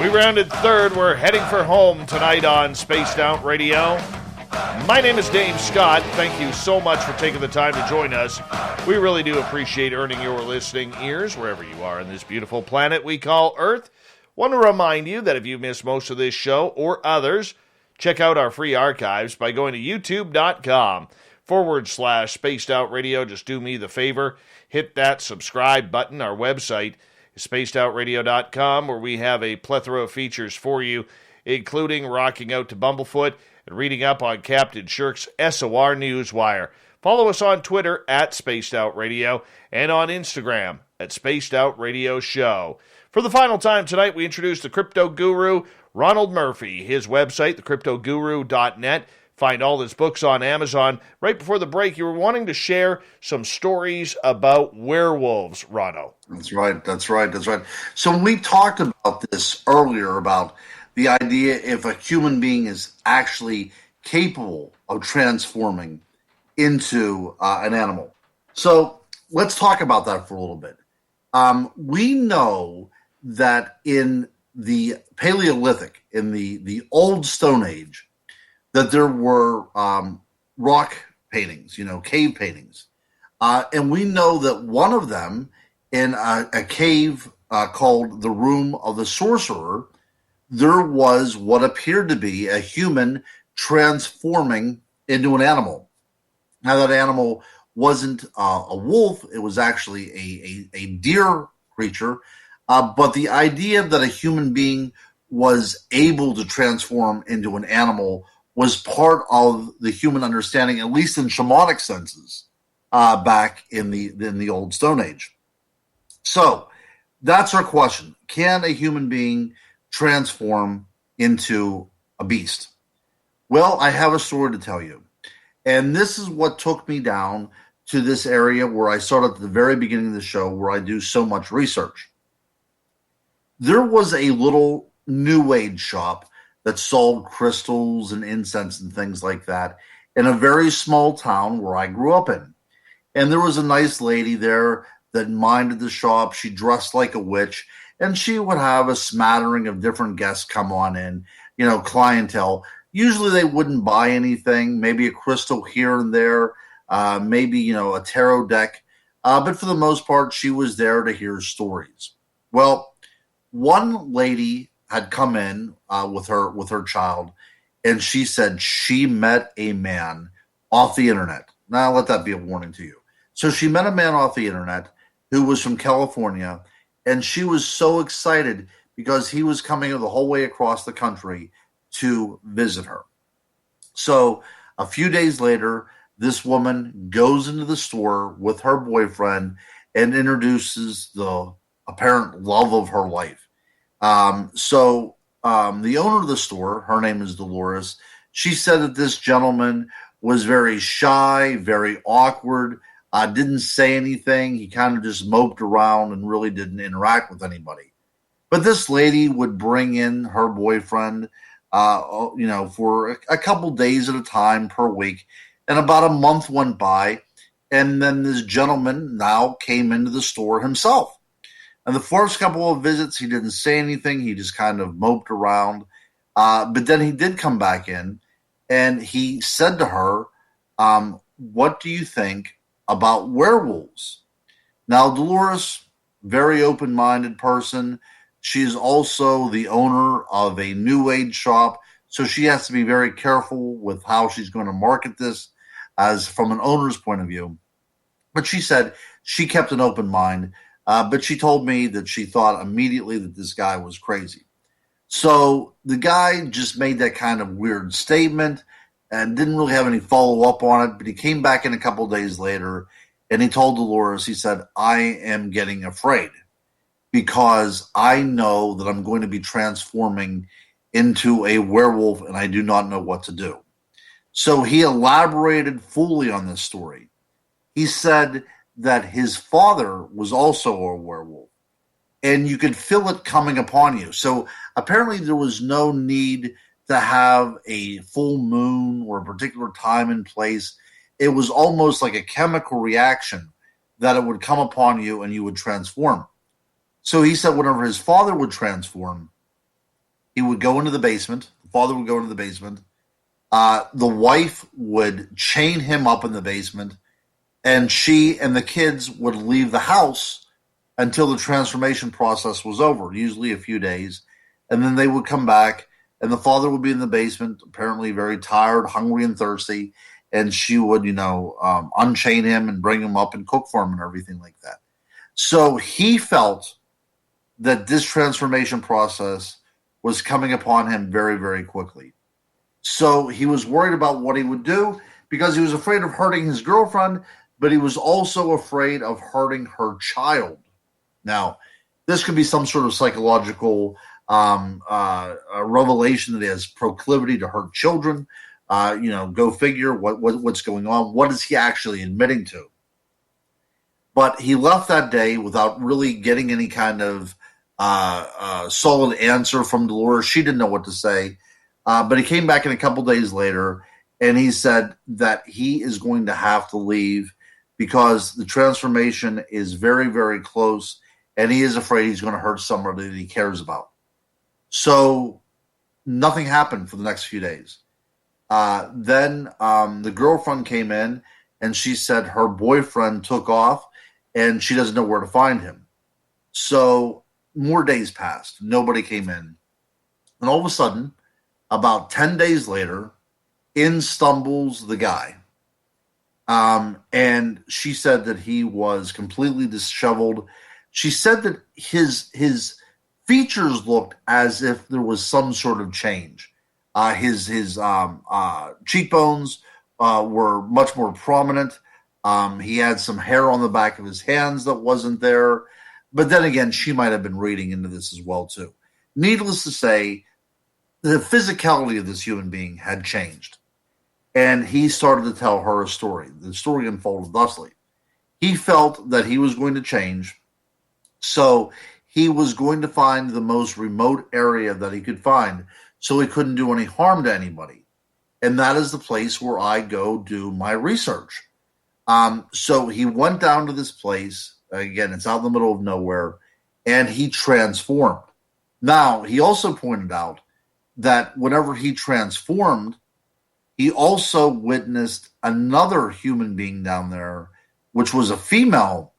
We rounded third. We're heading for home tonight on Spaced Out Radio. My name is Dave Scott. Thank you so much for taking the time to join us. We really do appreciate earning your listening ears wherever you are on this beautiful planet we call Earth. Want to remind you that if you missed most of this show or others, check out our free archives by going to youtube.com/Spaced Out Radio. Just do me the favor, hit that subscribe button. Our website is spacedoutradio.com, where we have a plethora of features for you, including rocking out to Bumblefoot and reading up on Captain Shirk's SOR Newswire. Follow us on Twitter at Spaced Out Radio and on Instagram at Spaced Out Radio Show. For the final time tonight, we introduce the crypto guru, Ronald Murphy. His website, thecryptoguru.net. Find all his books on Amazon. Right before the break, you were wanting to share some stories about werewolves, Ronald. That's right. So we talked about this earlier, about the idea if a human being is actually capable of transforming into an animal. So let's talk about that for a little bit. We know that in the Paleolithic, in the Old Stone Age, that there were rock paintings, cave paintings. And we know that one of them in a cave called the Room of the Sorcerer, there was what appeared to be a human transforming into an animal. Now, that animal wasn't a wolf. It was actually a deer creature. But the idea that a human being was able to transform into an animal was part of the human understanding, at least in shamanic senses, back in the Old Stone Age. So that's our question. Can a human being transform into a beast? Well, I have a story to tell you. And this is what took me down to this area where I started at the very beginning of the show, where I do so much research. There was a little New Age shop that sold crystals and incense and things like that in a very small town where I grew up in. And there was a nice lady there that minded the shop. She dressed like a witch, and she would have a smattering of different guests come on in, clientele. Usually they wouldn't buy anything, maybe a crystal here and there, maybe, a tarot deck. But for the most part, she was there to hear stories. Well, one lady had come in with her child, and she said she met a man off the internet. Now, let that be a warning to you. So she met a man off the internet who was from California, and she was so excited because he was coming the whole way across the country to visit her. So a few days later, this woman goes into the store with her boyfriend and introduces the apparent love of her life. The owner of the store, her name is Dolores, she said that this gentleman was very shy, very awkward, didn't say anything. He kind of just moped around and really didn't interact with anybody. But this lady would bring in her boyfriend, for a couple days at a time per week. And about a month went by, and then this gentleman now came into the store himself. And the first couple of visits, he didn't say anything. He just kind of moped around. But then he did come back in, and he said to her, what do you think about werewolves? Now, Dolores, very open-minded person. She's also the owner of a New Age shop, so she has to be very careful with how she's going to market this as from an owner's point of view. But she said she kept an open mind, but she told me that she thought immediately that this guy was crazy. So the guy just made that kind of weird statement and didn't really have any follow-up on it, but he came back in a couple of days later, and he told Dolores, he said, I am getting afraid because I know that I'm going to be transforming into a werewolf, and I do not know what to do. So he elaborated fully on this story. He said that his father was also a werewolf, and you could feel it coming upon you. So apparently there was no need to have a full moon or a particular time and place. It was almost like a chemical reaction that it would come upon you and you would transform. So he said whenever his father would transform, He would go into the basement. The father would go into the basement. The wife would chain him up in the basement, and she and the kids would leave the house until the transformation process was over, usually a few days. And then they would come back, and the father would be in the basement, apparently very tired, hungry, and thirsty. And she would, unchain him and bring him up and cook for him and everything like that. So he felt that this transformation process was coming upon him very, very quickly. So he was worried about what he would do because he was afraid of hurting his girlfriend, but he was also afraid of hurting her child. Now, this could be some sort of psychological revelation that he has proclivity to hurt children. Go figure what's going on. What is he actually admitting to? But he left that day without really getting any kind of solid answer from Dolores. She didn't know what to say. But he came back in a couple days later, and he said that he is going to have to leave because the transformation is very, very close, and he is afraid he's going to hurt somebody that he cares about. So nothing happened for the next few days. Then the girlfriend came in, and she said her boyfriend took off, and she doesn't know where to find him. So more days passed. Nobody came in. And all of a sudden, about 10 days later, in stumbles the guy. And she said that he was completely disheveled. She said that his features looked as if there was some sort of change. His cheekbones were much more prominent. He had some hair on the back of his hands that wasn't there. But then again, she might have been reading into this as well, too. Needless to say, the physicality of this human being had changed. And he started to tell her a story. The story unfolded thusly. He felt that he was going to change, so he was going to find the most remote area that he could find so he couldn't do any harm to anybody. And that is the place where I go do my research. So he went down to this place. Again, it's out in the middle of nowhere, and he transformed. Now, he also pointed out that whenever he transformed, he also witnessed another human being down there, which was a female,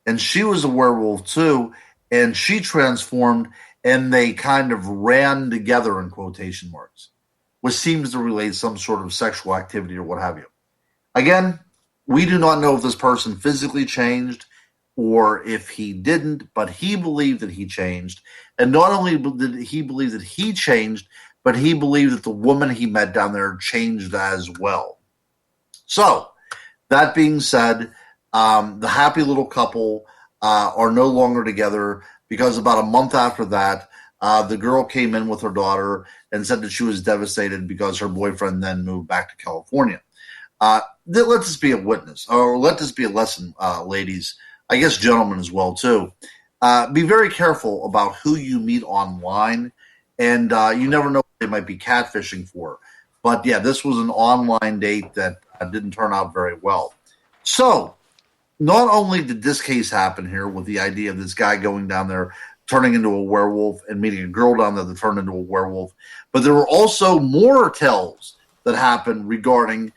and she was a werewolf too, and she transformed, and they kind of ran together in quotation marks, which seems to relate some sort of sexual activity or what have you. Again, we do not know if this person physically changed or if he didn't, but he believed that he changed. And not only did he believe that he changed, but he believed that the woman he met down there changed as well. So, that being said, the happy little couple are no longer together because about a month after that, the girl came in with her daughter and said that she was devastated because her boyfriend then moved back to California. Let this be a witness, or let this be a lesson, ladies, I guess gentlemen as well too. Be very careful about who you meet online, and you never know what they might be catfishing for. But yeah, this was an online date that didn't turn out very well. So, not only did this case happen here with the idea of this guy going down there, turning into a werewolf, and meeting a girl down there that turned into a werewolf, but there were also more tales that happened regarding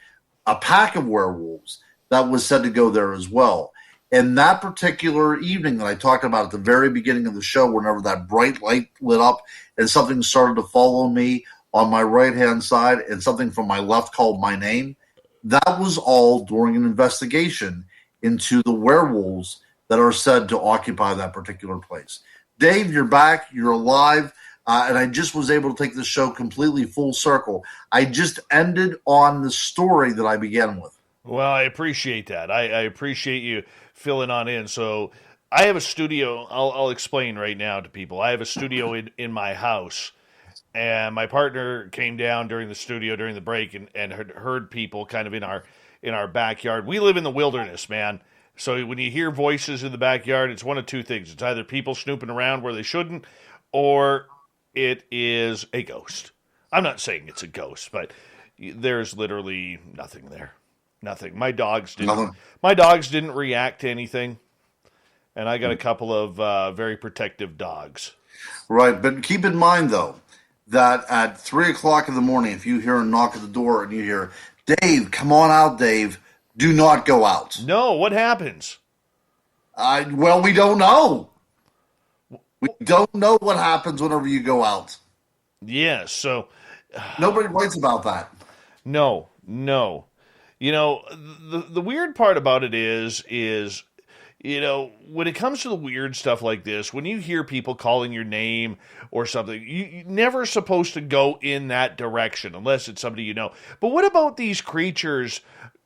a pack of werewolves that was said to go there as well. And that particular evening that I talked about at the very beginning of the show, whenever that bright light lit up and something started to follow me on my right-hand side and something from my left called my name, that was all during an investigation into the werewolves that are said to occupy that particular place. Dave, you're back. You're alive. And I just was able to take the show completely full circle. I just ended on the story that I began with. Well, I appreciate that. I appreciate you filling on in. So I have a studio. I'll explain right now to people. I have a studio in my house, and my partner came down during the break and heard people kind of in our backyard. We live in the wilderness, man. So when you hear voices in the backyard, it's one of two things. It's either people snooping around where they shouldn't, or it is a ghost. I'm not saying it's a ghost, but there's literally nothing there. Nothing. My dogs didn't react to anything, and I got a couple of very protective dogs. Right, but keep in mind, though, that at 3:00 in the morning, if you hear a knock at the door and you hear, Dave, come on out, Dave, do not go out. No, what happens? Well, we don't know. We don't know what happens whenever you go out. Yes, so Nobody writes about that. no. You know, the weird part about it is when it comes to the weird stuff like this, when you hear people calling your name or something, you're never supposed to go in that direction unless it's somebody you know. But what about these creatures,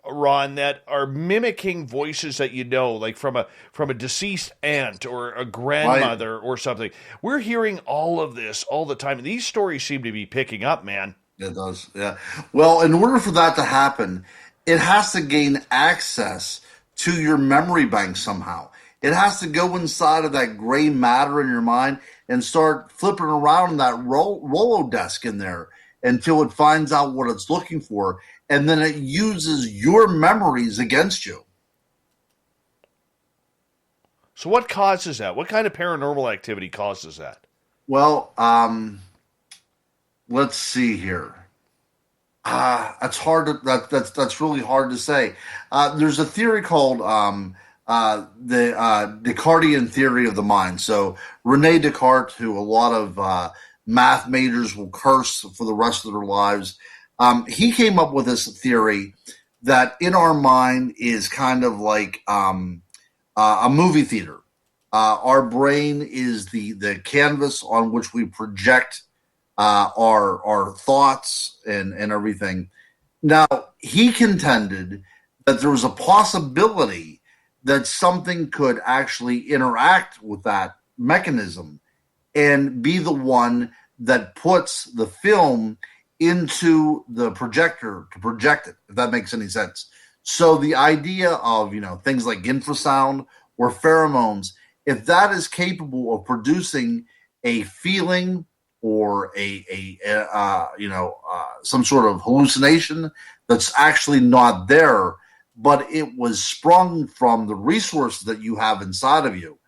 Ron, that are mimicking voices that you know, like from a deceased aunt or a grandmother or something? We're hearing all of this all the time, and these stories seem to be picking up, man. It does, yeah. Well, in order for that to happen, it has to gain access to your memory bank somehow. It has to go inside of that gray matter in your mind and start flipping around that Rolodesk in there until it finds out what it's looking for, and then it uses your memories against you. So what causes that? What kind of paranormal activity causes that? Well, let's see here. That's hard. That's really hard to say. There's a theory called the Descartesian theory of the mind. So Rene Descartes, who a lot of math majors will curse for the rest of their lives, he came up with this theory that in our mind is kind of like a movie theater. Our brain is the canvas on which we project our thoughts and everything. Now, he contended that there was a possibility that something could actually interact with that mechanism and be the one that puts the film into the projector to project it, if that makes any sense. So the idea of, things like infrasound or pheromones, if that is capable of producing a feeling or some sort of hallucination that's actually not there, but it was sprung from the resources that you have inside of you,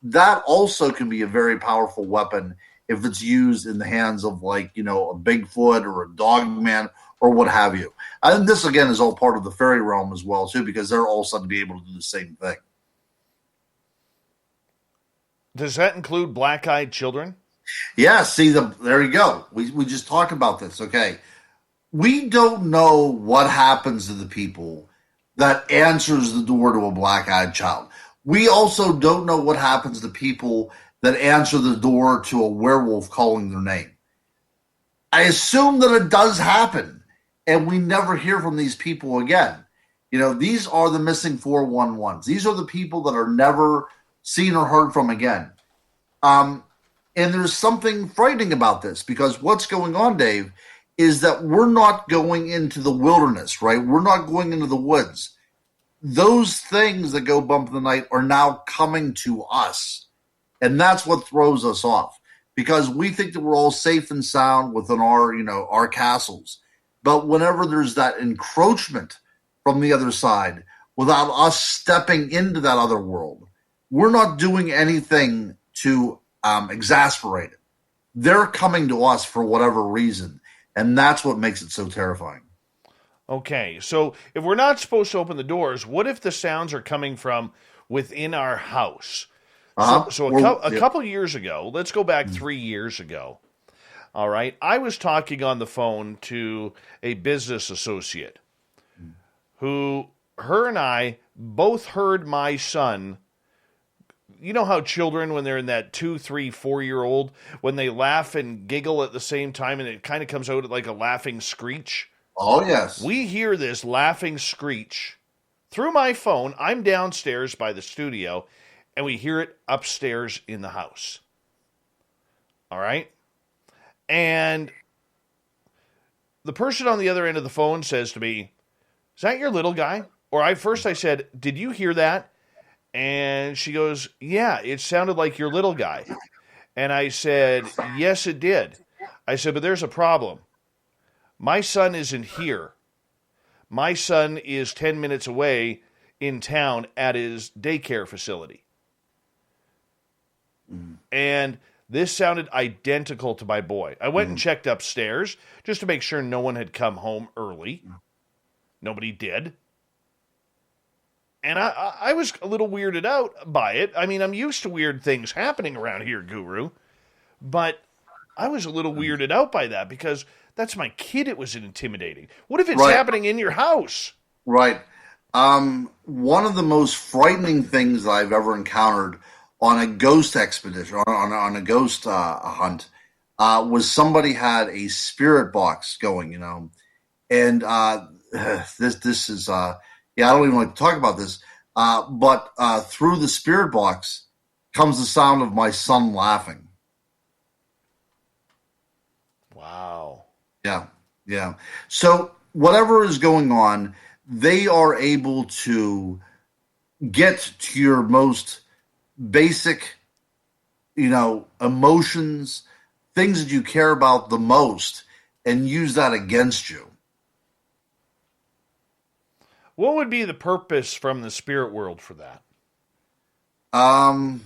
that also can be a very powerful weapon if it's used in the hands of a Bigfoot or a dogman or what have you. And this, again, is all part of the fairy realm as well, too, because they're all said to be able to do the same thing. Does that include black-eyed children? Yeah, see, there you go. We just talked about this, okay? We don't know what happens to the people that answers the door to a black-eyed child. We also don't know what happens to people that answer the door to a werewolf calling their name. I assume that it does happen, and we never hear from these people again. These are the missing 411s. These are the people that are never seen or heard from again. And there's something frightening about this, because what's going on, Dave, is that we're not going into the wilderness, right? We're not going into the woods. Those things that go bump in the night are now coming to us. And that's what throws us off, because we think that we're all safe and sound within our castles. But whenever there's that encroachment from the other side, without us stepping into that other world, we're not doing anything to exasperate it. They're coming to us for whatever reason, and that's what makes it so terrifying. Okay, so if we're not supposed to open the doors, what if the sounds are coming from within our house? So a couple years ago, let's go back 3 years ago, all right, I was talking on the phone to a business associate who, her and I both heard my son. You know how children, when they're in that 2, 3, 4-year-old, when they laugh and giggle at the same time and it kind of comes out like a laughing screech? Oh, yes. We hear this laughing screech through my phone. I'm downstairs by the studio, and we hear it upstairs in the house. All right? And the person on the other end of the phone says to me, "Is that your little guy?" Or I said, "Did you hear that?" And she goes, "Yeah, it sounded like your little guy." And I said, "Yes, it did." I said, "But there's a problem. My son isn't here. My son is 10 minutes away in town at his daycare facility." And This sounded identical to my boy. I went and checked upstairs just to make sure no one had come home early. Nobody did. And I was a little weirded out by it. I mean, I'm used to weird things happening around here, Guru. But I was a little weirded out by that because that's my kid. It was intimidating. What if it's happening in your house? Right. One of the most frightening things that I've ever encountered on a ghost expedition, on a ghost hunt, was somebody had a spirit box going, and this is I don't even like to talk about this, but through the spirit box comes the sound of my son laughing. Wow. Yeah. So whatever is going on, they are able to get to your most basic, emotions, things that you care about the most, and use that against you. What would be the purpose from the spirit world for that? I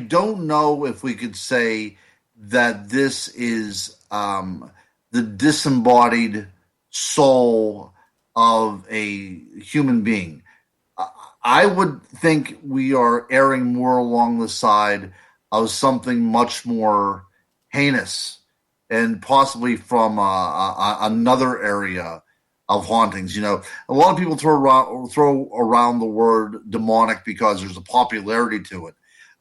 don't know if we could say that this is the disembodied soul of a human being. I would think we are erring more along the side of something much more heinous and possibly from another area of hauntings. A lot of people throw around the word demonic because there's a popularity to it,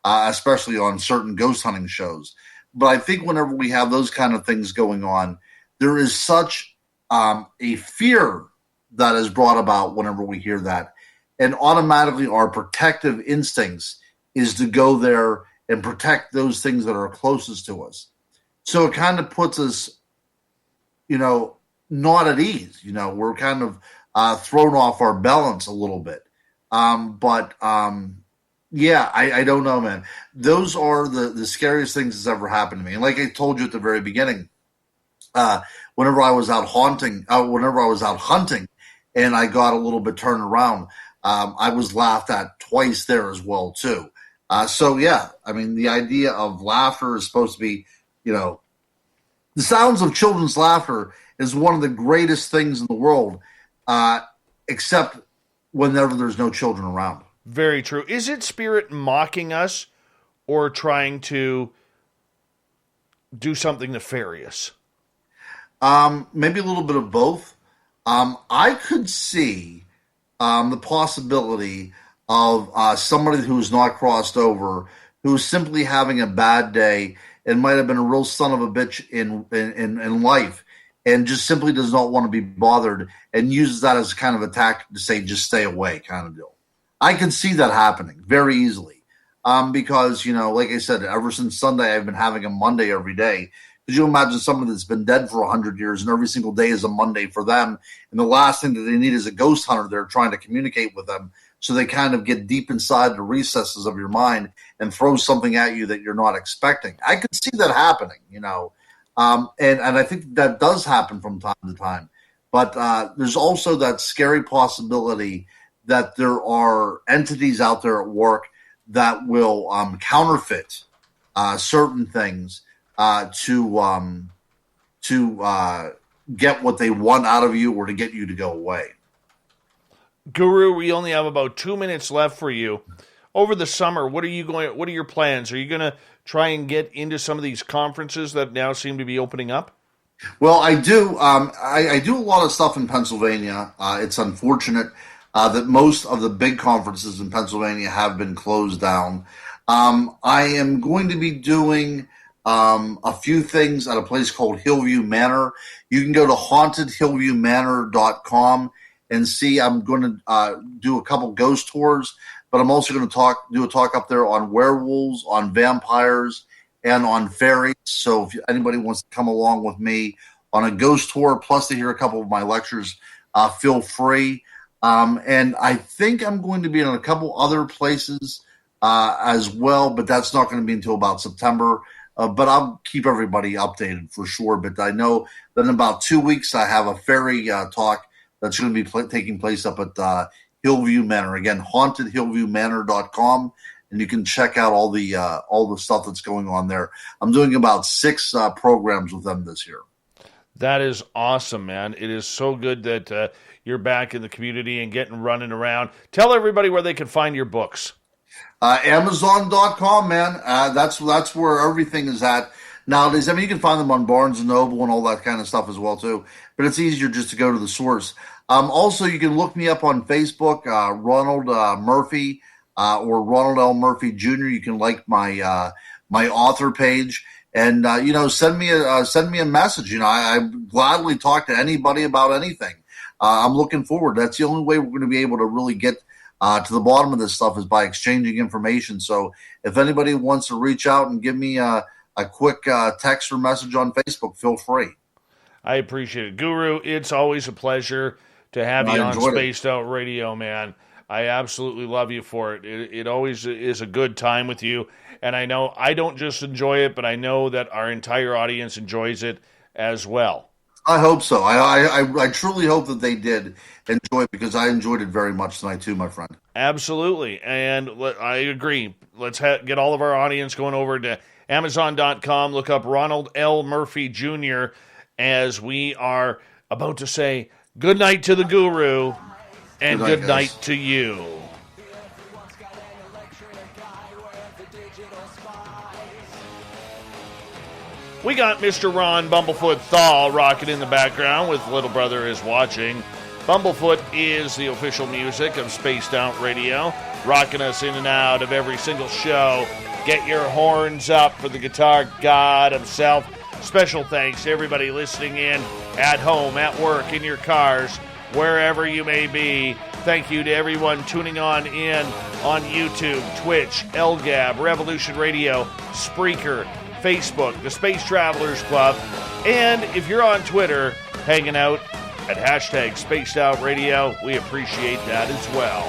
especially on certain ghost hunting shows. But I think whenever we have those kind of things going on, there is such a fear that is brought about whenever we hear that. And automatically our protective instincts is to go there and protect those things that are closest to us. So it kind of puts us, not at ease. We're kind of thrown off our balance a little bit. I don't know, man. Those are the scariest things that's ever happened to me. And like I told you at the very beginning, whenever I was out hunting, and I got a little bit turned around, I was laughed at twice there as well too. The idea of laughter is supposed to be, the sounds of children's laughter is one of the greatest things in the world, except whenever there's no children around. Very true. Is it spirit mocking us or trying to do something nefarious? Maybe a little bit of both. I could see the possibility of somebody who's not crossed over, who's simply having a bad day and might have been a real son of a bitch in life and just simply does not want to be bothered and uses that as kind of a tactic to say, just stay away kind of deal. I can see that happening very easily because, like I said, ever since Sunday, I've been having a Monday every day. Could you imagine someone that's been dead for 100 years and every single day is a Monday for them? And the last thing that they need is a ghost hunter there trying to communicate with them. So they kind of get deep inside the recesses of your mind and throw something at you that you're not expecting. I could see that happening, and I think that does happen from time to time. But there's also that scary possibility that there are entities out there at work that will counterfeit certain things to get what they want out of you or to get you to go away. Guru, we only have about 2 minutes left for you. Over the summer, what are your plans? Are you going to try and get into some of these conferences that now seem to be opening up? Well, I do. I do a lot of stuff in Pennsylvania. It's unfortunate that most of the big conferences in Pennsylvania have been closed down. I am going to be doing a few things at a place called Hillview Manor. You can go to hauntedhillviewmanor.com and see. I'm going to do a couple ghost tours, but I'm also going to do a talk up there on werewolves, on vampires, and on fairies. So if anybody wants to come along with me on a ghost tour, plus to hear a couple of my lectures, feel free. And I think I'm going to be in a couple other places as well, but that's not going to be until about September. But I'll keep everybody updated for sure. But I know that in about 2 weeks, I have a fairy talk that's going to be taking place up at Hillview Manor. Again, hauntedhillviewmanor.com, and you can check out all the stuff that's going on there. I'm doing about 6 programs with them this year. That is awesome, man. It is so good that you're back in the community and getting running around. Tell everybody where they can find your books. Amazon.com, man. That's where everything is at nowadays. I mean, you can find them on Barnes & Noble and all that kind of stuff as well, too. But it's easier just to go to the source. Also, you can look me up on Facebook, Ronald Murphy, or Ronald L. Murphy Jr. You can like my my author page. And, send me a message. I gladly talk to anybody about anything. I'm looking forward. That's the only way we're going to be able to really get to the bottom of this stuff is by exchanging information. So if anybody wants to reach out and give me a quick text or message on Facebook, feel free. I appreciate it. Guru, it's always a pleasure to have you on Spaced Out Radio, man. I absolutely love you for it. It always is a good time with you. And I know I don't just enjoy it, but I know that our entire audience enjoys it as well. I hope so. I truly hope that they did enjoy it, because I enjoyed it very much tonight too, my friend. Absolutely. And I agree. Let's get all of our audience going over to Amazon.com. Look up Ronald L. Murphy Jr. as we are about to say good night to the Guru and good night to you. We got Mr. Ron Bumblefoot Thal rocking in the background with Little Brother Is Watching. Bumblefoot is the official music of Spaced Out Radio, rocking us in and out of every single show. Get your horns up for the guitar god himself. Special thanks to everybody listening in at home, at work, in your cars, wherever you may be. Thank you to everyone tuning on in on YouTube, Twitch, LGAB, Revolution Radio, Spreaker, Facebook, the Space Travelers Club, and if you're on Twitter, hanging out at hashtag Spaced Out Radio, we appreciate that as well.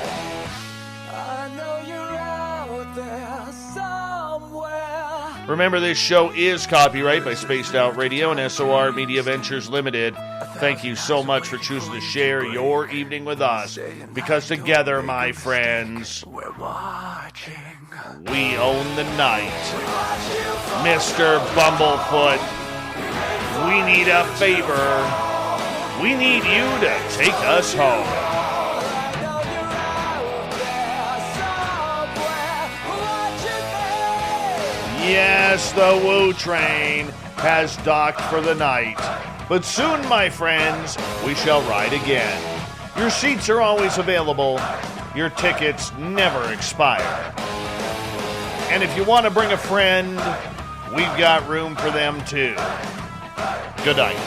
I know you're out there somewhere. Remember, this show is copyright by Spaced Out Radio and SOR Media Ventures Limited. Thank you so much for choosing to share your evening with us, because together, my friends, We're watching. we own the night. Mr. Bumblefoot, we need a favor. We need you to take us home. Yes, the Woo Train has docked for the night. But soon, my friends, we shall ride again. Your seats are always available. Your tickets never expire. And if you want to bring a friend, we've got room for them too. Good night.